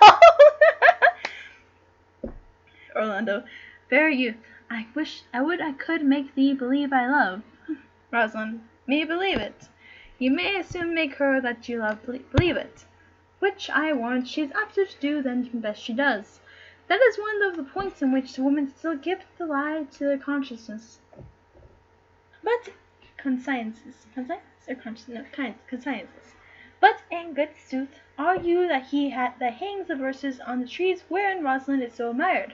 Orlando, fair youth, I wish I could make thee believe I love. Rosalind, me believe it. You may as soon make her that you love believe it. Which I warrant she's apter to do than best she does. That is one of the points in which the women still give the lie to their consciousness. But consciences. But in good sooth, are you that that hangs the verses on the trees wherein Rosalind is so admired?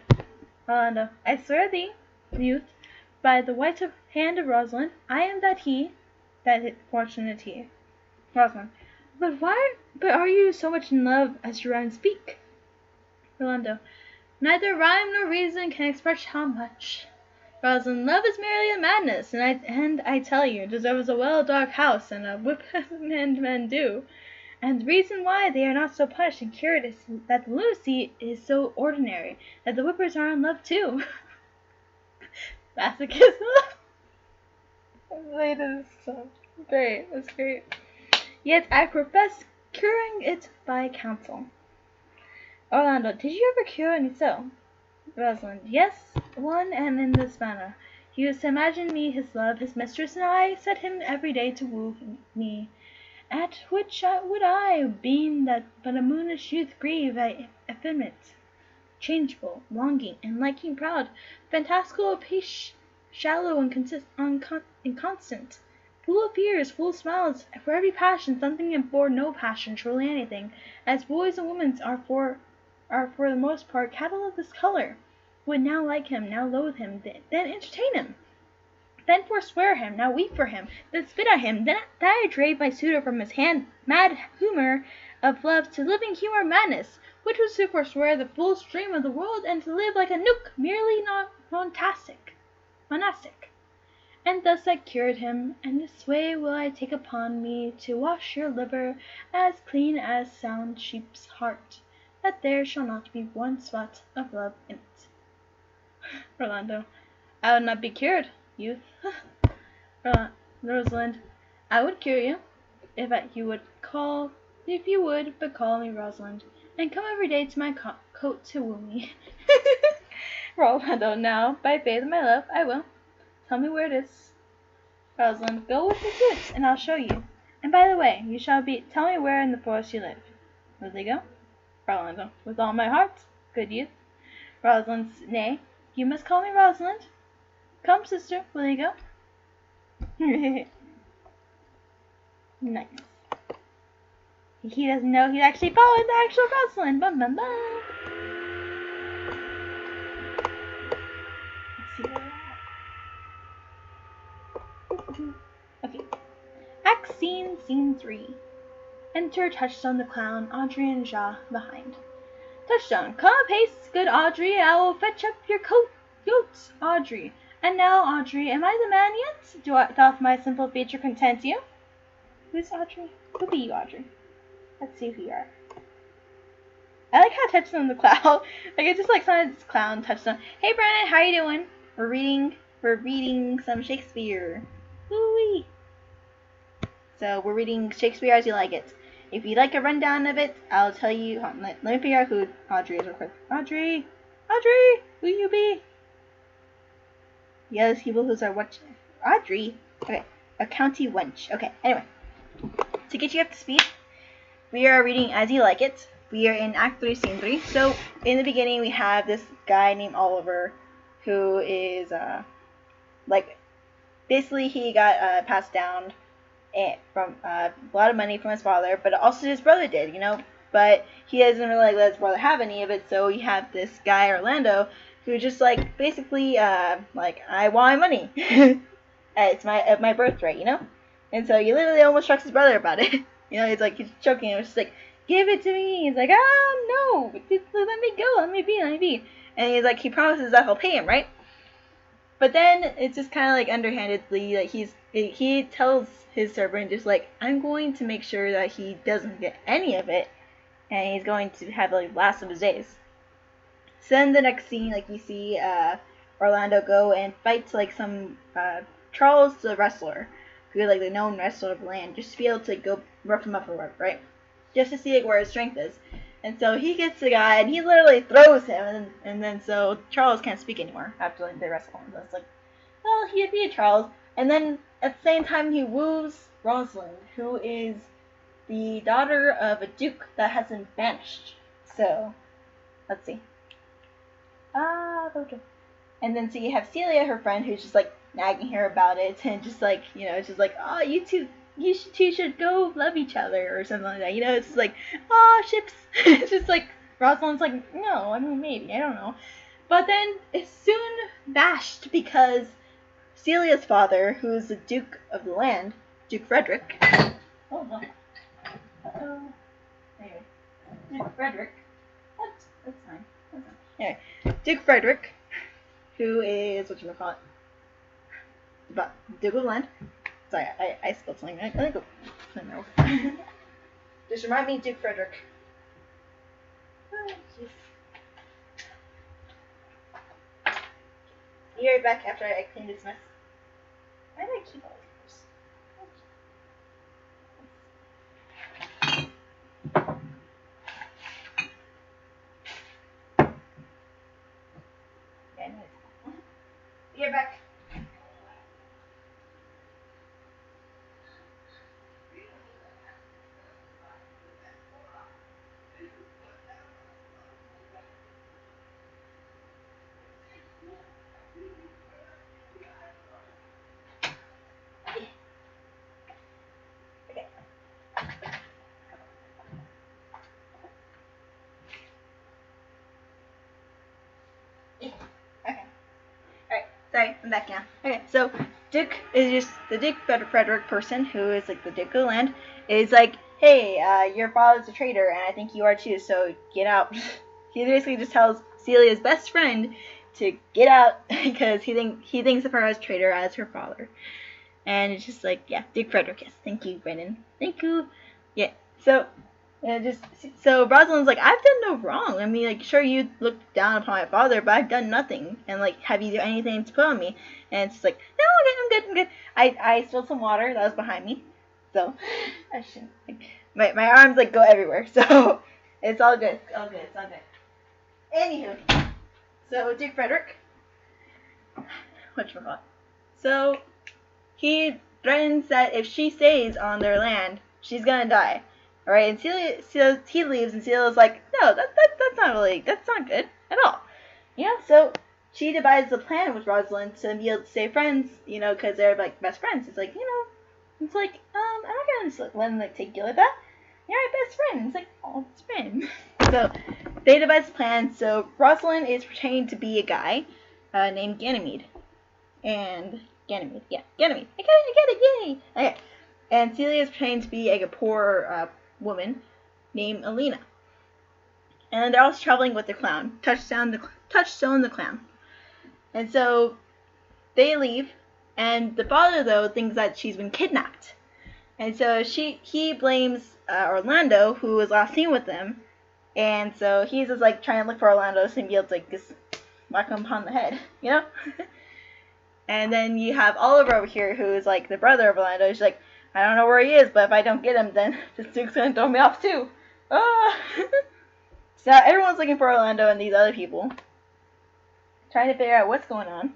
Orlando, I swear thee, youth, by the white hand of Rosalind, I am that fortunate he. Rosalind, but are you so much in love as you rhyme speak? Orlando, neither rhyme nor reason can express how much. Rosalind, love is merely a madness, and I tell you, deserves a well-dark house and a whip as men do. And the reason why they are not so punished and cured is that the lunacy is so ordinary that the whippers are in love too. Masochism. That is so great. That's great. Yet I profess curing it by counsel. Orlando, did you ever cure any so? Rosalind, yes, one, and in this manner. He used to imagine me his love, his mistress, and I set him every day to woo me. At which would I, being but a moonish youth, grieve effeminate, changeable, longing, and liking proud, fantastical, apace, shallow, and inconstant, full of fears, full of smiles, for every passion something and for no passion truly anything, as boys and women are for the most part cattle of this color, would now like him, now loathe him, then entertain him. Then forswear him, now weep for him, then spit at him, then diatribe my suitor from his mad humour of love to living humour madness, which was to forswear the full stream of the world, and to live like a nook, merely monastic. And thus I cured him, and this way will I take upon me to wash your liver as clean as sound sheep's heart, that there shall not be one spot of love in it. Orlando, I would not be cured, youth. Rosalind, I would cure you, if you would but call me Rosalind, and come every day to my cote to woo me. Orlando, now, by faith of my love, I will. Tell me where it is. Rosalind, go with me to it, and I'll show you. And by the way, tell me where in the forest you live. Will they go? Orlando, with all my heart, good youth. Rosalind, nay, you must call me Rosalind. Come, sister, will you go? Nice. He doesn't know he's actually following the actual Rosalind. Bum, bum, bum. Let's see where we're at. Okay. Act Scene 3. Enter Touchstone the Clown, Audrey and Ja behind. Touchstone, come apace, good Audrey, I will fetch up your goats, Audrey. And now, Audrey, am I the man yet? Doth my simple feature content you? Who's Audrey? Who be you, Audrey? Let's see who you are. I like how Touchstone the Clown, like it's just like some clown Touchstone. Hey Brandon, how you doing? We're reading some Shakespeare. Woo-wee. So we're reading Shakespeare as you like it. If you'd like a rundown of it, I'll tell you. Let me figure out who Audrey is real quick. Audrey, who you be? Yeah, those people who's our watch. Audrey. Okay, a county wench. Okay. Anyway, to get you up to speed, we are reading As You Like It. We are in Act 3, Scene 3. So in the beginning, we have this guy named Oliver, who is basically he got passed down from a lot of money from his father, but also his brother did, But he doesn't really let his brother have any of it, so you have this guy Orlando who just basically I want my money. It's my birthright, And so he literally almost strikes his brother about it. He's choking him, just like, give it to me. He's like, no, let me go, let me be. And he's like, he promises that he'll pay him, right? But then it's just kind of underhandedly, he tells his servant just I'm going to make sure that he doesn't get any of it, and he's going to have like the last of his days. So then the next scene, like you see Orlando go and fight like some Charles the wrestler, who like the known wrestler of the land, just to be able to go rough him up or whatever, right? Just to see like where his strength is. And so he gets the guy and he literally throws him, and then so Charles can't speak anymore after like they wrestle him. So it's like, well, he beat Charles, and then at the same time he woos Rosalind, who is the daughter of a duke that has been banished. So let's see. Okay. And then so you have Celia, her friend, who's just like nagging her about it, and just like, you know, it's just like, oh, you two should go love each other or something like that. You know, it's just like, oh, ships. It's just like Rosalind's like, no, I mean maybe, I don't know. But then it's soon bashed because Celia's father, who's the Duke of the land, Duke Frederick. Oh no. Anyway, Duke Frederick. That's fine. Anyway, Duke Frederick, who is whatchamacallit, but Duke of the land. Sorry, I spelled something. I think go. Just remind me, Duke Frederick. Oh, jeez. Be right back after I clean this mess. Why did I keep all these? Be right back. Sorry, I'm back now. Okay, so Duke is just the Duke Frederick person, who is like the Duke of the land, is like, hey, your father's a traitor, and I think you are too, so get out. He basically just tells Celia's best friend to get out because he thinks of her as traitor as her father. And it's just like, yeah, Duke Frederick, yes. Thank you, Brennan. Thank you. Yeah, so Rosalind's like, I've done no wrong. I mean, like, sure, you looked down upon my father, but I've done nothing. And like, have you done anything to put on me? And it's like, no, I'm good. I spilled some water that was behind me, so I shouldn't. Like, my arms like go everywhere, so it's all good. It's all good. Anywho, so Duke Frederick, whatchamacallit? So he threatens that if she stays on their land, she's gonna die. Alright, and Celia, he leaves, and Celia's like, no, that's not good at all. You know, so she devises a plan with Rosalind to be able to stay friends, you know, because they're like best friends. It's like, you know, it's like, I'm not gonna just let them like take you like that. You're my best friend. It's like, oh, best friend. So they devise a plan. So Rosalind is pretending to be a guy named Ganymede. And Ganymede. I get it, yay! Okay. And Celia is pretending to be like a poor woman named Alina. And they're also traveling with the clown, Touchstone the clown. And so they leave, and the father though thinks that she's been kidnapped. And so he blames Orlando, who was last seen with them, and so he's just like trying to look for Orlando so he can be able to like just whack him upon the head, you know? And then you have Oliver over here, who is like the brother of Orlando. He's like, I don't know where he is, but if I don't get him, then this Duke's gonna throw me off too. Ah! So now everyone's looking for Orlando and these other people, trying to figure out what's going on.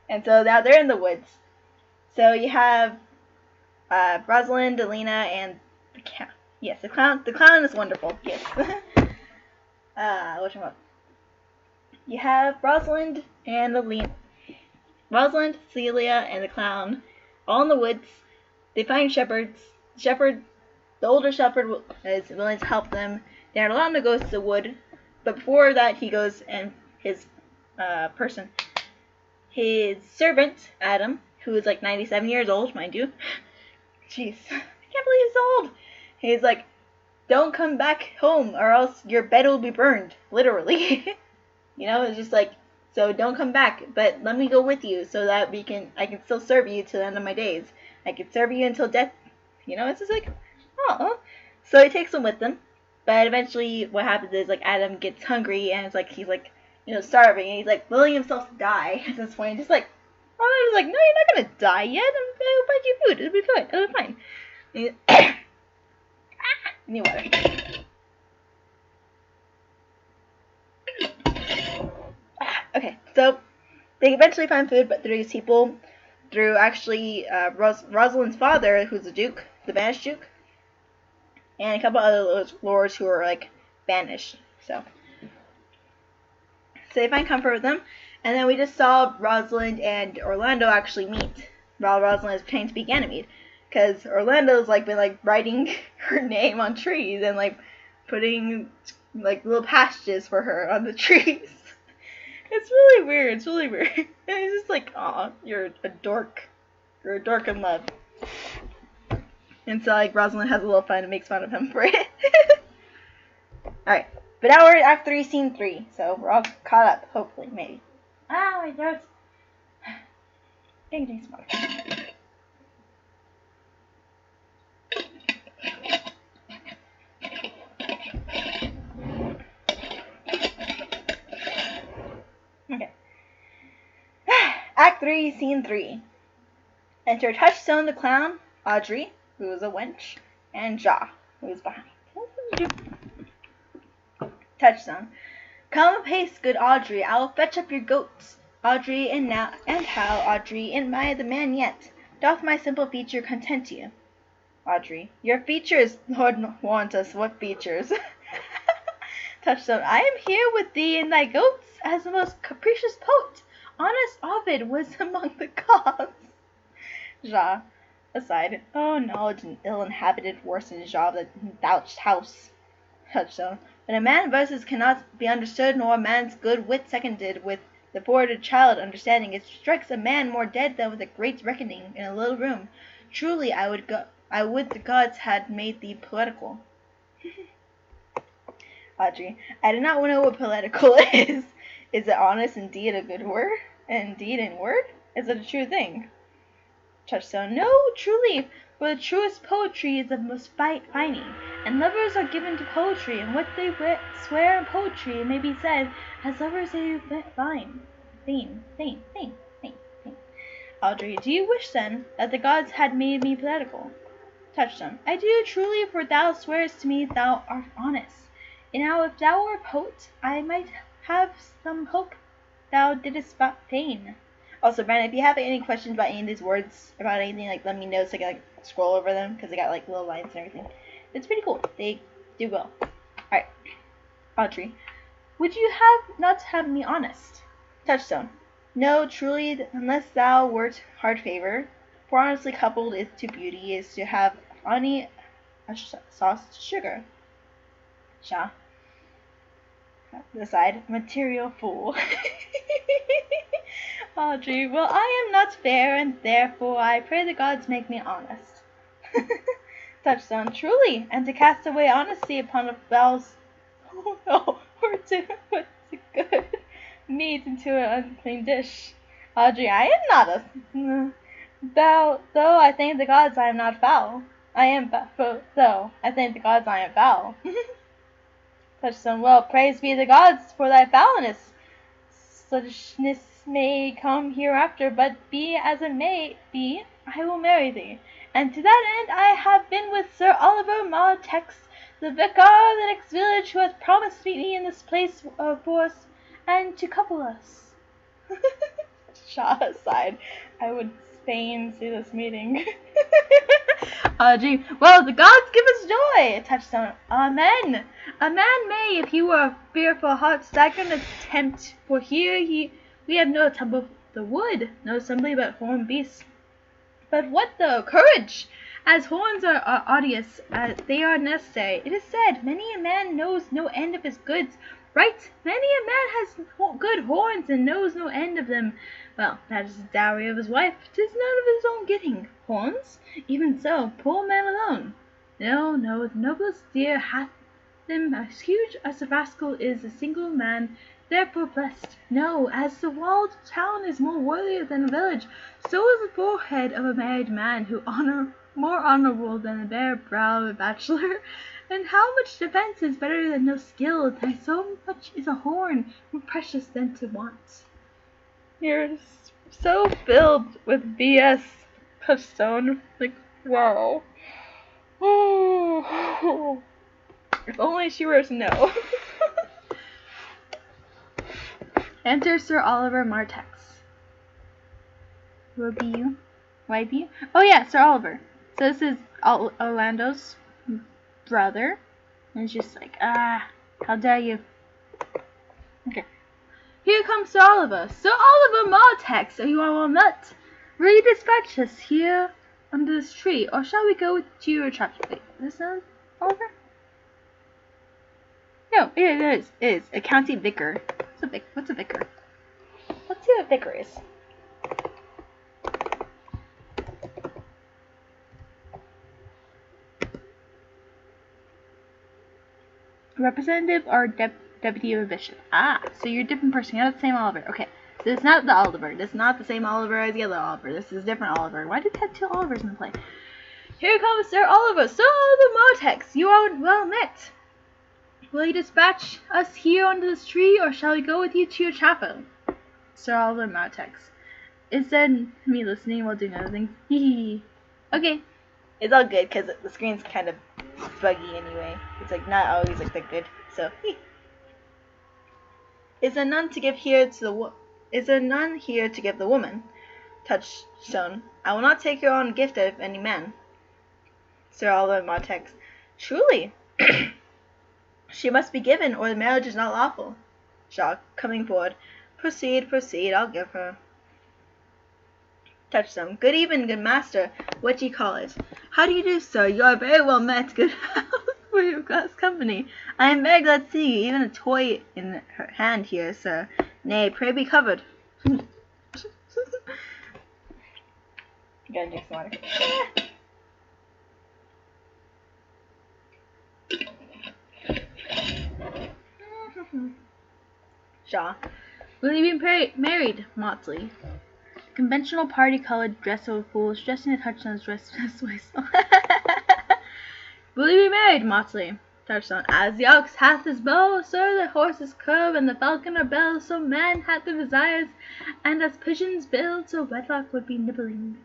And so now they're in the woods. So you have Rosalind, Alina, and the clown. Yes, the clown. The clown is wonderful. Yes. Whatchamacallit? You have Rosalind and Alina. Rosalind, Celia, and the clown all in the woods. They find shepherds. The older shepherd is willing to help them. They're allowed to go to the wood, but before that he goes and his his servant, Adam, who is like 97 years old, mind you. Jeez, I can't believe he's old. He's like, don't come back home or else your bed will be burned, literally. You know, it's just like, so don't come back, but let me go with you so that I can still serve you to the end of my days. I can serve you until death. You know, it's just like, oh. So he takes them with him. But eventually, what happens is like Adam gets hungry and it's like he's like starving and he's like willing himself to die at this point. Just like Orlando's like, no, you're not gonna die yet. I'll find you food. It'll be fine. It'll be fine. Need water. Okay, so they eventually find food, but through these people, through actually Rosalind's father, who's the Duke, the banished Duke, and a couple other lords who are like banished. So they find comfort with them, and then we just saw Rosalind and Orlando actually meet while Rosalind is pretending to be Ganymede, because Orlando's like been like writing her name on trees and like putting like little passages for her on the trees. It's really weird. It's really weird. And it's just like, aw, you're a dork. You're a dork in love. And so like Rosalind has a little fun and makes fun of him for it. Alright. But now we're at Act 3, Scene 3. So we're all caught up, hopefully, maybe. Ah, my throat. Drink some water. Okay. Act 3, Scene 3. Enter Touchstone the Clown, Audrey, who is a wench, and Ja, who is behind. Touchstone. Come apace, good Audrey, I will fetch up your goats. Audrey, and now, and how, Audrey, am I the man yet? Doth my simple feature content you? Audrey. Your features, Lord warrant us, what features? Touchstone. I am here with thee and thy goats, as the most capricious poet. Honest Ovid was among the gods. Ja. Aside. Oh, knowledge and ill-inhabited worse in Ja the douched house. Touchstone. When a man verses cannot be understood, nor a man's good wit seconded with the forwarded child understanding, it strikes a man more dead than with a great reckoning in a little room. Truly, I would the gods had made thee poetical. Audrey. I do not know what poetical is. Is it honest indeed a good word? Indeed in word? Is it a true thing? Touchstone. No, truly, for the truest poetry is the most finding, and lovers are given to poetry, and what they swear in poetry, it may be said, as lovers they find. Fain. Audrey. Do you wish, then, that the gods had made me poetical? Touchstone. I do truly, for thou swearest to me thou art honest. And now if thou were a poet, I might have some hope thou didst feign. Also, Brandon, if you have any questions about any of these words, about anything, like let me know so I can like scroll over them, because they got like little lines and everything. It's pretty cool. They do well. Alright. Audrey. Would you not have me honest? Touchstone. No, truly, unless thou wert hard favor, for honestly coupled is to beauty, is to have honey a sauce to sugar. Ja. Aside. Material fool. Audrey, well, I am not fair, and therefore I pray the gods make me honest. Touchstone, truly, and to cast away honesty upon a fowl's, oh no, or to put good meat into an unclean dish. Audrey, I am not a, though I thank the gods I am not foul. I am, though I thank the gods I am foul. Touchstone, well, praise be the gods for thy foulness. Suchness may come hereafter, but be as it may be, I will marry thee. And to that end I have been with Sir Oliver Martex, the vicar of the next village, who hath promised me in this place for us, and to couple us. Shaw aside, I would fain see this meeting. Audrey, well, the gods give us joy. Touchstone, amen. A man may, if he were a fearful heart, stagger an attempt, for here we have no temple of the wood, no assembly but horned beasts. But what though? Courage! As horns are odious, they are necessary. It is said, many a man knows no end of his goods. Right, many a man has good horns and knows no end of them. Well, that is the dowry of his wife. 'Tis none of his own getting. Horns? Even so, poor man alone. No, the noblest deer hath them as huge as the rascal is a single man, therefore blessed. No, as the walled town is more worthy than a village, so is the forehead of a married man who honor more honorable than the bare brow of a bachelor. And how much defense is better than no skill? And so much is a horn more precious than to want. You're so filled with BS, Puffstone. Like, wow. Oh, if only she were to know. Enter Sir Oliver Martex. Who will be you? Why be you? Oh yeah, Sir Oliver. So this is Orlando's brother. And it's just like, how dare you. Okay. Here comes Sir Oliver. Sir Oliver Martex, are you all well met? Will you dispatch us here under this tree, or shall we go to your chapter? Wait, is this Oliver? No, it is. It is a county vicar. What's a vicar? Let's see what vicar is. Representative or deputy of a bishop. So you're a different person. You're not the same Oliver. Okay. So it's not the Oliver. This is not the same Oliver as the other Oliver. This is a different Oliver. Why did they have two Olivers in the play? Here comes Sir Oliver. Sir Oliver Martex, you are well met. Will you dispatch us here under this tree, or shall we go with you to your chapel? Sir Oliver Martex. Instead of me listening while doing other things. Hee. Okay. It's all good because the screen's kind of buggy anyway. It's like not always like that good. So is a nun to give here to the is a nun here to give the woman? Touchstone. I will not take your own gift of any man. Sir Oliver Martex. Truly. She must be given, or the marriage is not lawful. Jacques, coming forward. Proceed, I'll give her. Touchstone. Good even, good master. What do you call it? How do you do, sir? You are very well met. Good health for your class company. I am very glad to see you. Even a toy in her hand here, sir. Nay, pray be covered. You gotta do some water. Shaw. Will you be married, Motley? Conventional party-colored dress of fools, dressing the Touchstone's dress this way. Will you be married, Motley? Touchstone. As the ox hath his bow, sir, the horse his curve, and the falconer bell, so man hath the desires, and as pigeons build, so wedlock would be nibbling.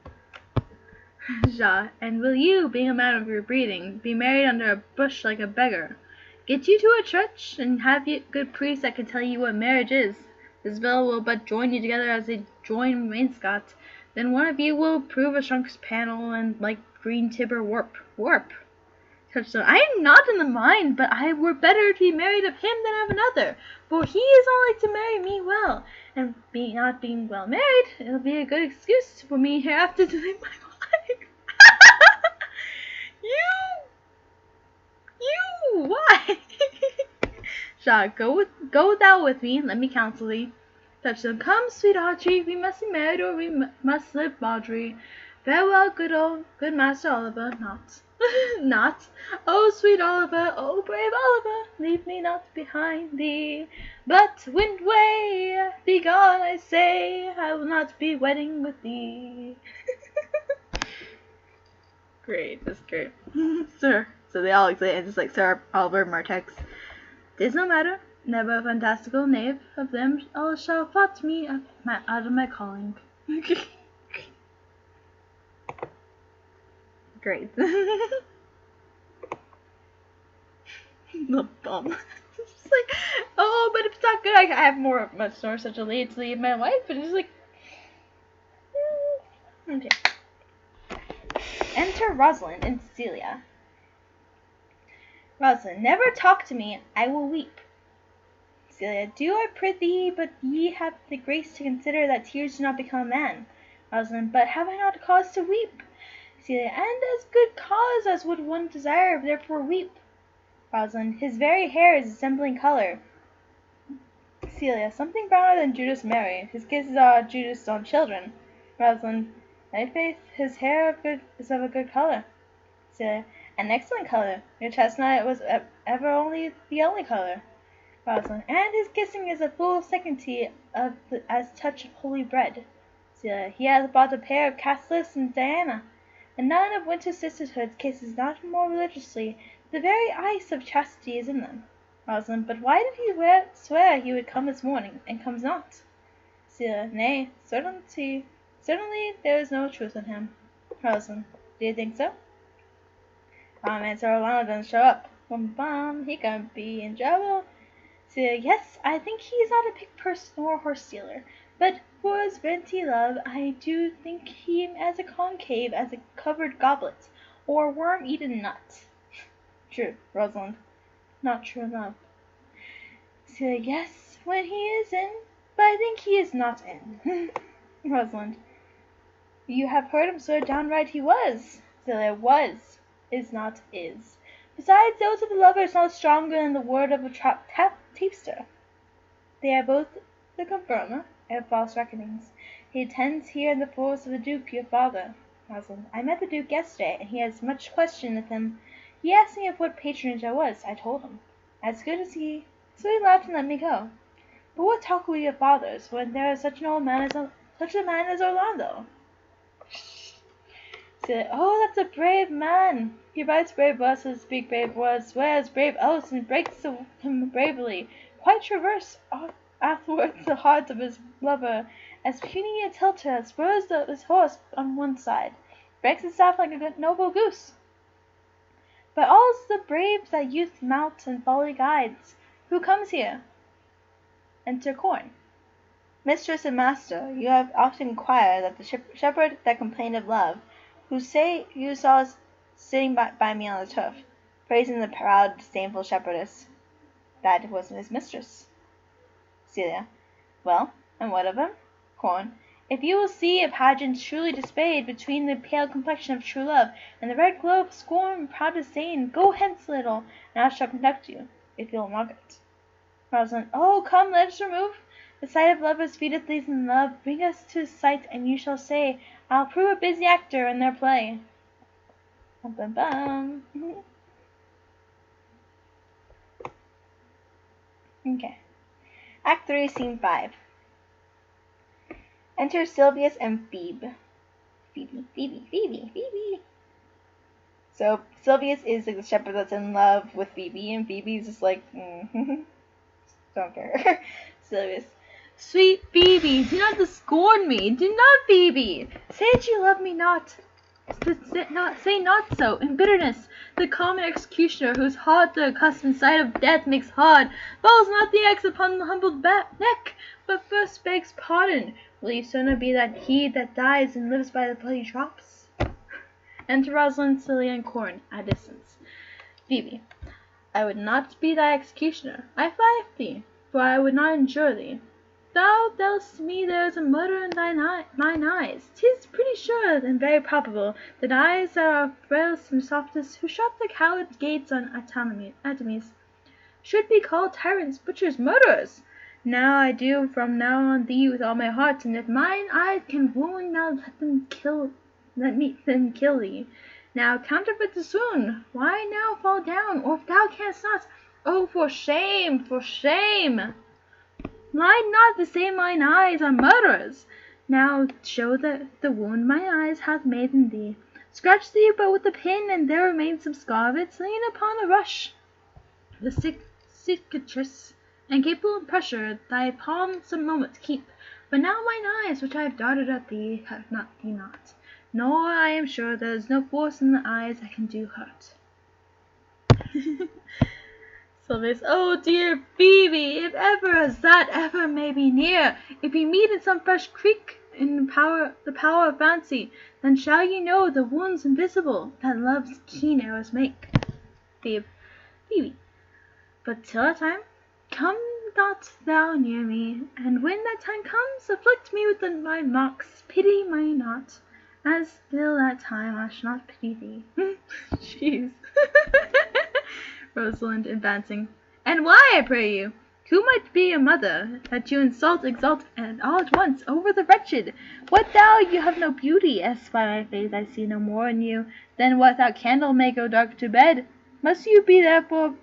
Ja. And will you, being a man of your breeding, be married under a bush like a beggar? Get you to a church, and have you good priests that can tell you what marriage is. This bell will but join you together as they join wainscot. Then one of you will prove a shunk's panel, and like green Tibber warp. Touchstone. I am not in the mind, but I were better to be married of him than of another, for he is not like to marry me well, and not being well married, it'll be a good excuse for me hereafter to live my life. You, why? Jacques, go thou with me, let me counsel thee. Touchstone. Come, sweet Audrey, we must be married, or we must live bawdry. Farewell, good Master Oliver, not. Oh, sweet Oliver, oh, brave Oliver, leave me not behind thee. But wind way, be gone, I say, I will not be wedding with thee. Great, that's great. Sir. So they all exit, and it's like Sir Oliver Martex. Tis no matter, never a fantastical knave of them all shall thwart me out of my calling. Great. The bum. It's just like, oh, but if it's not good, I have much more such a lead to leave my life, but it's like, okay. Enter Rosalind and Cecilia. Rosalind. Never talk to me, I will weep. Cecilia. Do I prithee, but ye have the grace to consider that tears do not become a man. Rosalind. But have I not cause to weep? Cecilia. And as good cause as would one desire, therefore weep. Rosalind. His very hair is resembling colour. Cecilia. Something browner than Judas Mary. His kisses are Judas' own children. Rosalind. My faith, his hair is of a good colour. Cecilia. An excellent colour. Your chestnut was ever only the only colour. Rosalind. And his kissing is a full certainty as touch of holy bread. Cecilia. He hath bought a pair of Cassilus and Diana. and none of Winter's sisterhood kisses not more religiously. The very ice of chastity is in them. Rosalind. But why did he swear he would come this morning, and comes not? Celia. Nay, certainly there is no truth in him. Rosalind. Do you think so? And Sir Orlando doesn't show up. He can be in trouble. Celia. Yes, I think he is not a pick person or a horse stealer, but for his renty love, I do think him as a concave as a covered goblet, or a worm-eaten nut. True. Rosalind. Not true enough. Celia. Yes, when he is in, but I think he is not in. Rosalind. You have heard him swear downright he was. Celia. Was, is not is. Besides, those of the lover is not stronger than the word of a tapster. They are both the confirmer of false reckonings. He attends here in the forest of the Duke, your father. Rosalind. I met the Duke yesterday, and he has much question with him. He asked me of what patronage I was. I told him. As good as he, so he laughed and let me go. But what talk we of fathers, when there is such a man as Orlando? Said, oh, that's a brave man. He writes brave verses, speaks brave words, swears brave oaths, and breaks them bravely. Quite traverse athwart the heart of his lover, as puny a tilter spurs his horse on one side, breaks his staff like a noble goose. But all's the brave that youth mount and folly guides. Who comes here? Enter Corn. Mistress and master, you have often inquired that the shepherd that complained of love, who say you saw sitting by me on the turf, praising the proud, disdainful shepherdess. That was his mistress. Celia. Well, and what of him? Corn. If you will see a pageant truly displayed between the pale complexion of true love and the red glow of scorn and proud disdain, go hence, little, and I shall conduct you, if you will mark it. Rosalind. Oh, come, let us remove. The sight of lovers feedeth these in love. Bring us to his sight, and you shall say, I'll prove a busy actor in their play. Bum, bum, bum. Okay. Act 3, Scene 5. Enter Sylvius and Phoebe. Phoebe. So Sylvius is like the shepherd that's in love with Phoebe, and Phoebe's just like, don't care. Sylvius. Sweet Phoebe, do not scorn me. Do not, Phoebe. Say that you love me not. Say not so, in bitterness. The common executioner, whose heart the accustomed sight of death makes hard, falls not the axe upon the humbled neck, but first begs pardon. Will you sooner be that he that dies and lives by the bloody drops? Enter Rosalind, Celia, and Corn, at a distance. Phoebe. I would not be thy executioner. I fly thee, for I would not injure thee. Thou tell'st me there is a murder in mine eyes. 'Tis pretty sure and very probable that eyes that are frailest and softest, who shut the coward gates on enemies, should be called tyrants, butchers, murderers. Now I do from now on thee with all my heart, and if mine eyes can wound, now let them kill thee. Now counterfeit the swoon. Why now fall down, or if thou canst not, oh, for shame, for shame! Lie not the same mine eyes are murderers. Now show the wound my eyes hath made in thee. Scratch thee but with a pin, and there remains some scar of it, lean upon a rush. The cicatrice and capable of pressure thy palm some moment keep. But now mine eyes, which I have darted at thee, have not thee not. Nor I am sure there is no force in the eyes that can do hurt. Sylvius. Oh, dear Phoebe, if ever as that ever may be near, if we meet in some fresh creek in the power of fancy, then shall ye know the wounds invisible that love's keen arrows make. Phoebe. But till that time, come not thou near me, and when that time comes, afflict me with my mocks, pity me not, as till that time I shall not pity thee. Jeez. Rosalind, advancing. And why, I pray you? Who might be a mother, that you exalt, and all at once, over the wretched? What thou, you have no beauty, as by my faith I see no more in you, than what thou candle may go dark to bed. Must you be therefore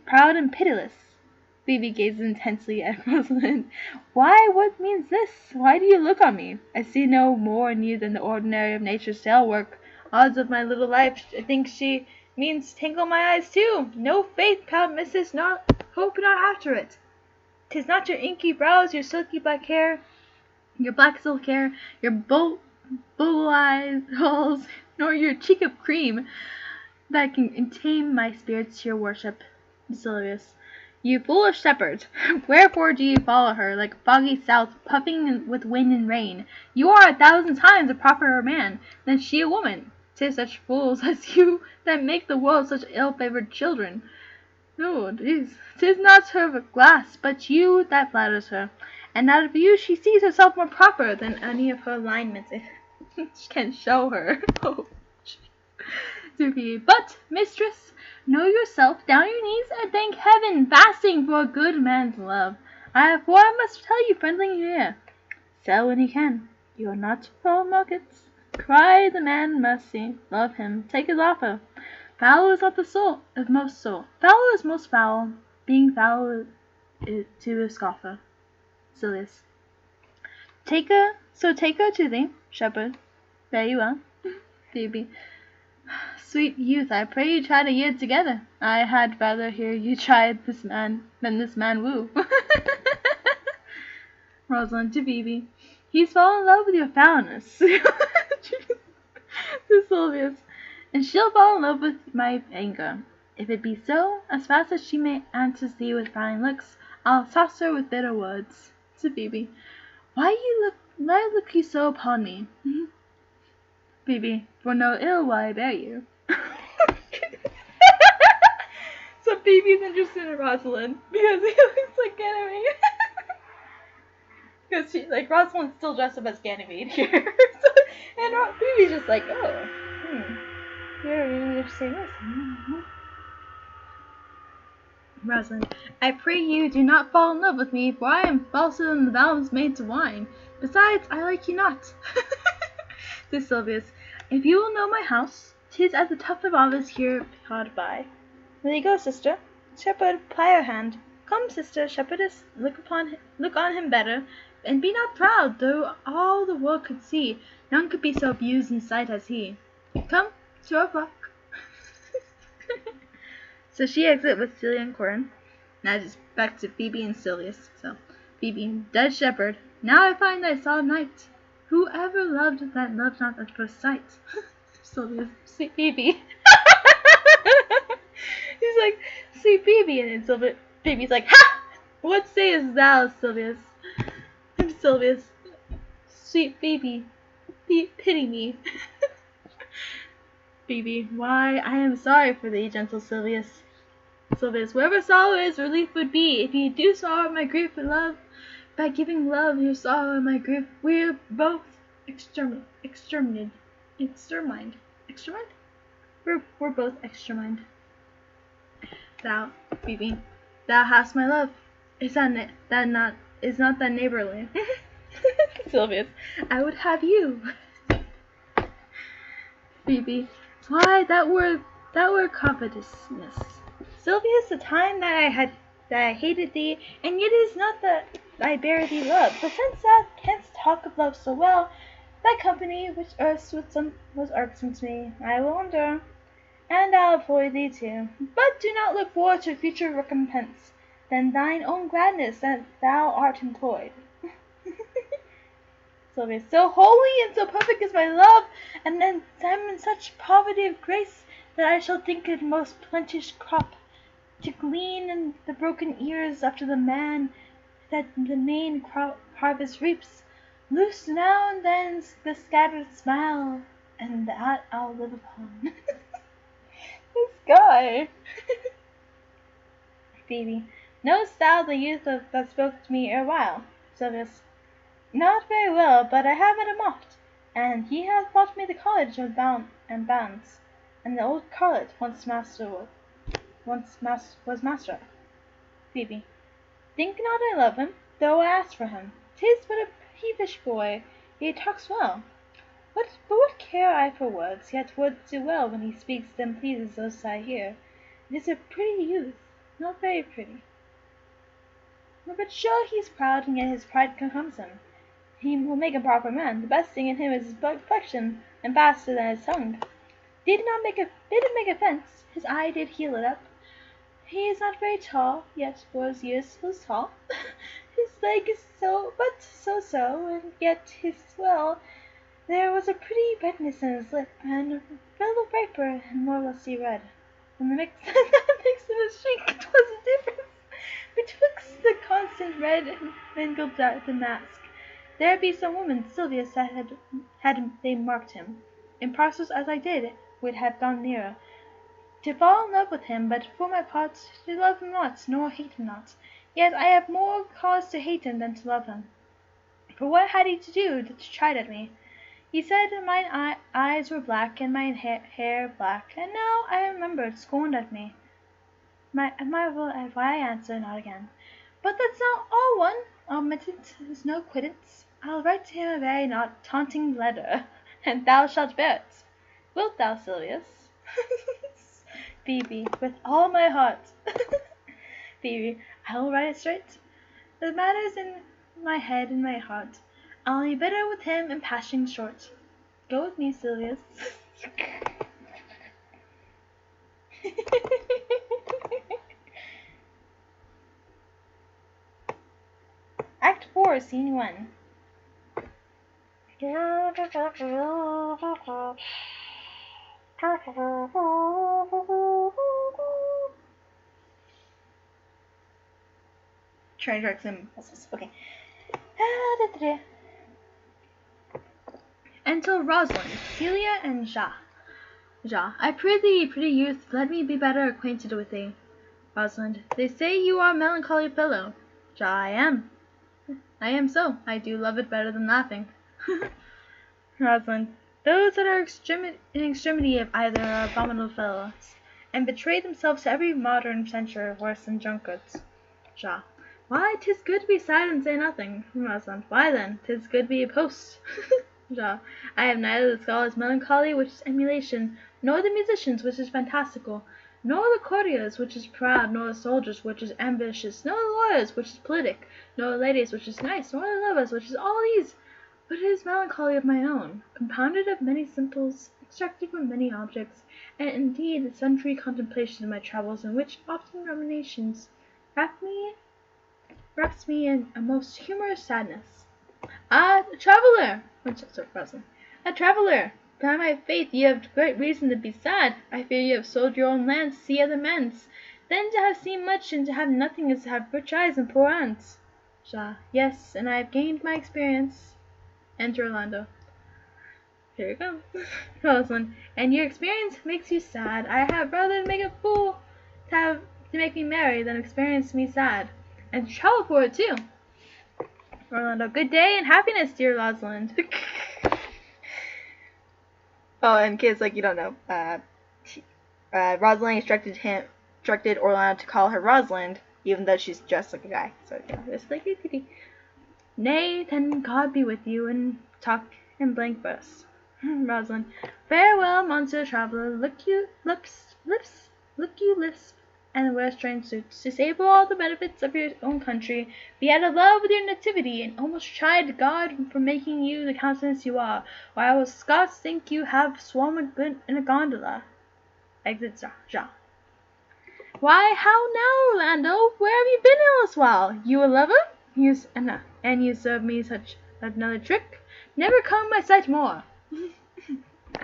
proud and pitiless? Phoebe gazes intensely at Rosalind. Why, what means this? Why do you look on me? I see no more in you than the ordinary of nature's tale work. Odds of my little life, I think she means tinkle my eyes too. No faith, proud missus, not hope not after it. 'Tis not your inky brows, your silky black hair, your black silk hair, your bull eyes, holes, nor your cheek of cream, that can tame my spirits to your worship. Basilius. You foolish shepherds, wherefore do you follow her, like foggy south, puffing with wind and rain? You are 1,000 times a properer man than she a woman. 'Tis such fools as you that make the world such ill-favoured children. No, 'tis not her glass, but you that flatters her, and out of you she sees herself more proper than any of her alignments can show her. Oh, but, mistress, know yourself, down your knees, and thank heaven, fasting for a good man's love. I must tell you friendly here, sell when you can. You are not to follow markets. Cry the man mercy, love him, take his offer. Foul is not the soul of most soul. Foul is most foul, being foul to a scoffer. Silius. Take her to thee, shepherd. There you are. Phoebe. Sweet youth, I pray you try a year together. I had rather hear you try this man than this man woo. Rosalind to Phoebe. He's fallen in love with your foulness. To Sylvius. And she'll fall in love with my anger. If it be so, as fast as she may answer thee with fine looks, I'll toss her with bitter words. To Phoebe. Why look you so upon me? Phoebe. For no ill will I bear you. So Phoebe's interested in Rosalind because he looks like Ganymede. Because she, like, Rosalind's still dressed up as Ganymede here. So, and Phoebe's just like, oh, you're really interested in this. Rosalind, I pray you do not fall in love with me, for I am falser than the vows made to wine. Besides, I like you not. To Sylvius, if you will know my house, 'tis at the tuft of olives here hard by. Will you go, sister? Shepherd, ply your hand. Come, sister, shepherdess, look on him better, and be not proud, though all the world could see, none could be so abused in sight as he. Come to our flock. So she exit with Celia and Corin. Now just back to Phoebe and Silius. So Phoebe, dead shepherd, now I find thy solemn knight. Who ever loved that loved not at first sight? Silius, see Phoebe. He's like, see Phoebe, and then Phoebe's like, ha! What sayest thou, Sylvius? Sylvius, sweet Phoebe, pity me. Phoebe, why, I am sorry for thee, gentle Sylvius. Sylvius, wherever sorrow is, relief would be. If you do sorrow my grief and love, by giving love your sorrow and my grief, we're both exterminated. We're both exterminated. Thou, Phoebe, thou hast my love. Is not that neighborly? Sylvius, I would have you. Phoebe, why that were covetousness. Sylvius, the time that I hated thee, and yet it is not that I bear thee love, but since thou canst talk of love so well, thy company, which erst was irksome to me, I will endure, and I'll avoid thee too. But do not look forward to future recompense, than thine own gladness that thou art employed. Sylvius, so holy and so perfect is my love, and then I'm in such poverty of grace, that I shall think it most plenteous crop to glean in the broken ears after the man that the main harvest reaps. Loose now and then the scattered smile, and that I'll live upon. This guy. Phoebe, knowest thou the youth that spoke to me erewhile? Sylvius, not very well, but I have met him oft, and he hath brought me the college of bounds, and the old carlet was master of. Phoebe, think not I love him, though I ask for him. 'Tis but a peevish boy, he talks well. But what care I for words? Yet words do well when he speaks, then pleases those I hear. It is a pretty youth, not very pretty. But sure he's proud, and yet his pride becomes him. He will make a proper man. The best thing in him is his complexion, and faster than his tongue. didn't make offense. His eye did heal it up. He is not very tall, yet for his years feels tall. His leg is so, and yet he's well. There was a pretty redness in his lip, and a fellow riper and more lusty red. In the mix, of his cheek, 'twas a difference betwixt the constant red and mingled the mask. There be some women, Sylvia said, had they marked him, in parcels as I did, would have gone nearer, to fall in love with him, but for my part, to love him not, nor hate him not. Yet I have more cause to hate him than to love him. For what had he to do to chide at me? He said mine eyes were black, and mine hair black, and now I remembered, scorned at me. My why answer not again. But that's not all one. Omitted is no quittance. I'll write to him a very not taunting letter, and thou shalt bear it. Wilt thou, Sylvius? Phoebe, with all my heart. Phoebe, I will write it straight. The matter's in my head and my heart. I'll be better with him in passing short. Go with me, Sylvius. Act 4, Scene 1. Train tracks and buses. Okay. Enter Rosalind, Celia, and Ja. I pray thee, pretty youth, let me be better acquainted with thee. Rosalind, they say you are a melancholy fellow. Ja, I am. I am so. I do love it better than laughing. Rosalind, those that are in extremity of either are abominable fellows, and betray themselves to every modern censure worse than drunkards. Ja. Why, 'tis good to be sad and say nothing. Rosalind. Why then, 'tis good to be a post. Ja. I have neither the scholar's melancholy, which is emulation, nor the musician's, which is fantastical, nor the courtier's, which is proud, nor the soldier's, which is ambitious, nor the lawyer's, which is politic, nor the lady's, which is nice, nor the lover's, which is all these. But it is melancholy of my own, compounded of many simples, extracted from many objects, and indeed the sundry contemplations of my travels, in which often ruminations wraps me in a most humorous sadness. Ah, a traveller! A traveller! By my faith, you have great reason to be sad. I fear you have sold your own lands to see other men's. Then to have seen much and to have nothing is to have rich eyes and poor hands. Ja. Yes, and I have gained my experience. Enter Orlando. Here you go. Rosalind. And your experience makes you sad. I have rather make a fool to make me merry than experience me sad. And to travel for it too. Orlando. Good day and happiness, dear Rosalind. Oh, and kids, like, you don't know, Rosalind instructed Orlando to call her Rosalind, even though she's dressed like a guy. So, yeah, it's like a kitty. Nay, then God be with you, and talk in blank verse. Rosalind. Farewell, Monsieur Traveller. Look you lisp, and wear strange suits. Disable all the benefits of your own country. Be out of love with your nativity, and almost chide God for making you the countenance you are, while Scots think you have swum in a gondola. Exit Ja. Why, how now, Orlando? Where have you been all this while? You a lover? And you serve me such another trick? Never come my sight more.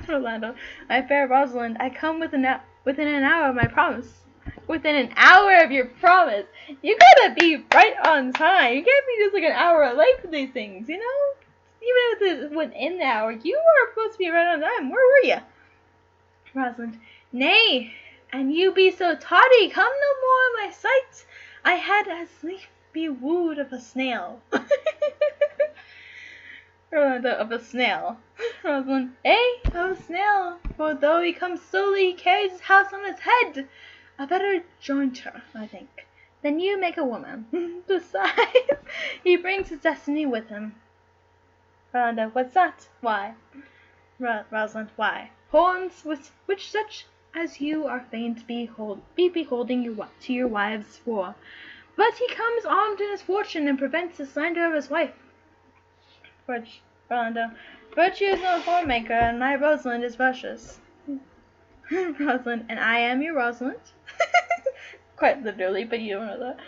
Orlando. My fair Rosalind, I come within an hour of my promise. Within an hour of your promise. You gotta be right on time. You can't be just like an hour late for these things, you know? Even if it's within the hour, you are supposed to be right on time. Where were you? Rosalind. Nay, and you be so tardy. Come no more in my sight. I had as lief be wooed of a snail. Orlando. Of a snail. Rosalind. Of a snail. For though he comes slowly, he carries his house on his head. A better jointer, I think, than you make a woman. Besides, he brings his destiny with him. Orlando. What's that? Why? Rosalind. Why? Horns, which such as you are fain to be beholding to your wives for. But he comes armed in his fortune, and prevents the slander of his wife. Orlando. Virtue is no horn maker, and my Rosalind is virtuous. Rosalind, and I am your Rosalind. Quite literally, but you don't know that.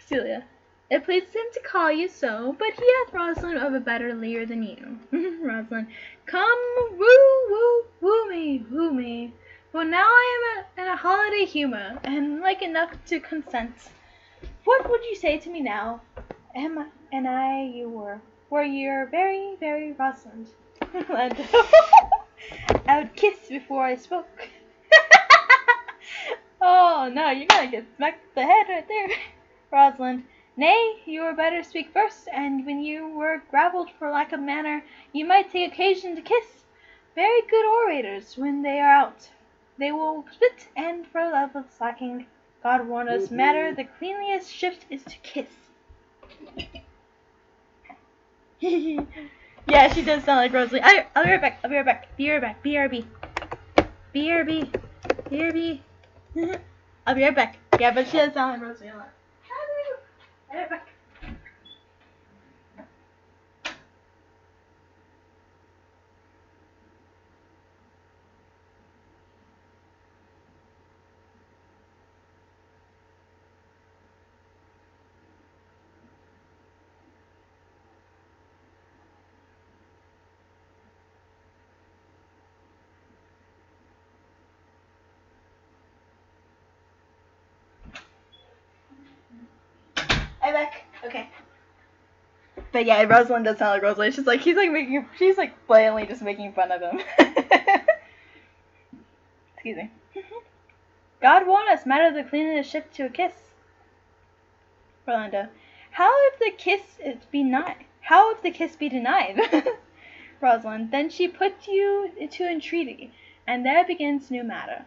Celia, it pleases him to call you so, but he hath Rosalind of a better leer than you. Rosalind, come, woo me. For now I am in a holiday humor, and like enough to consent. What would you say to me now? And I you were your very, very Rosalind. Orlando, I would kiss before I spoke. Oh no, you're gonna get smacked the head right there. Rosalind, nay, you were better speak first, and when you were gravelled for lack of manner, you might take occasion to kiss. Very good orators, when they are out, they will spit, and for love of slacking, God warn us, matter, the cleanliest shift is to kiss. Yeah, she does sound like Rosalie. I'll be right back. BRB. I'll be right back. Yeah, but she does sound like Rosalie a lot. I'll be right back. I'm back. Okay. But yeah, Rosalind does sound like Rosalie. She's like she's like blatantly just making fun of him. Excuse me. God warn us, matter the cleanliness shift to a kiss. Orlando, how if the kiss be denied? Rosalind, then she put you to entreaty, and there begins new matter.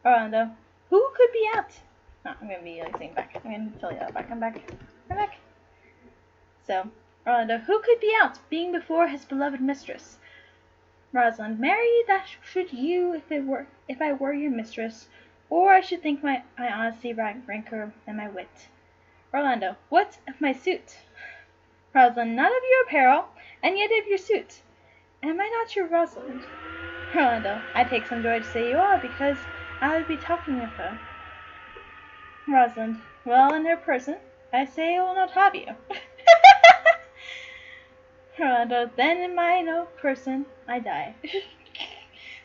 Orlando, who could be out? No, I'm gonna be like saying back. I'm gonna tell you that back. I'm back. So, Orlando, who could be out, being before his beloved mistress? Rosalind, marry, that should you, if I were your mistress, or I should think my honesty ranker than my wit. Orlando, what of my suit? Rosalind, none of your apparel, and yet of your suit. Am I not your Rosalind? Orlando, I take some joy to say you are, because I would be talking with her. Rosalind, well, in her person, I say I will not have you. Orlando, then in my no person, I die.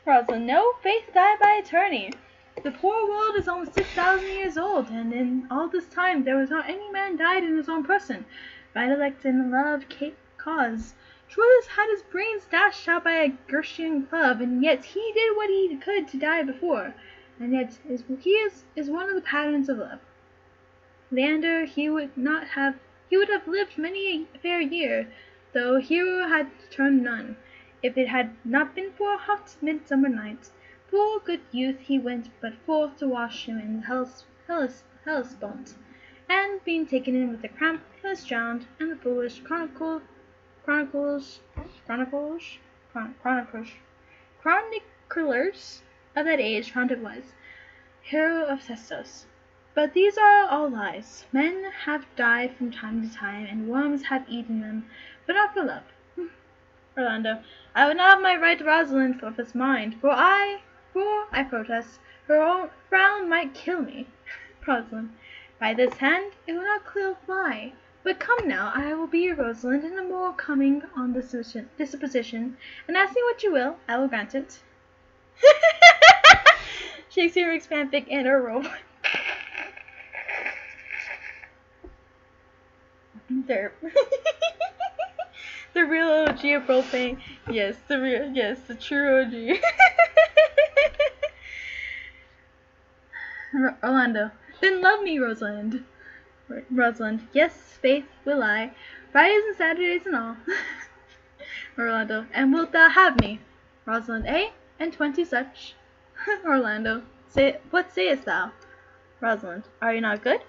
Rosalind, no, faith die by attorney. The poor world is almost 6,000 years old, and in all this time there was not any man died in his own person, intellect and love cause. Troilus had his brains dashed out by a Grecian club, and yet he did what he could to die before, and yet he is one of the patterns of love. Leander, he would have lived many a fair year, though hero had turned none, if it had not been for a hot midsummer night. Poor good youth, he went but forth to wash him in the Hellespont, and being taken in with the cramp, he was drowned, and the foolish chroniclers of that age found it was, hero of Sestos. But these are all lies. Men have died from time to time, and worms have eaten them, but not for love. Orlando, I would not have my right Rosalind for this mind, for I protest, her own frown might kill me. Rosalind, by this hand it will not fly. But come now, I will be your Rosalind, and a more coming on disposition, and ask me what you will, I will grant it. Shakespeare makes fanfic and a robe. Derp. The real OG of role-playing. Yes, the true OG. Orlando, then love me, Rosalind. Rosalind, yes, faith will I, Fridays and Saturdays and all. Orlando, and wilt thou have me? Rosalind, and 20 such. Orlando, what sayest thou? Rosalind, are you not good?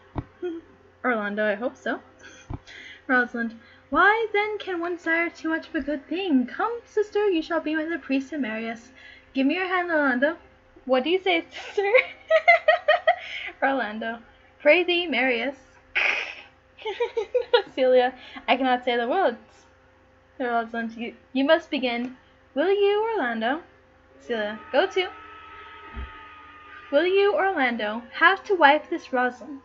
Orlando, I hope so. Rosalind, why then can one desire too much of a good thing? Come, sister, you shall be with the priest and marry us. Give me your hand, Orlando. What do you say, sister? Orlando, pray thee, marry us. Celia, I cannot say the words. Rosalind, you must begin. Will you, Orlando? Celia, go to. Will you, Orlando, have to wife this Rosalind?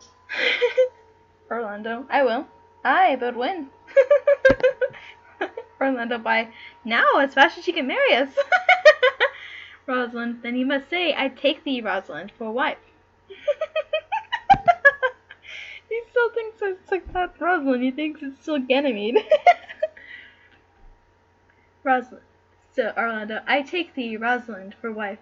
Orlando, I will. I but when? Orlando, by now, as fast as she can marry us. Rosalind, then you must say, I take thee, Rosalind, for a wife. He still thinks it's like that Rosalind. He thinks it's still Ganymede. Rosalind. So, Orlando, I take thee, Rosalind, for wife.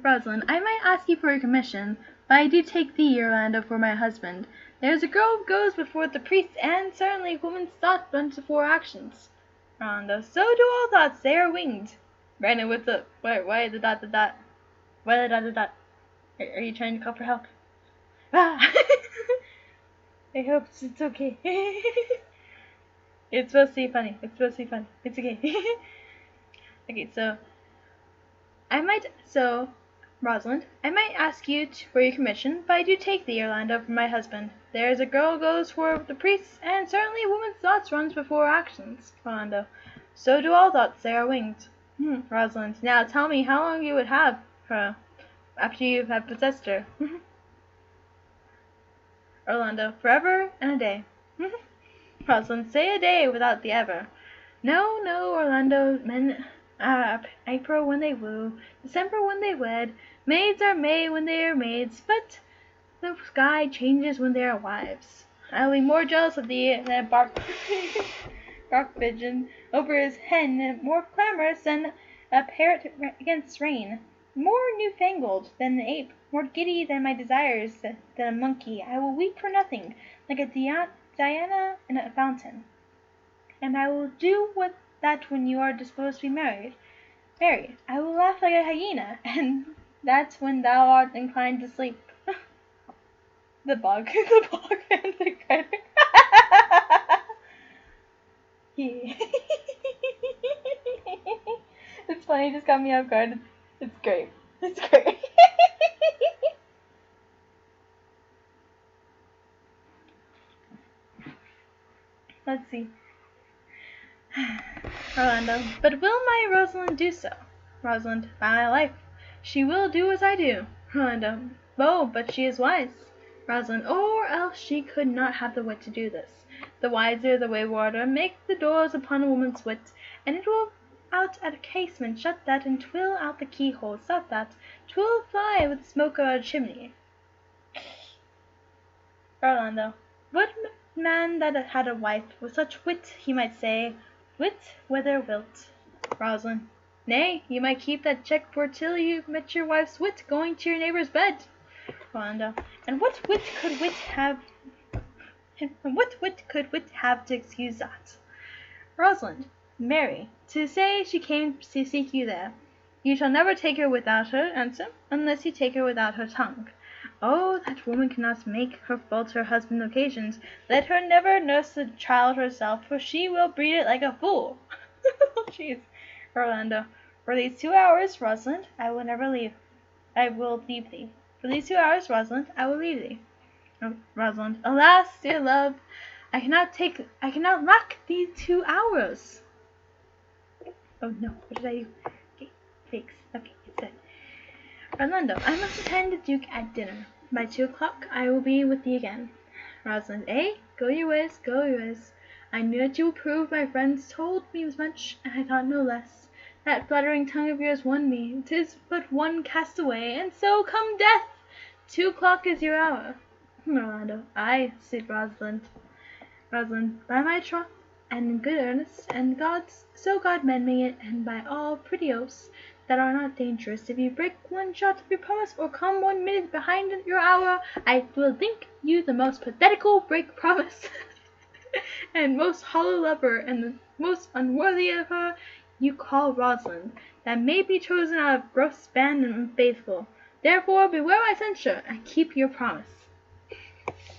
Rosalind, I might ask you for a commission, but I do take thee, Orlando, for my husband. There's a girl goes before the priest, and certainly woman's thought runs before actions. Orlando, so do all thoughts, they are winged. Brandon, what's up? Why the dot the dot? Why the dot the dot? Are you trying to call for help? Ah! I hope it's okay. It's supposed to be funny. It's supposed to be funny. It's okay. Okay, Rosalind, I might ask you for your commission, but I do take thee, Orlando, for my husband. There's a girl goes for the priest, and certainly woman's thoughts runs before actions. Orlando, so do all thoughts, they are winged. Rosalind, now tell me how long you would have her after you have possessed her. Orlando, forever and a day. Rosalind, say a day without the ever. No, Orlando, men April when they woo, December when they wed, maids are May when they are maids, but the sky changes when they are wives. I'll be more jealous of thee than a bark pigeon over his hen, more clamorous than a parrot against rain, more newfangled than an ape, more giddy than my desires than a monkey. I will weep for nothing, like a Diana in a fountain. And I will do that when you are disposed to be married. I will laugh like a hyena, and that's when thou art inclined to sleep. The bog and the critter. Yeah. It's funny, it just got me off guard. It's great. It's great. Let's see. Orlando, but will my Rosalind do so? Rosalind, by my life, she will do as I do. Orlando, oh, but she is wise. Rosalind, or else she could not have the wit to do this. The wiser, the waywarder, make the doors upon a woman's wit, and it will out at a casement, shut that, and twill out the keyhole, stop that, twill fly with smoke out a chimney. Orlando, what man that had a wife with such wit, he might say, wit, whither wilt? Rosalind, nay, you might keep that check for till you met your wife's wit going to your neighbour's bed. Orlando, and what wit could wit have? And what wit could wit have to excuse that? Rosalind, Mary, to say she came to seek you there. You shall never take her without her answer, unless you take her without her tongue. Oh, that woman cannot make her fault her husband occasions. Let her never nurse the child herself, for she will breed it like a fool. Jeez. Orlando, for these 2 hours, Rosalind, I will leave thee. For these 2 hours, Rosalind, I will leave thee. Oh, Rosalind, alas, dear love, I cannot lack these 2 hours. Oh no, what did I do? Okay, fakes. Okay, it's dead. Orlando, I must attend the Duke at dinner. By 2 o'clock I will be with thee again. Rosalind, go your ways, go your ways. I knew that you approved, my friends told me as much, and I thought no less. That fluttering tongue of yours won me, 'tis but one cast away, and so come death! 2 o'clock is your hour. Orlando, aye, said Rosalind. Rosalind, by my troth, and in good earnest, and God mend me it, and by all pretty oaths that are not dangerous, if you break one shot of your promise, or come 1 minute behind your hour, I will think you the most pathetical break promise, and most hollow lover, and the most unworthy of her you call Rosalind, that may be chosen out of gross band and unfaithful. Therefore beware my censure, and keep your promise.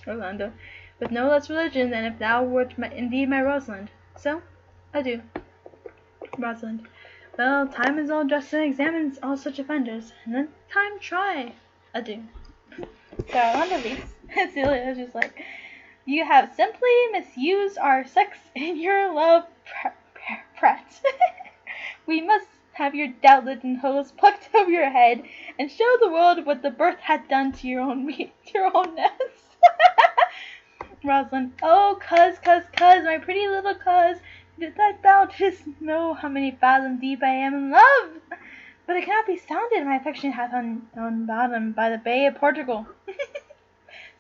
Orlando, with no less religion than if thou wert indeed my Rosalind. So, adieu. Rosalind, well, time is all just and examines all such offenders, and let time try. Adieu. So Orlando leaves. Celia's just like, you have simply misused our sex in your love, Pratt. We must have your doublet hose plucked over your head, and show the world what the birth had done to your own nest. Rosalind, oh, cuz, my pretty little cuz, that thou didst know how many fathoms deep I am in love, but it cannot be sounded my affection hath unbottomed by the Bay of Portugal.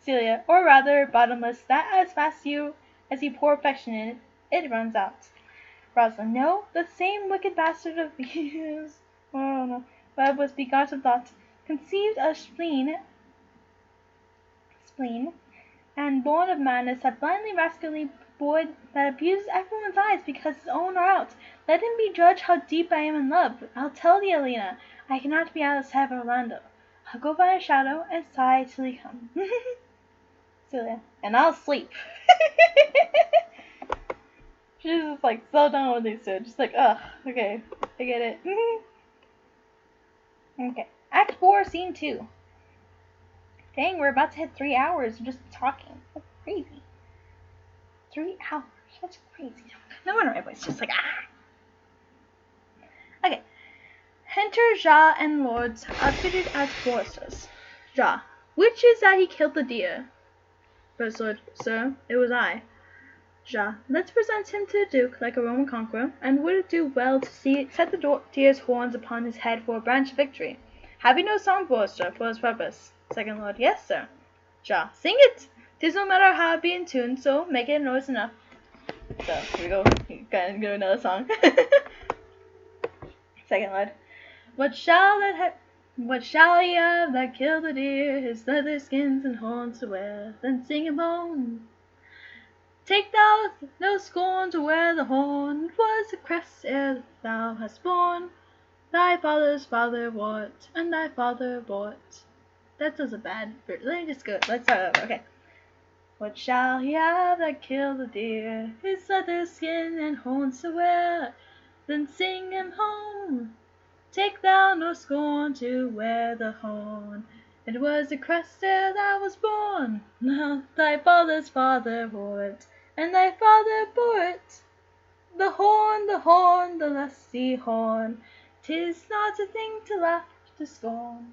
Celia, or rather bottomless, that as fast as you pour affection in it runs out. Rosalind, no, the same wicked bastard of Venus, oh no, but was begot of thought, conceived a spleen, and born of madness, that blindly rascally boy that abuses everyone's eyes because his own are out. Let him be judge how deep I am in love. I'll tell thee, Alina, I cannot be out of sight of Orlando. I'll go by a shadow and sigh till he come. Celia, and I'll sleep. She's just like so done with these two. Just like, ugh, okay, I get it. Okay, Act 4, Scene 2. Dang, we're about to hit 3 hours just talking. That's crazy. 3 hours. That's crazy. No wonder my voice just like, ah. Okay. Enter Ja and Lords, outfitted as foresters. Ja, which is that he killed the deer? First Lord, sir, it was I. Ja, let's present him to the Duke like a Roman conqueror, and would it do well to set the deer's horns upon his head for a branch of victory? Have you no song, forester, for his purpose? Second Lord, yes, sir. Ja, sing it! 'Tis no matter how it be in tune, so make it noise enough. So, here we go. Gotta go another song. Second Lord. What shall he have that killed the deer, his leather skins and horns to wear? Then sing him home. Take thou no scorn to wear the horn, it was the crest ere thou hast born. Thy father's father wore it, and thy father bore it. That was a bad verse. Let me just go. Let's start over. Okay. What shall he have that killed the deer, his leather skin and horns to wear? Then sing him home. Take thou no scorn to wear the horn, it was the crest ere thou was born. Now thy father's father wore it, and thy father bore it. The horn, the lusty horn, 'tis not a thing to laugh to scorn.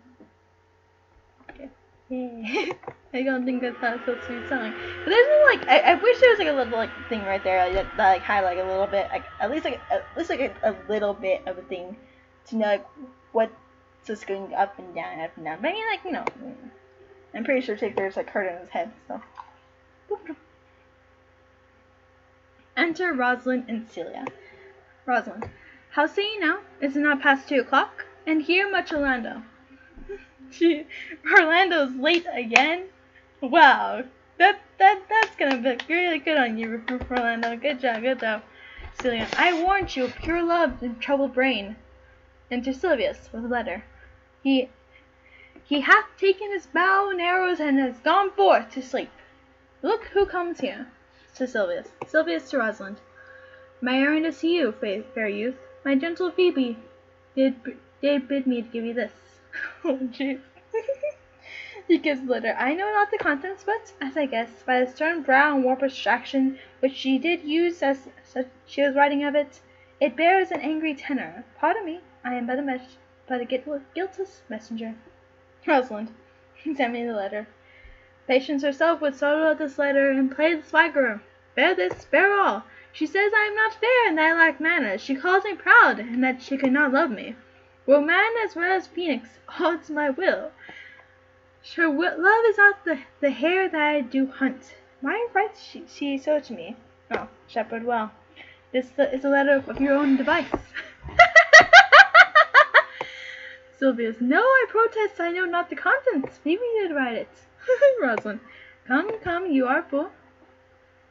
Okay. Yeah. I don't think that's how it's supposed to be sung. But there's no, like, I wish there was like a little like thing right there that like had like a little bit, like at least a little bit of a thing to know like, what's just going up and down, up and down. But I mean, like, you know, I'm pretty sure Shakespeare's like heard it in his head. So. Enter Rosalind and Celia. Rosalind, how say you now? Is it not past 2 o'clock? And here much Orlando. Orlando's late again? Wow, that's gonna be really good on you, Orlando. Good job. Celia, I warned you, pure love and troubled brain. Enter Silvius with a letter. He hath taken his bow and arrows and has gone forth to sleep. Look who comes here. To Silvius. Silvius to Rosalind. My errand is to you, fair youth. My gentle Phoebe did bid me to give you this. Oh, jeez. He gives the letter. I know not the contents, but, as I guess, by the stern brow and warp abstraction which she did use as she was writing of it, it bears an angry tenor. Pardon me, I am but a guiltless messenger. Rosalind, examining the letter. Patience herself would sorrow at this letter and play the swaggerer. Bear this, bear all. She says I am not fair and that I lack manners. She calls me proud and that she could not love me. Were man as well as phoenix, all to my will. Sure, love is not the hare that I do hunt. Why writes she so to me? Oh, shepherd, well, this is a letter of your own device. Silvius, no, I protest I know not the contents. Maybe you did write it. Rosalind, come, you are full.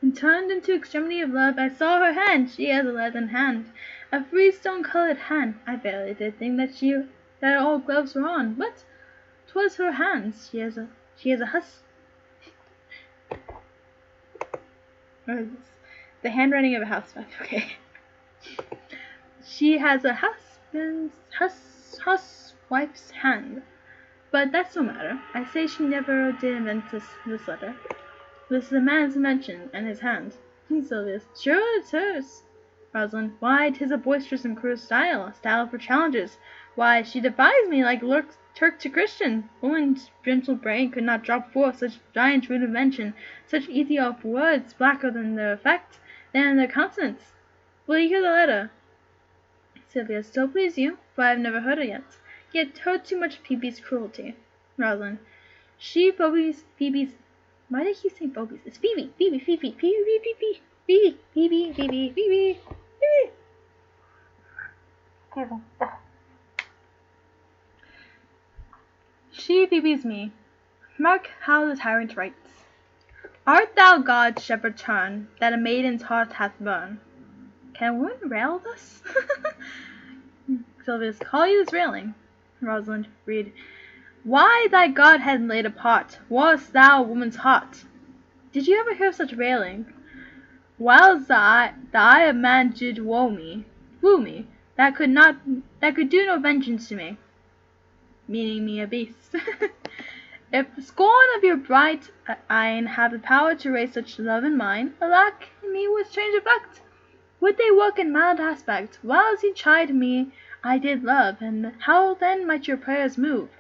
And turned into extremity of love, I saw her hand. She has a leathern hand, a freestone-colored hand. I verily did think that all gloves were on, but 'twas her hands. She has a the handwriting of a housewife. Okay. She has a housewife's hand, but that's no matter. I say she never did invent this letter. This is a man's invention, and his hand. Silvius, sure it's hers. Rosalind. Why, 'tis a boisterous and cruel style, a style for challenges. Why, she defies me like Turk to Christian. Woman's gentle brain could not drop forth such giant rude invention, such Ethiop words blacker than their effect, than their countenance. Will you hear the letter? Sylvia. Still please you, for I have never heard it yet heard too much of Phoebe's cruelty. Rosalind. Phoebe's. Why did he say Phoebe's? It's Phoebe. Phoebe. Phoebe. Phoebe. Phoebe. Phoebe. Phoebe. Phoebe. Phoebe. Phoebe. Phoebe. Excuse me. She Phoebe's me. Mark how the tyrant writes. Art thou God's shepherd turn, that a maiden's heart hath burned? Can a woman rail thus? Sylvius. Call you this railing? Rosalind. Read. Why thy Godhead laid apart, warst thou a woman's heart? Did you ever hear such railing? Whiles the eye of man did woo me, that could do no vengeance to me, meaning me a beast. If the scorn of your bright eyne have the power to raise such love in mine, alack me with strange effect! Would they work in mild aspect, whiles ye chide me I did love, and how then might your prayers move?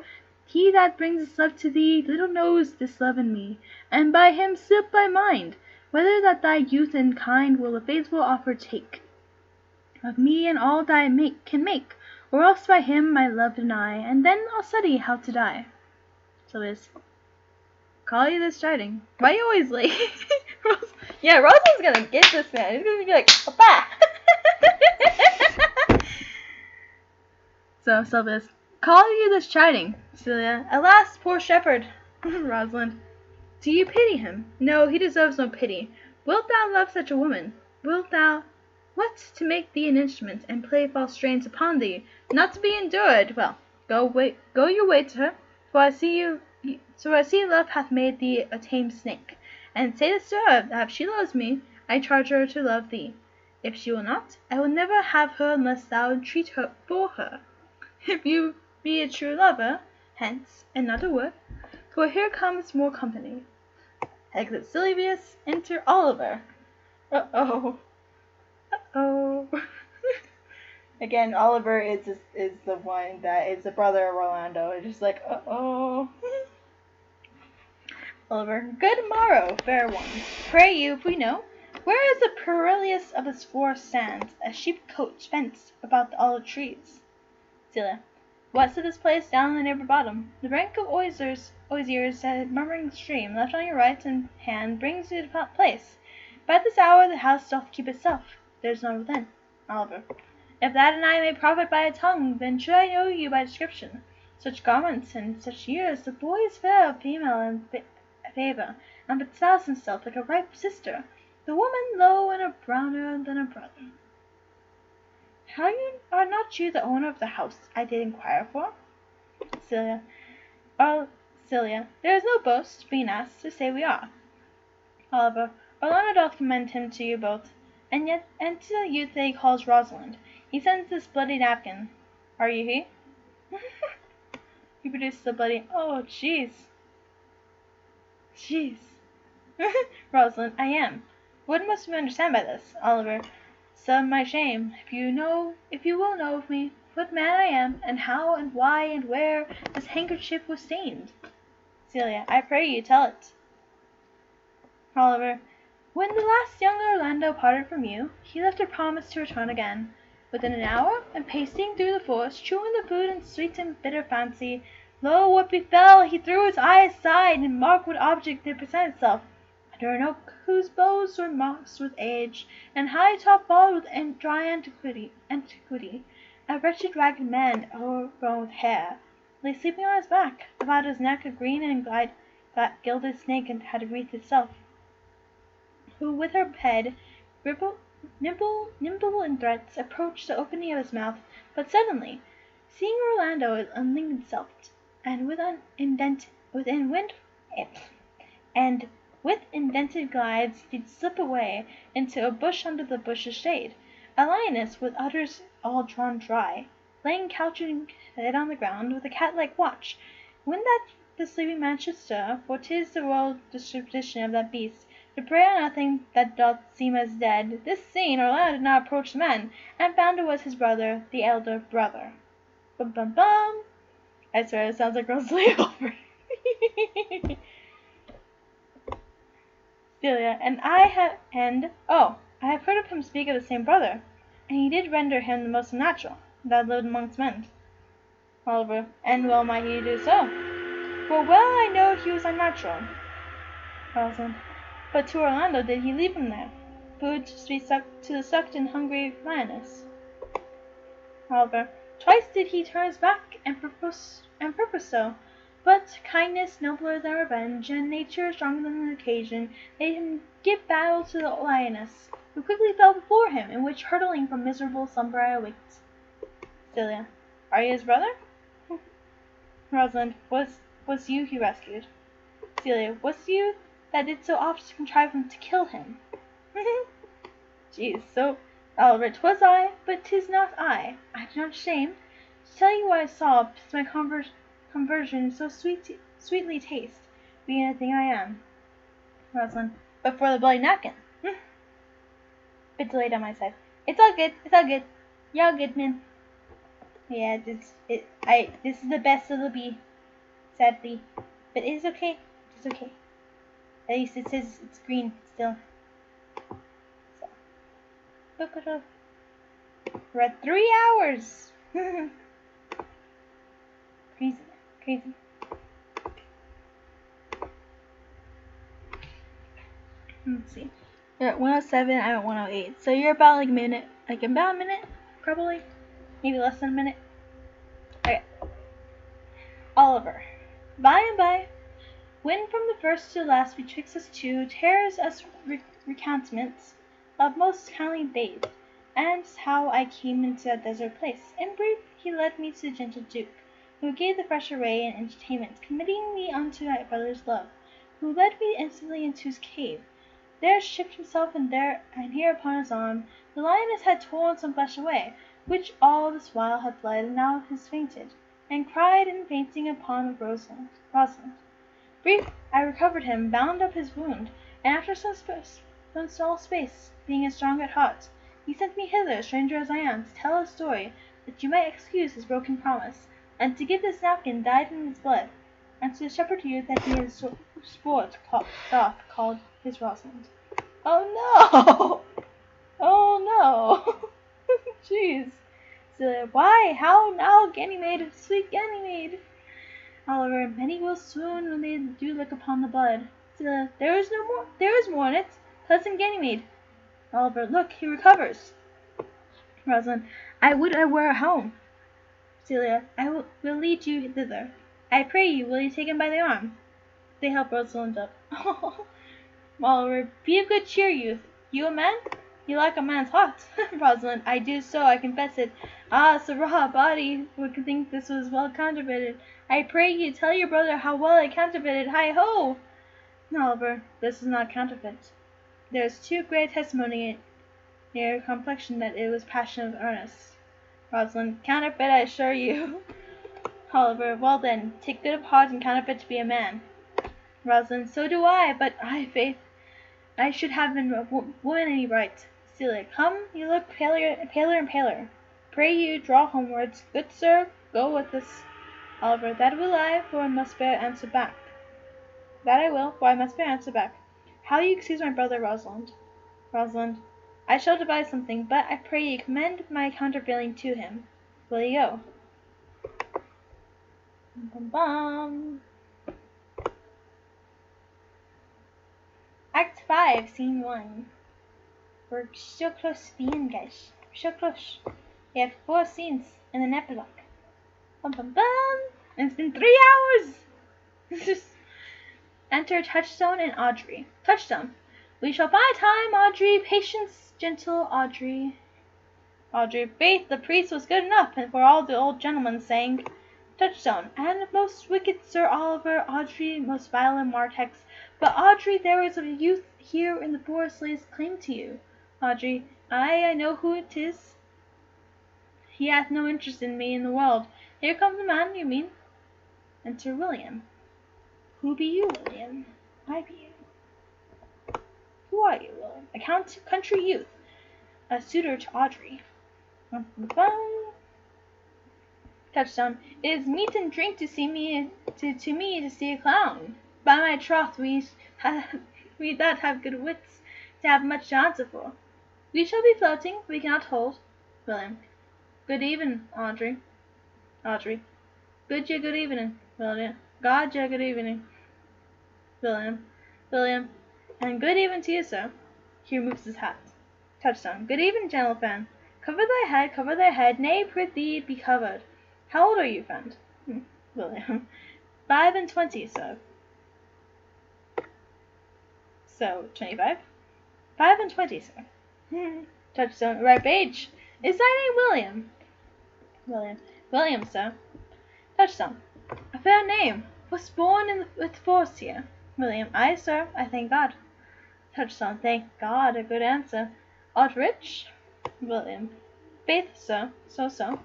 He that brings this love to thee little knows this love in me, and by him slip thy mind, whether that thy youth and kind will a faithful offer take of me and all thy can make, or else by him my love deny, and then I'll study how to die. Sylvius. Call you this chiding? Why are you always late? Yeah, Rosalind's gonna get this man. He's gonna be like, Papa! So, Sylvius. Call you this chiding? Celia. Alas, poor shepherd! Rosalind. Do you pity him? No, he deserves no pity. Wilt thou love such a woman? Wilt thou... What, to make thee an instrument, and play false strains upon thee, not to be endured? Well, go your way to her, for I see love hath made thee a tame snake, and say this to her, that if she loves me, I charge her to love thee. If she will not, I will never have her unless thou entreat her for her. If you be a true lover, hence, and not a word, for here comes more company. Exit Sylvius, enter Oliver. Uh-oh. Uh-oh. Again, Oliver is the one that is the brother of Orlando. It's just like, uh-oh. Oliver. Good morrow, fair ones. Pray you, if we know, where is the perilous of this forest stands, a sheep-cote fenced about the olive trees? Celia. West of this place, down the neighbor bottom, the rank of osiers, a murmuring stream, left on your right hand, brings you to the place. But at this hour the house doth keep itself. There is none within. Oliver. If that and I may profit by a tongue, then should I know you by description. Such garments and such years, the boy is fair of female and favour, and but styles himself like a ripe sister, the woman low and a browner than a brother. Are not you the owner of the house I did inquire for? Celia. Celia. There is no boast, being asked, to say we are. Oliver. Orlando doth commend him to you both, and to the youth that he calls Rosalind. He sends this bloody napkin. Are you he? He produces the bloody... Oh, jeez. Jeez. Rosalind. I am. What must we understand by this? Oliver. Some my shame, if you will know of me, what man I am, and how, and why, and where this handkerchief was stained. Celia. I pray you tell it. Oliver. When the last young Orlando parted from you, he left a promise to return again. Within an hour, and pacing through the forest, chewing the food in sweet and bitter fancy, lo, what befell! He threw his eye aside, and marked what object did present itself. Under an oak whose boughs were mossed with age, and high-top bald with dry antiquity, a wretched ragged man, overgrown with hair, lay sleeping on his back. About his neck a green and gilded snake had wreathed itself, who with her head nimble in threats, approached the opening of his mouth, but suddenly, seeing Orlando unlinked itself, and with indented glides did slip away into a bush under the bush's shade. A lioness with udders all drawn dry, laying couching head on the ground, with a cat-like watch. When that the sleeping man should stir, for 'tis the royal disposition of that beast, To pray on nothing that doth seem as dead, this saying Orlando did not approach the man, and found it was his brother, the elder brother. Bum bum bum. I swear it sounds like a sleepover. Celia, I have heard of him speak of the same brother, and he did render him the most unnatural that lived amongst men. Oliver, and well might he do so. For well I know he was unnatural. Rosalind, but to Orlando did he leave him there, food to be sucked to the sucked and hungry lioness. Oliver, twice did he turn his back and purpose so. But kindness nobler than revenge, and nature stronger than the occasion, made him give battle to the lioness, who quickly fell before him, in which hurtling from miserable slumber I awaked. Celia, are you his brother? Rosalind, was you he rescued? Celia, was you that did so oft contrive him to kill him? Jeez, so Oliver, 'twas I, but 'tis not I. I do not shame to tell you what I saw, 'tis my conversion so sweetly taste, being a thing I am. Rosalind, but for the bloody napkin. Bit delayed on my side. It's all good. Y'all good, man. Yeah, this is the best it'll be, sadly, but it is okay. It's okay. At least it says it's green still. So, we're at 3 hours. Crazy. Let's see. You're at 107. I'm at 108. So you're about about a minute, probably, maybe less than a minute. Okay. Oliver, by and by, when from the first to the last betwixt us two tears us recountments of most kindly bathed, and how I came into that desert place. In brief, he led me to the gentle Duke, who gave the fresh array and entertainment, committing me unto my brother's love, who led me instantly into his cave. There shipped himself, and here upon his arm the lioness had torn some flesh away, which all this while had bled, and now has fainted, and cried in fainting upon Rosalind. Brief, I recovered him, bound up his wound, and after some small space, being as strong at heart, he sent me hither, stranger as I am, to tell his story, that you might excuse his broken promise, and to give this napkin dyed in his blood, and to the shepherd youth that he has sport doth called his Rosalind. Oh no! Oh no! Jeez. Celia, why, how now, Ganymede, sweet Ganymede? Oliver, many will swoon when they do look upon the blood. Celia, there is more in it. Cousin Ganymede. Oliver, look, he recovers. Rosalind, I would I were at home. Celia, I will lead you thither. I pray you, will you take him by the arm? They help Rosalind up. Oliver, be of good cheer, youth. You a man? You like a man's heart. Rosalind, I do so, I confess it. Ah, sirrah, a body would think this was well counterfeited. I pray you, tell your brother how well I counterfeited. Hi-ho! Oliver, this is not counterfeit. There is too great testimony in your complexion that it was passion of earnest. Rosalind, counterfeit, I assure you. Oliver, well then, take good of heart and counterfeit to be a man. Rosalind, so do I, but faith, I should have been a woman any right. Celia, come, you look paler and paler. Pray you, draw homewards. Good sir, go with us. Oliver, that will I, for I must bear answer back. That I will, for I must bear answer back. How you excuse my brother, Rosalind? Rosalind, I shall devise something, but I pray you commend my countervailing to him. Will you go? Bum bum. Act 5, Scene 1. We're so close to the end, guys. We're so close. We have 4 scenes and an epilogue. Bum bum bum. And it's been 3 hours! Enter Touchstone and Audrey. Touchstone. We shall find time, Audrey. Patience, gentle Audrey. Audrey. Faith, the priest was good enough, and for all the old gentlemen sang. Touchstone. And most wicked Sir Oliver, Audrey, most violent Martex. But Audrey, there is a youth here in the forest lays claim to you. Audrey. I know who it is. He hath no interest in me in the world. Here comes the man, you mean? Enter William. Who be you, William? I be you. Who are you, William? A country youth, a suitor to Audrey. Touchstone. It is meat and drink to me to see a clown. By my troth, we that have good wits to have much to answer for. We shall be floating, we cannot hold. William. Good even, Audrey. Audrey. Good evening, William. God your good evening. William. William. And good even to you, sir. He removes his hat. Touchstone. Good even, gentleman. Cover thy head, nay, prithee, be covered. How old are you, friend? William. 25, sir. So, 25? 25, sir. Touchstone. Ripe age. Is thy name William? William. William, sir. Touchstone. A fair name. Was born with force here. William. Aye, sir. I thank God. Touchstone. Thank God. A good answer. Art rich? William. Faith, sir. So.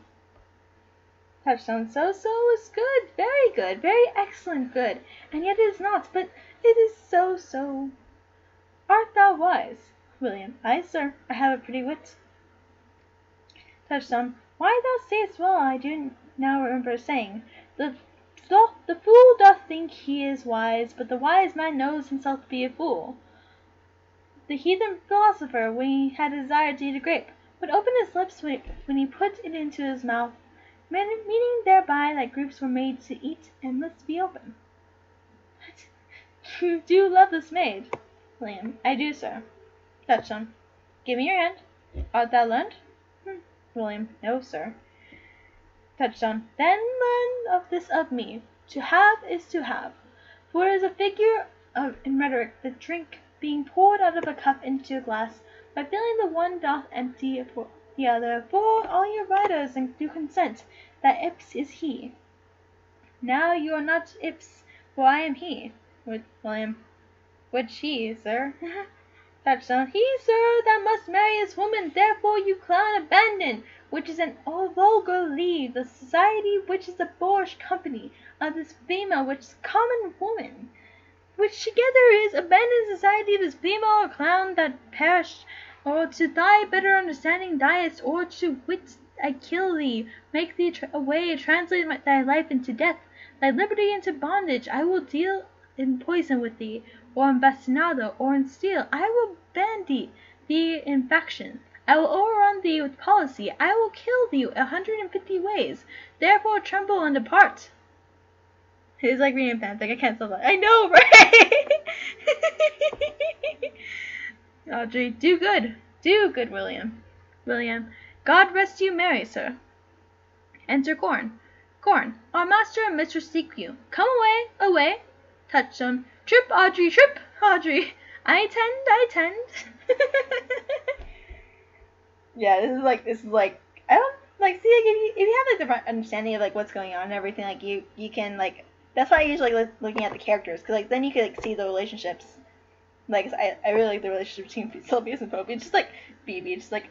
Touchstone. So is good, very excellent good, and yet it is not, but it is so. Art thou wise? William. Aye, sir, I have a pretty wit. Touchstone. Why thou sayest well, I do now remember saying, the fool doth think he is wise, but the wise man knows himself to be a fool. The heathen philosopher, when he had a desire to eat a grape, would open his lips when he put it into his mouth, meaning thereby that grapes were made to eat and must be open. You do love this maid? William. I do, sir. Touchstone. Give me your hand. Art thou learned? William. No, sir. Touchstone. Then learn of this of me. To have is to have. For it is a figure in rhetoric, the drink being poured out of a cup into a glass, by filling the one doth empty for the other. For all your writers do consent that Ips is he. Now you are not Ips, for I am he. William. Which he, sir? Touchstone. He, sir, that must marry his woman. Therefore you clown abandon, which is an vulgar leave, the society which is the boorish company of this female, which is common woman, which together is abandon society of this female or clown that perished, or to thy better understanding diest, or to wit I kill thee, make thee away, translate thy life into death, thy liberty into bondage. I will deal in poison with thee, or in bastinado, or in steel. I will bandy thee in faction. I will overrun thee with policy. I will kill thee 150 ways. Therefore tremble and depart. It's like reading a fanfic. I can't stop that. I know, right? Audrey, do good, William. William. God rest you merry, sir. Enter Corn. Corn. Our master and mistress seek you. Come away. Touchstone. Trip, Audrey. I tend. Yeah, this is like I don't like see like if you have like the understanding of like what's going on and everything, like you can like that's why I usually like looking at the characters, because like then you can like see the relationships. Like I really like the relationship between Sylvius and Phoebe. Just like Phoebe, just like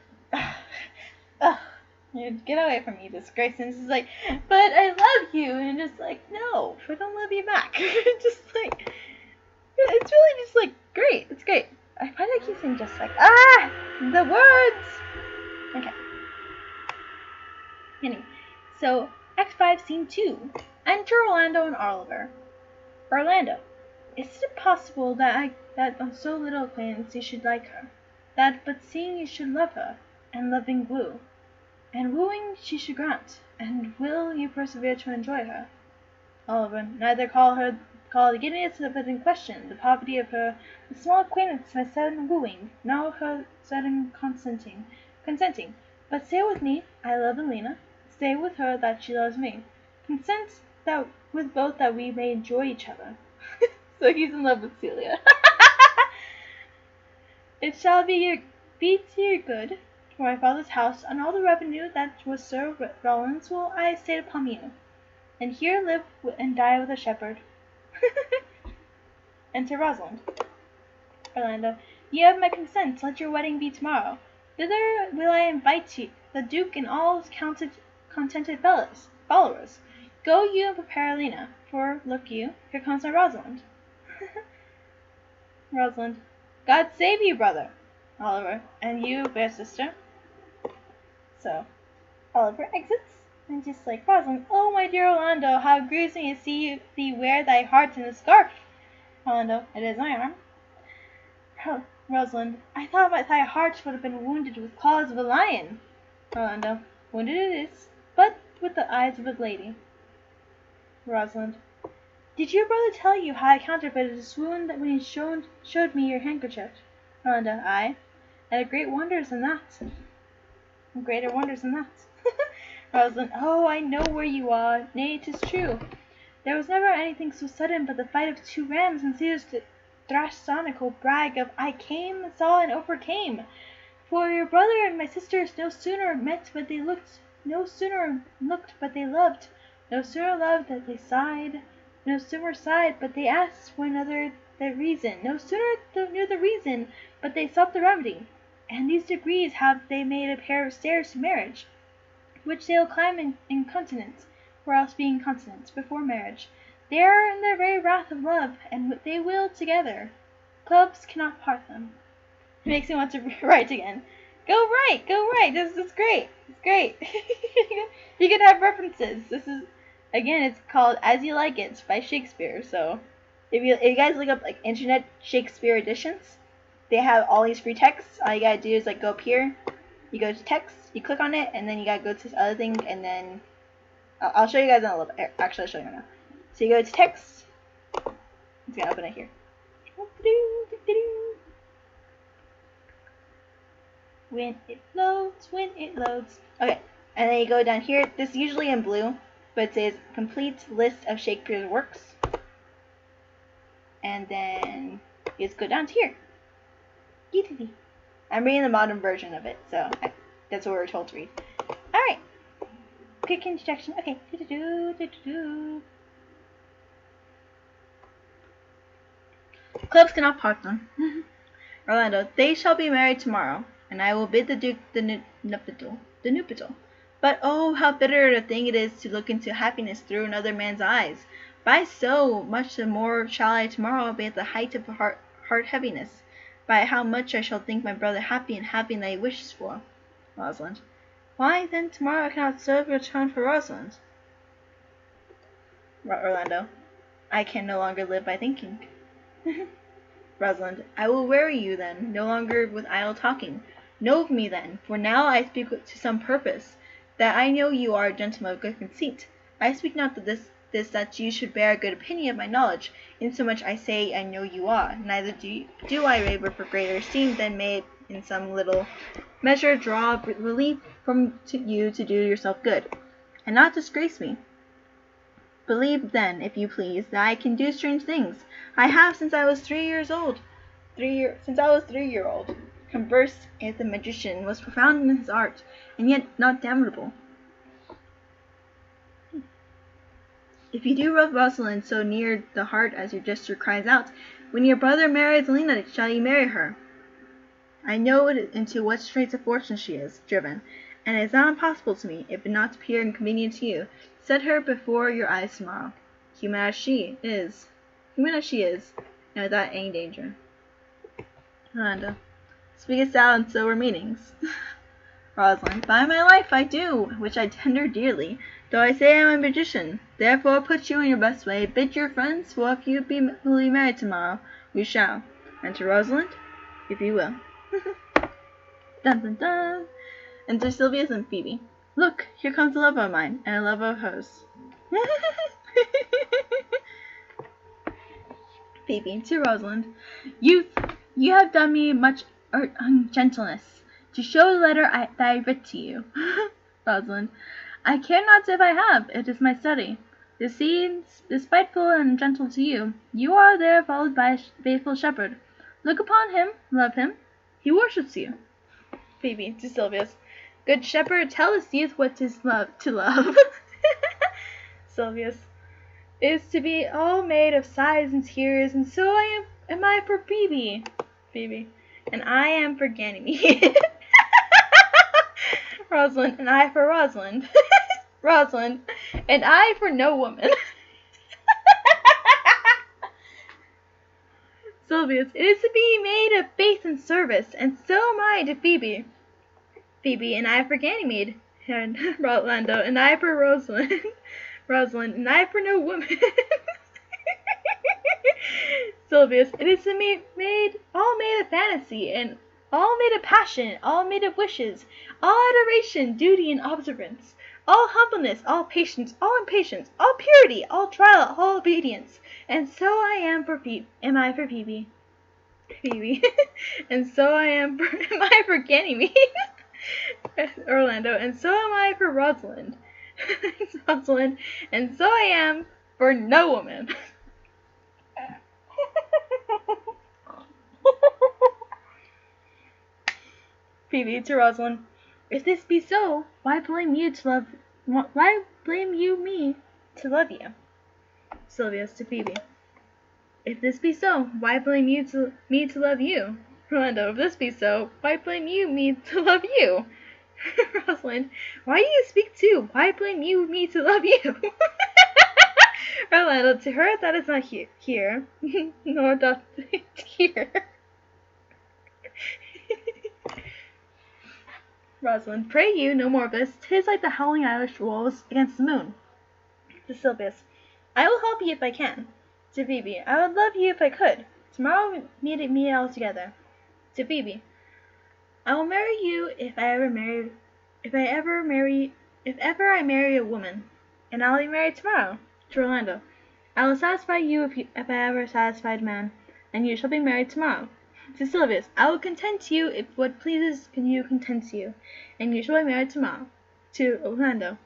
get away from me, disgrace. And it's like, but I love you, and just like no, I don't love you back. Just like it's really just like great. It's great. Why do I keep saying just like the words? Okay. Anyway, so Act 5, Scene 2. Enter Orlando and Oliver. Orlando. Is it possible that on so little acquaintance you should like her? That but seeing you should love her, and loving woo, and wooing she should grant, and will you persevere to enjoy her? Oliver. Neither call the giddiness of it in question, the poverty of her, the small acquaintance my sudden wooing, nor her sudden consenting. But stay with me, I love Alina, stay with her that she loves me. Consent that with both that we may enjoy each other. So he's in love with Celia. It shall be to your good, for my father's house, and all the revenue that was Sir Roland's will I estate upon you, and here live and die with a shepherd. Enter Rosalind. Orlando. Ye have my consent, let your wedding be tomorrow. Thither will I invite you, the Duke and all his contented followers. Go you and prepare Alina, for, look you, here comes my Rosalind. Rosalind. God save you, brother, Oliver, and you, fair sister. So, Oliver exits, and just like Rosalind, oh my dear Orlando, how it grieves me to see thee wear thy heart in a scarf. Orlando, it is my arm. Rosalind, I thought thy heart would have been wounded with claws of a lion. Orlando, wounded it is, but with the eyes of a lady. Rosalind, did your brother tell you how I counterfeited his swoon when he showed me your handkerchief? Orlando, aye, and greater wonders than that. Rosalind, oh, I know where you are. Nay, 'tis true. There was never anything so sudden but the fight of two rams and Caesar's drasonical brag of I came, saw, and overcame. For your brother and my sisters no sooner met but they looked, no sooner looked but they loved, no sooner loved that they sighed, no sooner sighed but they asked one another the reason, no sooner knew the reason but they sought the remedy. And these degrees have they made a pair of stairs to marriage, which they'll climb incontinent, or else be incontinent, before marriage. They are in the very wrath of love, and they will together. Clubs cannot part them. It makes me want to write again. Go write. This is great. It's great. You can have references. This is, again, it's called As You Like It by Shakespeare. So if you guys look up like internet Shakespeare editions, they have all these free texts. All you gotta do is like go up here, you go to text, you click on it, and then you gotta go to this other thing, and then I'll show you guys in a little bit. Actually, I'll show you right now. So you go to text. It's gonna open it here. When it loads. Okay, and then you go down here. This is usually in blue, but it says complete list of Shakespeare's works. And then you just go down to here. I'm reading the modern version of it, so that's what we're told to read. Alright. Quick introduction. Okay. Clubs cannot part them. Orlando, they shall be married tomorrow, and I will bid the Duke the nuptial. But oh, how bitter a thing it is to look into happiness through another man's eyes. By so much the more shall I tomorrow be at the height of heart heaviness. By how much I shall think my brother happy in having thy wishes for. Rosalind. Why then tomorrow I cannot serve your turn for Rosalind? Orlando. I can no longer live by thinking. Rosalind. I will weary you then, no longer with idle talking. Know of me then, for now I speak to some purpose, that I know you are a gentleman of good conceit. I speak not that this that you should bear a good opinion of my knowledge, insomuch I say I know you are, neither do I labour for greater esteem than may in some little measure draw relief from you to do yourself good, and not disgrace me. Believe then, if you please, that I can do strange things. I have since I was 3 years old. Since I was 3-year-old, conversed with a magician, was profound in his art, and yet not damnable. If you do love Rosalind so near the heart as your gesture cries out, when your brother marries Lena, shall you marry her? I know into what straits of fortune she is driven, and it is not impossible to me, if it not appear inconvenient to you, to set her before your eyes tomorrow, human as she is, and without any danger. Orlando. Speakest thou in sober meanings? Rosalind. By my life I do, which I tender dearly, though I say I am a magician. Therefore put you in your best way, bid your friends, for if you will be married tomorrow, we shall. And to Rosalind, if you will. Dun dun dun. And to Sylvius and Phoebe. Look, here comes a lover of mine, and a lover of hers. Phoebe to Rosalind. Youth, you have done me much ungentleness, to show the letter that I writ to you. Rosalind. I care not if I have, it is my study. The scene is spiteful and gentle to you. You are there followed by a faithful shepherd. Look upon him, love him. He worships you. Phoebe to Sylvius. Good shepherd, tell this youth what 'tis to love. Sylvius. Is to be all made of sighs and tears, and so am I for Phoebe. Phoebe. And I am for Ganymede. Rosalind. And I for Rosalind. Rosalind. And I for no woman. Sylvius, it is to be made of faith and service, and so am I to Phoebe. Phoebe, an eye for Ganymede, and Rolando, an eye for Rosalind. Rosalind, an eye for no woman. Sylvius, it is to be all made of fantasy, and all made of passion, all made of wishes, all adoration, duty, and observance, all humbleness, all patience, all impatience, all purity, all trial, all obedience. And so I am I for Phoebe. Phoebe. And so am I for Ganymede. Orlando. And so am I for Rosalind. Rosalind. And so I am for no woman. Phoebe to Rosalind. If this be so, why blame you me to love you? Sylvius to Phoebe. If this be so, why blame me to love you? Rolando. If this be so, why blame you me to love you? Rosalind. Why do you speak too? Why blame you me to love you? Rolando. To her that is not here, nor doth it hear. Rosalind. Pray you no more of this. 'Tis like the howling Irish wolves against the moon. To Sylvius. I will help you if I can. To Phoebe. I would love you if I could. Tomorrow meet all together. To Phoebe. I will marry you if ever I marry a woman, and I'll be married tomorrow. To Orlando. I will satisfy you if I ever satisfied man, and you shall be married tomorrow. To Sylvius. I will content you if what pleases you contents you, and you shall be married tomorrow. To Orlando.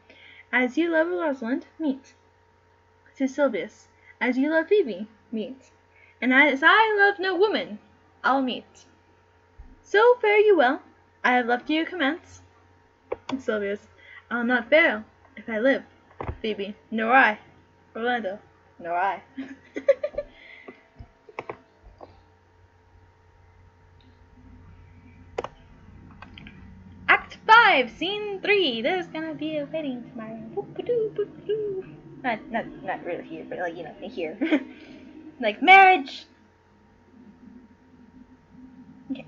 As you love Rosalind, meet. To Sylvius. As you love Phoebe, meet. And as I love no woman, I'll meet. So fare you well. I have left you commence. Sylvius. I'll not fail if I live. Phoebe. Nor I. Orlando. Nor I. Act 5, Scene 3. There's gonna be a wedding tomorrow. Not really here, but like, here. Like marriage. Okay.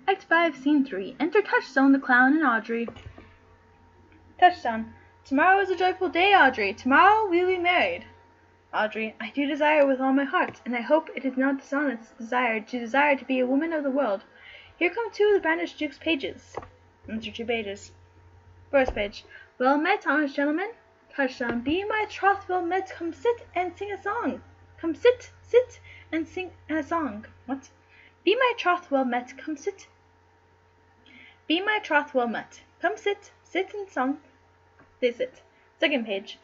Act 5, Scene 3. Enter Touchstone, the clown, and Audrey. Touchstone. Tomorrow is a joyful day, Audrey. Tomorrow we will be married. Audrey. I do desire with all my heart, and I hope it is not dishonest desire to be a woman of the world. Here come two of the banished Duke's pages. Enter 2 pages. First page. Well met, honest gentlemen. Touchstone. Be my troth well met. Come sit and sing a song. Come sit and sing a song. What? Be my troth well met. Come sit. Be my troth well met. Come sit and song. They sit. Second page.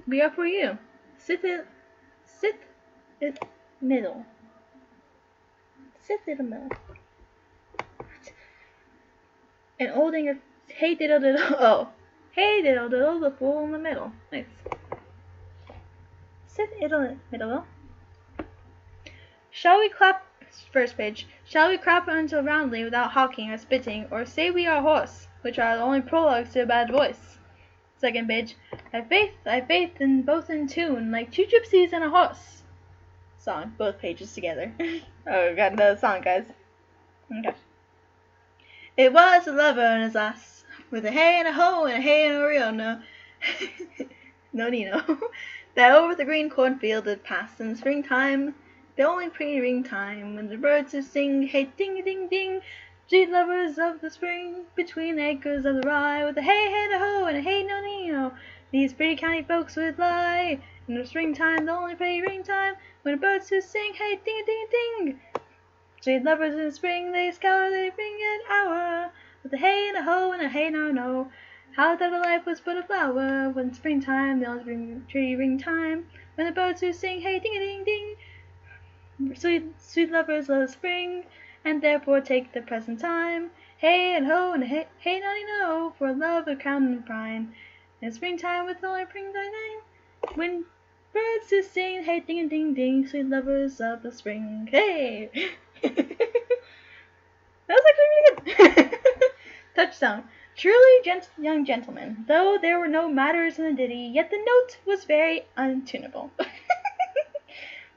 We are for you. Sit it middle. Sit in the middle. And holding a hey diddle diddle. Oh, hey diddle diddle, the fool in the middle. Nice. Sit in middle. Shall we clap? First page. Shall we clap until roundly without hawking or spitting, or say we are hoarse, which are the only prologues to a bad voice? Second page. I faith in both in tune, like 2 gypsies and a horse. Song. Both pages together. Oh, we got another song, guys. Okay. It was a lover and his lass, with a hey and a ho and a hey and a reel, no Nino, that over the green cornfield did pass in springtime, the only pretty ring time, when the birds do sing, hey ding ding ding, sweet lovers of the spring, between the acres of the rye, with a hey hey and a ho and a hey no Nino, these pretty county folks would lie, in the springtime, the only pretty ring time, when the birds do sing, hey ding ding ding. Sweet lovers in the spring, they scour, they bring an hour, with a hey and a ho and a hey no no. How that a life was but a flower, when springtime, the only tree ring time, when the birds do sing, hey ding a ding ding. Sweet lovers of the spring, and therefore take the present time, hey and ho and a hey no no, for love of crown and prime. In springtime, with all I bring thy name, when birds do sing, hey ding a ding ding, sweet lovers of the spring, hey. That was actually really good. Touchstone. Truly, young gentlemen, though there were no matters in the ditty, yet the note was very untunable.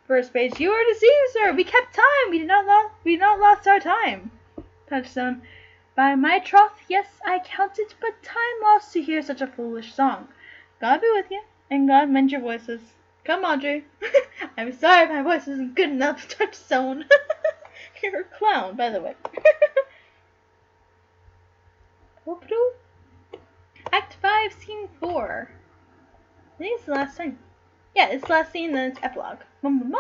First page. You are deceived, sir. We kept time. We not lost our time. Touchstone. By my troth, yes, I count it but time lost to hear such a foolish song. God be with you, and God mend your voices. Come, Audrey. I'm sorry my voice isn't good enough, Touchstone. You're a clown, by the way. Act 5, Scene 4. I think it's the last scene. Yeah, it's the last scene, then it's epilogue. Mom.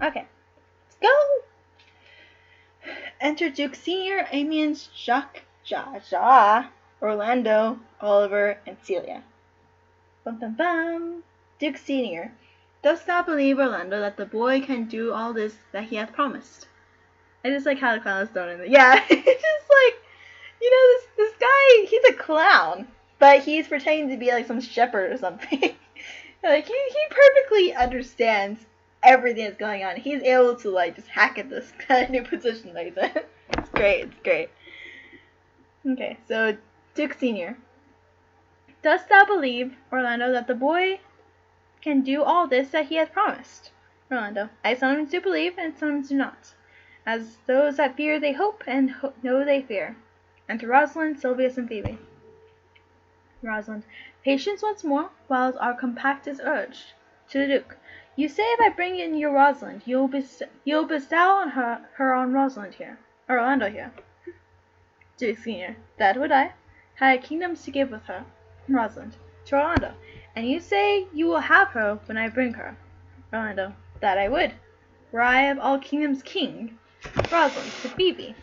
Okay, let's go. Enter Duke Senior, Amiens, Jacques, Orlando, Oliver, and Celia. Duke Senior. Dost thou believe, Orlando, that the boy can do all this that he hath promised? I just like how the clown is thrown in there. Yeah, it's just like, this guy, he's a clown, but he's pretending to be like some shepherd or something. Like, he perfectly understands everything that's going on. He's able to, like, just hack at this kind of new position that he's in. It's great. Okay, so, Duke Senior. Dost thou believe, Orlando, that the boy can do all this that he hath promised? Orlando. I sometimes do believe, and sometimes do not. As those that fear they hope, and know they fear. Enter Rosalind, Silvius, and Phoebe. Rosalind. Patience once more, while our compact is urged. To the Duke. You say if I bring in your Rosalind, you'll bestow on her on Rosalind here, or Orlando here. Duke Senior. That would I. Had kingdoms to give with her. Rosalind. To Orlando. And you say you will have her when I bring her. Orlando. That I would. Were I of all kingdoms king. Rosalind. To Phoebe.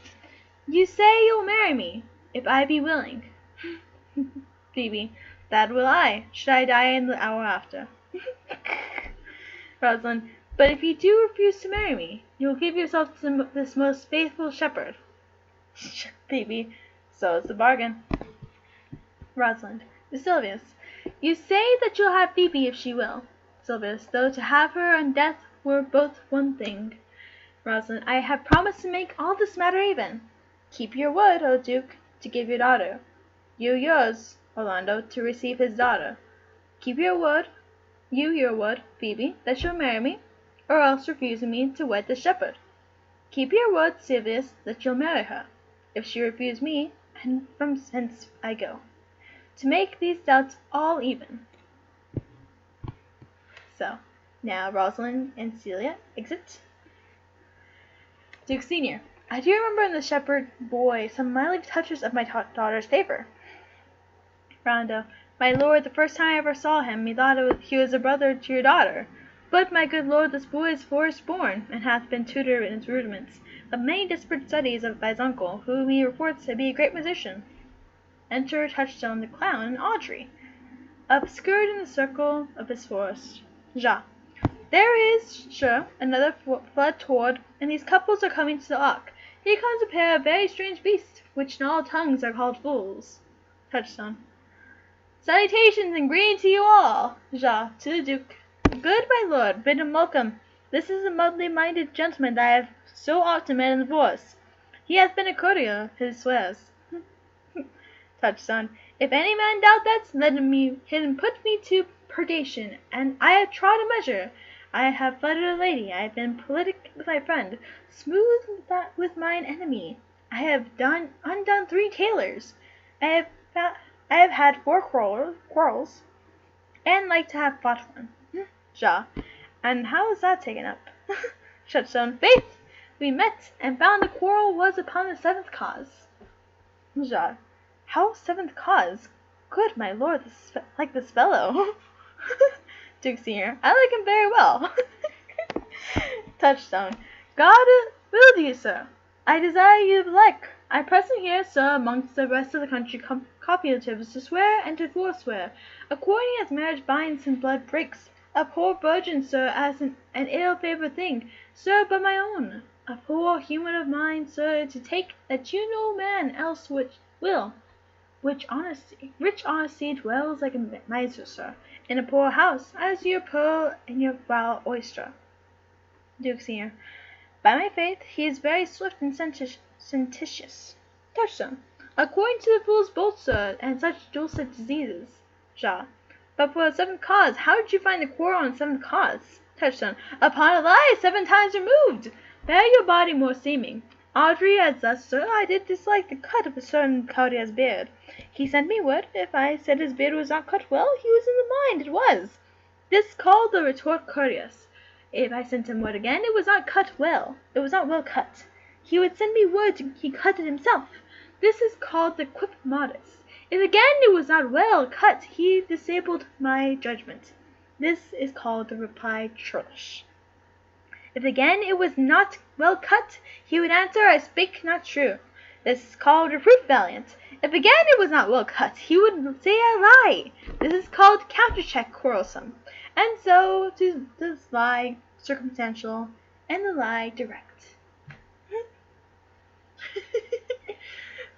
You say you'll marry me, if I be willing. Phoebe. That will I, should I die in the hour after. Rosalind. But if you do refuse to marry me, you will give yourself to this most faithful shepherd. Phoebe. So it's a bargain. Rosalind. To Silvius. You say that you'll have Phoebe if she will. Silvius. Though to have her and death were both one thing. Rosalind. I have promised to make all this matter even. Keep your word, O Duke, to give your daughter. You yours, Orlando, to receive his daughter. Keep your word, Phoebe, that you'll marry me, or else refusing me to wed the shepherd. Keep your word, Silvius, that you'll marry her. If she refuse me, and from hence I go. To make these doubts all even. So, now Rosalind and Celia exit. Duke Senior. I do remember in the shepherd boy some mildly touches of my daughter's favor. Orlando. My lord, the first time I ever saw him, methought he was a brother to your daughter. But, my good lord, this boy is forest born, and hath been tutored in his rudiments of many disparate studies by his uncle, whom he reports to be a great musician. Enter Touchstone the clown and Audrey, obscured in the circle of his forest. Ja. There is, sure, another flood toward, and these couples are coming to the ark. Here comes a pair of very strange beasts, which in all tongues are called fools. Touchstone. Salutations and greeting to you all. Ja. To the Duke. Good my lord, bid him welcome. This is the mildly-minded gentleman that I have so often met in the forest. He hath been a courtier, his swears. Touchstone. If any man doubt that, let him put me to purgation, and I have trod a measure. I have flattered a lady, I have been politic with my friend, smooth with mine enemy. I have undone 3 tailors. I have had 4 quarrels, and like to have fought one. Ja. And how is that taken up? Touchstone. Faith! We met, and found the quarrel was upon the 7th cause. Ja. How 7th cause? Good my lord, like this fellow. Duke Senior. I like him very well. Touchstone. God will you, sir. I desire you belike. I present here, sir, amongst the rest of the country copulatives to swear and to forswear, according as marriage binds and blood breaks. A poor virgin, sir, as an ill-favoured thing, sir, but my own. A poor human of mine, sir, to take that you no man else will. Rich honesty dwells like a miser, sir, in a poor house, as your pearl in your foul oyster. Duke Senior. By my faith, he is very swift and sententious. Touchstone. According to the fool's bolt, sir, and such dulcet diseases. Ja. But for the 7th cause, how did you find the quarrel on the 7th cause? Touchstone. Upon a lie 7 times removed. Bear your body more seeming. Audrey, as thus, sir, I did dislike the cut of a certain courtier's beard. He sent me word, if I said his beard was not cut well, he was in the mind, it was. This called the retort courteous. If I sent him word again, it was not cut well. It was not well cut. He would send me word he cut it himself. This is called the quip modest. If again it was not well cut, he disabled my judgment. This is called the reply churlish. If again it was not well cut, he would answer, I spake not true. This is called reproof valiant. If again it was not well cut, he would say I lie. This is called countercheck quarrelsome. And so to the lie circumstantial and the lie direct.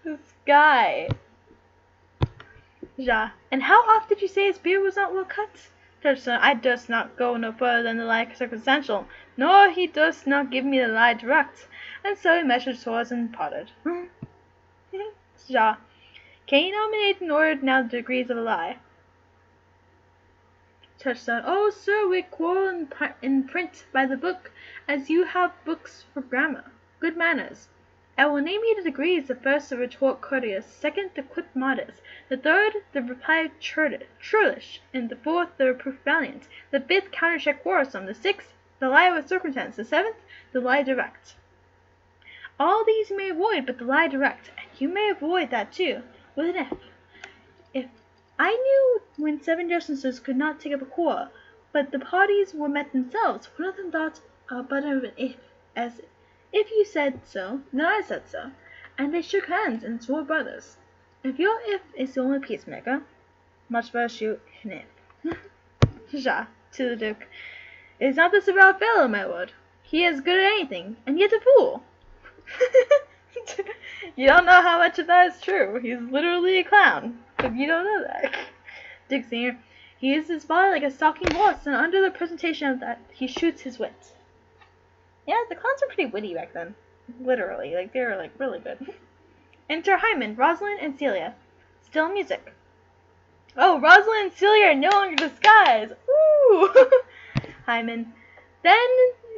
This guy. Ja. And how oft did you say his beard was not well cut? Touchstone. I durst not go no further than the lie circumstantial, nor he durst not give me the lie direct. And so he measured swords and parted. Ja. Can you nominate in order now the degrees of a lie? Touchstone. Oh, sir, we quarrel in print by the book, as you have books for grammar. Good manners. I will name you the degrees, the first the retort courteous, second the quip modest, the third the reply churlish, and the fourth the reproof valiant, the fifth countercheck quarrelsome, the sixth the lie with circumstance, the seventh the lie direct. All these you may avoid but the lie direct, and you may avoid that too, with an if. If I knew when 7 justices could not take up a quarrel, but the parties were met themselves, one of them thought but of an if, as if you said so, then I said so, and they shook hands and swore brothers. If your if is the only peacemaker, much better shoot an if. Ja, to the Duke. Is not this a proud fellow, my lord? He is good at anything, and yet a fool. You don't know how much of that is true. He's literally a clown, but you don't know that. Duke Senior. He uses his body like a stalking horse, and under the presentation of that, he shoots his wit. Yeah, the clowns were pretty witty back then. Literally, they were really good. Enter Hymen, Rosalind, and Celia. Still music. Oh, Rosalind and Celia are no longer disguised. Ooh! Hymen. Then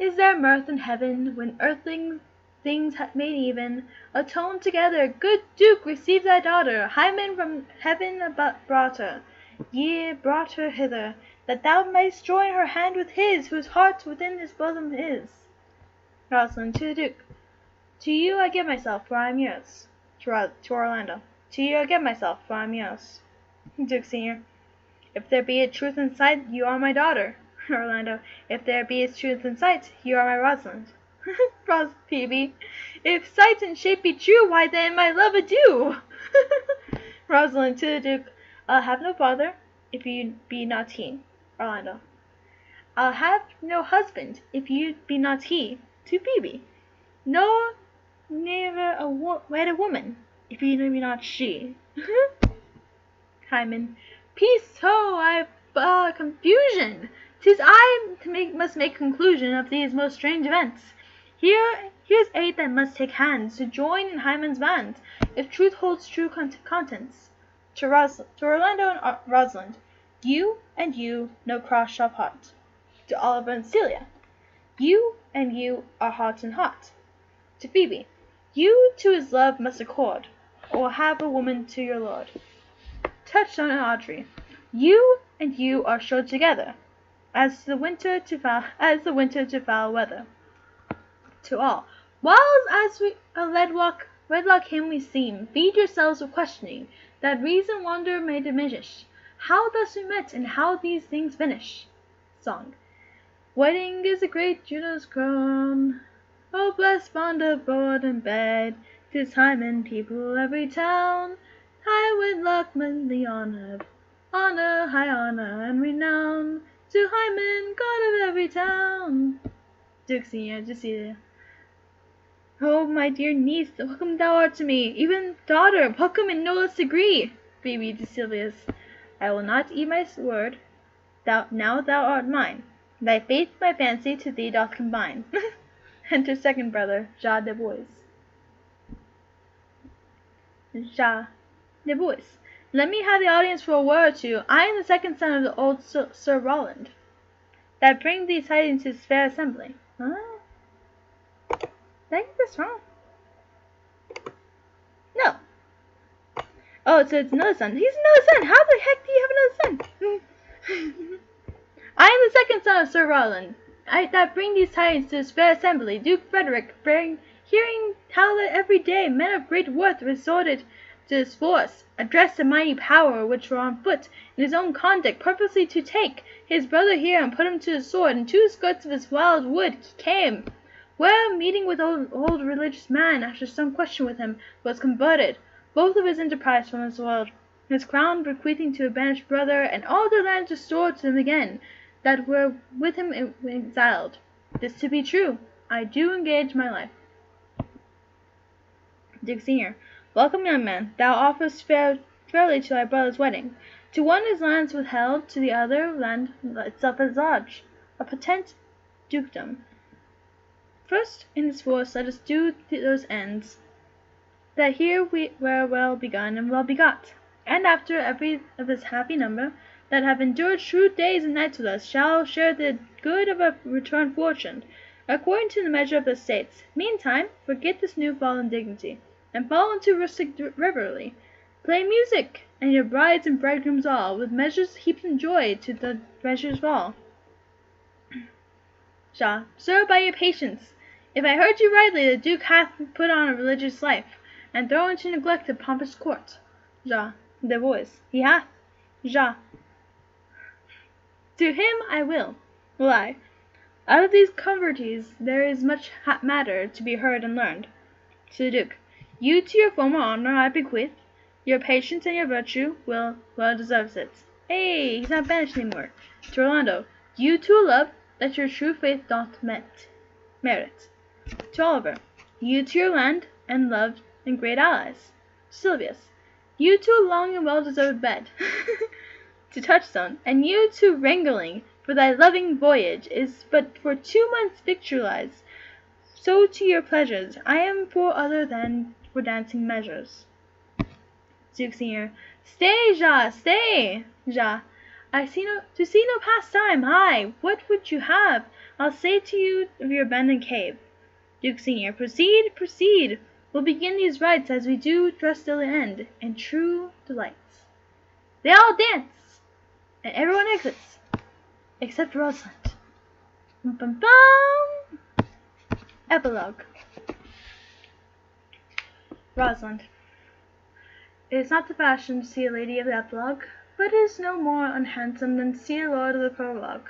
is there mirth in heaven when earthling things made even atone together. Good Duke, receive thy daughter. Hymen from heaven brought her. Yea, brought her hither, that thou mayst join her hand with his, whose heart within his bosom is. Rosalind to the Duke. To you I give myself, for I am yours. To Orlando. To you I give myself, for I am yours. Duke Senior. If there be a truth in sight, you are my daughter. Orlando. If there be a truth in sight, you are my Rosalind. Phoebe. If sight and shape be true, why then my love adieu. Rosalind to the Duke. I'll have no father, if you be not he. Orlando. I'll have no husband, if you be not he. To Phoebe. No, never wed a woman, if you be not she. Hymen. Peace, ho, I confusion. 'Tis I must make conclusion of these most strange events. Here's 8 that must take hands to join in Hymen's band, if truth holds true contents. To Orlando and Rosalind. You and you no cross shall part. To Oliver and Celia. You and you are heart and heart. To Phoebe. You to his love must accord, or have a woman to your lord. Touchstone and Audrey. You and you are showed together, as the winter to foul weather. To all. Whiles as we a wedlock him we seem, feed yourselves with questioning, that reason wonder may diminish. How thus we met, and how these things finish. Song. Wedding is a great Juno's crown. Oh, blessed bond of board and bed, 'tis Hymen people every town. High wedlock manly honour, high honour and renown. To Hymen, god of every town. Duke Senior to Celia. Oh, my dear niece, welcome thou art to me, even daughter, welcome in no less degree. Phoebe to Sylvius. I will not eat my word, now thou art mine. Thy faith my fancy to thee doth combine. Enter second brother, Ja de Bois. Ja de Bois. Let me have the audience for a word or two. I am the second son of the old Sir Roland. that bring these tidings to this fair assembly. Huh? Did I get this wrong? No. Oh, so it's another son. He's another son. How the heck do you have another son? I am the second son of Sir Roland. That bring these tidings to this fair assembly. Duke Frederick, hearing how that every day men of great worth resorted to his force, addressed the mighty power which were on foot in his own conduct, purposely to take his brother here and put him to the sword. And to the skirts of this wild wood he came, where, meeting with old religious man, after some question with him, was converted, both of his enterprise from this world, his crown bequeathing to a banished brother, and all the lands restored to him again, that were with him exiled. This to be true, I do engage my life. Duke Senior. Welcome, young man. Thou offerest fairly to thy brother's wedding. To one his lands withheld, to the other land itself is large, a potent dukedom. First, in this force, let us do those ends that here were well begun and well begot, and after every of this happy number that have endured shrewd days and nights with us shall share the good of a returned fortune, according to the measure of the states. Meantime, forget this new fallen dignity, and fall into rustic revelry. Play music, and your brides and bridegrooms all, with measures heaped in joy to the measures fall. Shah. Sir, by your patience, if I heard you rightly, the Duke hath put on a religious life, and thrown into neglect a pompous court. Ja. The voice. He hath. Ja. To him I will I. Out of these convertees there is much matter to be heard and learned. To the Duke. You to your former honor I bequeath. Your patience and your virtue well deserves it. Hey, he's not banished anymore. To Orlando. You to a love that your true faith doth merit. To Oliver. You to your land and love and great allies. Silvius. You to a long and well-deserved bed. To Touchstone. And you to wrangling, for thy loving voyage is but for 2 months victualized. So to your pleasures, I am for other than for dancing measures. Duke Senior. Stay, Ja, stay, Ja. I see no pastime. Hi, what would you have? I'll say to you of your abandoned cave. Duke Senior. Proceed, proceed. We'll begin these rites as we do dress till the end, in true delights. They all dance, and everyone exits, except Rosalind. Bum, bum, bum. Epilogue. Rosalind. It is not the fashion to see a lady of the epilogue, but it is no more unhandsome than to see a lord of the prologue.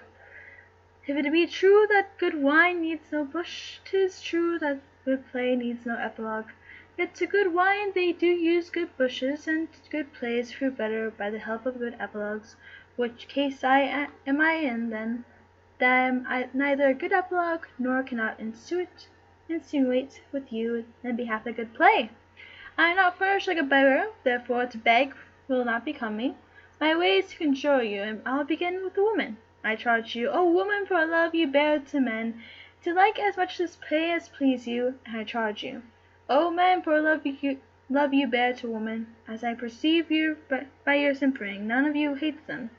If it be true that good wine needs no bush, 'tis true that good play needs no epilogue. Yet to good wine they do use good bushes, and good plays prove better by the help of good epilogues, which case am I in then, that am I neither a good epilogue, nor cannot insinuate with you in behalf of good play. I am not furnished like a beggar, therefore to beg will not become me. My way is to conjure you, and I'll begin with the woman. I charge you, O woman, for a love you bear to men, to like as much this play as please you, and I charge you. O men, for a love you bear to woman, as I perceive you by your simpering, none of you hates them,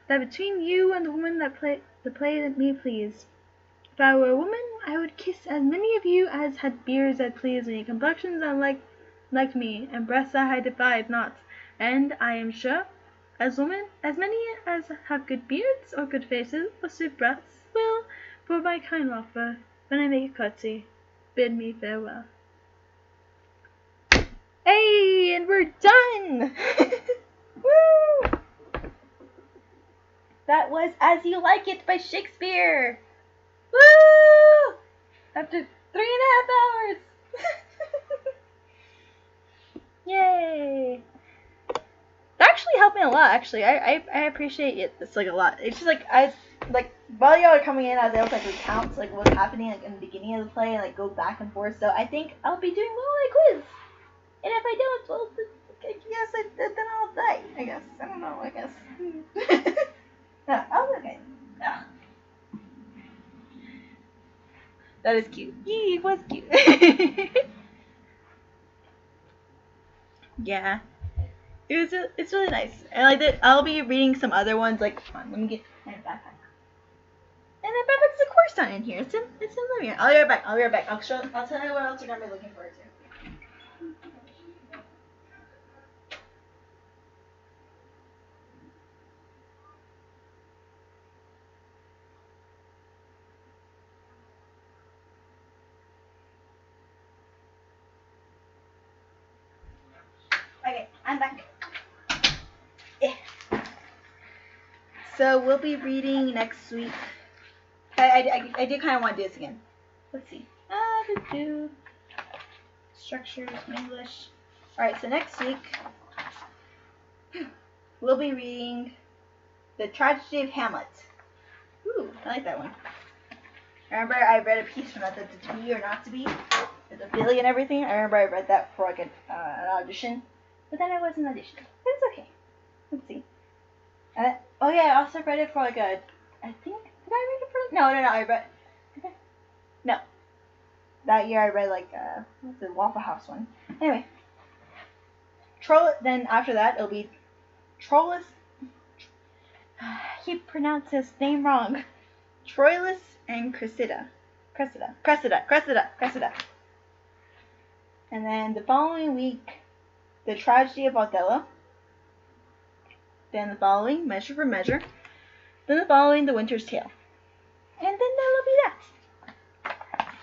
that between you and the woman that the play that me please. If I were a woman, I would kiss as many of you as had beards that please me, complexions that liked me, and breasts that I defied not, and, I am sure, as many as have good beards, or good faces, or sweet breaths, will, for my kind offer, when I make a curtsy, bid me farewell. Hey, and we're done! Woo! That was As You Like It by Shakespeare! Woo! After 3.5 hours! Yay! That actually helped me a lot, actually. I appreciate it. It's like a lot. It's just like, while y'all are coming in, I was able to recount what's happening in the beginning of the play and go back and forth. So I think I'll be doing more quiz. And if I don't, well, I guess then I'll die. I guess. I don't know. I guess. Oh, okay. Yeah. That is cute. Yee, it was cute. Yeah. It's really nice. I like that. I'll be reading some other ones. Come on, let me get my backpack. And then Babbitt's of course not in here. It's in living room. I'll be right back. I'll tell you what else you're gonna be looking forward to. Okay, I'm back. Yeah. So we'll be reading next week. I did kind of want to do this again. Let's see. Structures, English. Alright, so next week we'll be reading The Tragedy of Hamlet. Ooh, I like that one. I remember I read a piece from that, the To Be or Not to Be, the Billy and everything. I remember I read that for like an audition, but then I wasn't auditioned. But it's okay. Let's see. Oh yeah, I also read it for like a, I think, did I read it for, no, I read, no. That year I read like, what's the Waffle House one. Anyway. Then after that, it'll be Troilus, he pronounced his name wrong. Troilus and Cressida. And then the following week, The Tragedy of Othello. Then the following, Measure for Measure. Then the following, The Winter's Tale. And then that'll be that.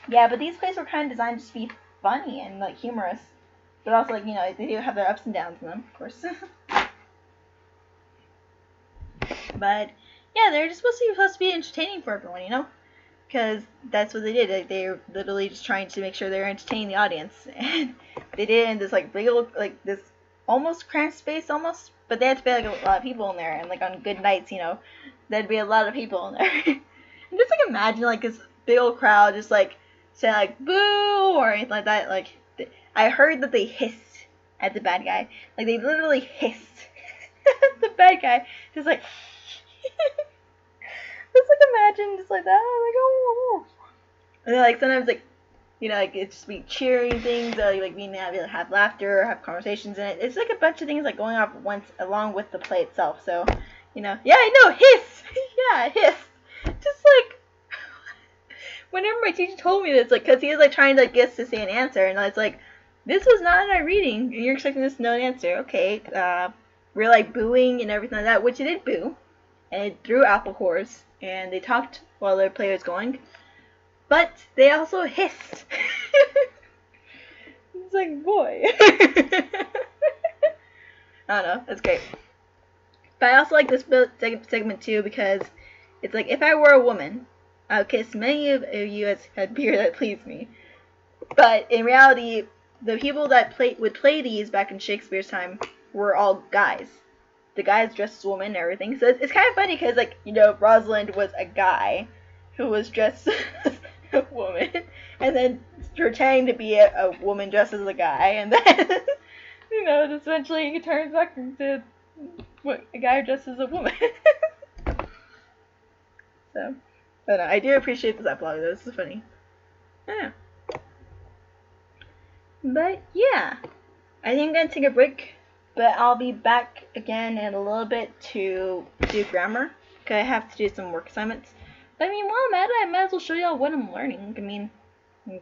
Yeah, but these plays were kind of designed to be funny and like humorous. But also, like, you know, they do have their ups and downs in them, of course. But, yeah, they're just supposed to be entertaining for everyone, you know? Because that's what they did. Like, they were literally just trying to make sure they were entertaining the audience. And they did it in this, like, big old, like, this almost cramped space, almost. But they had to fit, like, a lot of people in there. And, like, on good nights, you know, there'd be a lot of people in there. And just, like, imagine, like, this big old crowd just, like, saying, like, boo, or anything like that. Like, I heard that they hissed at the bad guy. Like, they literally hissed at the bad guy. Just, like... Just like imagine just like that, like oh. And then like sometimes like, you know, like it's just be cheering things, or like being able to have laughter, or have conversations in it. It's like a bunch of things like going off once along with the play itself. So, you know, yeah, I know, hiss, yeah, hiss. Just like whenever my teacher told me this, like, cause he was like trying to like, get us to say an answer, and I was like, this was not in our reading, and you're expecting us to know an answer. Okay, we're like booing and everything like that, which it did boo. And it threw apple cores, and they talked while their play was going, but they also hissed. It's like, boy. I don't know, that's great. But I also like this segment too, because it's like, if I were a woman, I would kiss many of you as had beer that pleased me. But in reality, the people that would play these back in Shakespeare's time were all guys. The guys dressed as women and everything. So it's kind of funny because, like, you know, Rosalind was a guy who was dressed as a woman, and then pretending to be a woman dressed as a guy, and then, you know, eventually he turns back into a guy dressed as a woman. So, but I do appreciate this epilogue, though. This is funny. Yeah. But, yeah. I think I'm going to take a break. But I'll be back again in a little bit to do grammar, because I have to do some work assignments. But I mean, while I'm at it, I might as well show y'all what I'm learning. I mean,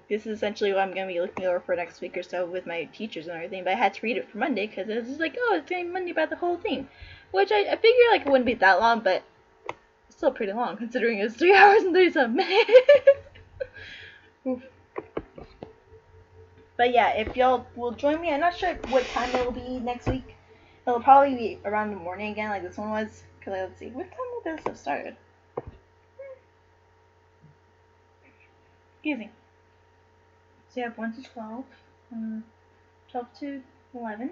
this is essentially what I'm going to be looking over for next week or so with my teachers and everything. But I had to read it for Monday, because it was just like, oh, it's going to be Monday about the whole thing. Which I figured like it wouldn't be that long, but it's still pretty long, considering it's 3 hours and 37 minutes. Oof. But yeah, if y'all will join me, I'm not sure what time it will be next week. It'll probably be around the morning again, like this one was. Cause let's see, what time will this have started? Excuse me. So you have 1 to 12, 12 to 11,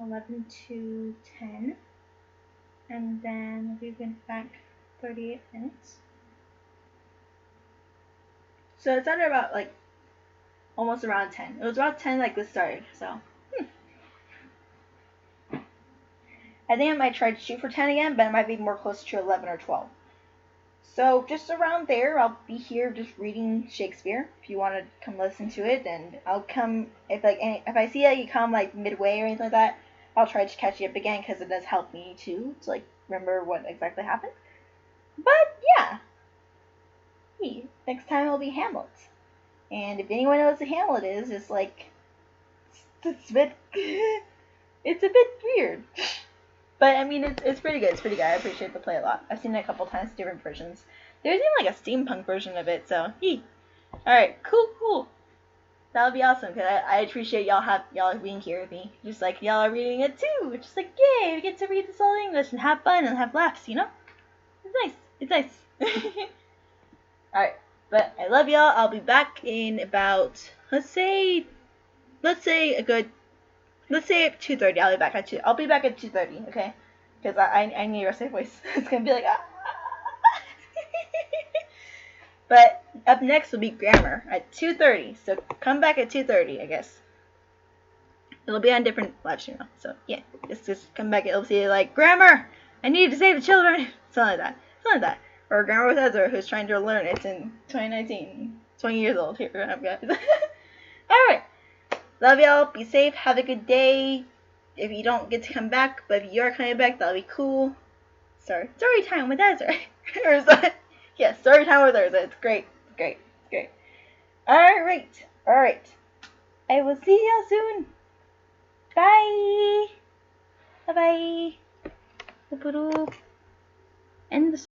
11 to 10, and then we've been back 38 minutes. So it's under about like almost around 10. It was about 10 like this started, so. I think I might try to shoot for 10 again, but it might be more close to 11 or 12. So just around there, I'll be here just reading Shakespeare. If you want to come listen to it, and I'll come if I see that you come like midway or anything like that, I'll try to catch you up again, because it does help me too to like remember what exactly happened. But yeah, hey, next time it'll be Hamlet. And if anyone knows what Hamlet is, it's like, it's a bit, it's a bit weird. But I mean, it's pretty good. It's pretty good. I appreciate the play a lot. I've seen it a couple times, different versions. There's even like a steampunk version of it. So, all right, cool. That would be awesome because I appreciate y'all being here with me. Just like y'all are reading it too. Just like yay, we get to read this all in English and have fun and have laughs. You know, it's nice. It's nice. All right, but I love y'all. I'll be back in about let's say a good. Let's say at 2:30. I'll be back at 2. I'll be back at 2:30. Okay, because I need to rest my voice. It's gonna be like. But up next will be grammar at 2:30. So come back at 2:30, I guess. It'll be on different live stream. So yeah, just come back. It'll be like grammar. I need to save the children. Something like that. Or grammar with Ezra, who's trying to learn. It's in 2019. 20 years old. Here, guys. All right. Love y'all. Be safe. Have a good day. If you don't get to come back, but if you are coming back, that'll be cool. Story time with Ezra. Yeah, story time with Ezra. It's great. All right. I will see y'all soon. Bye. Bye. End the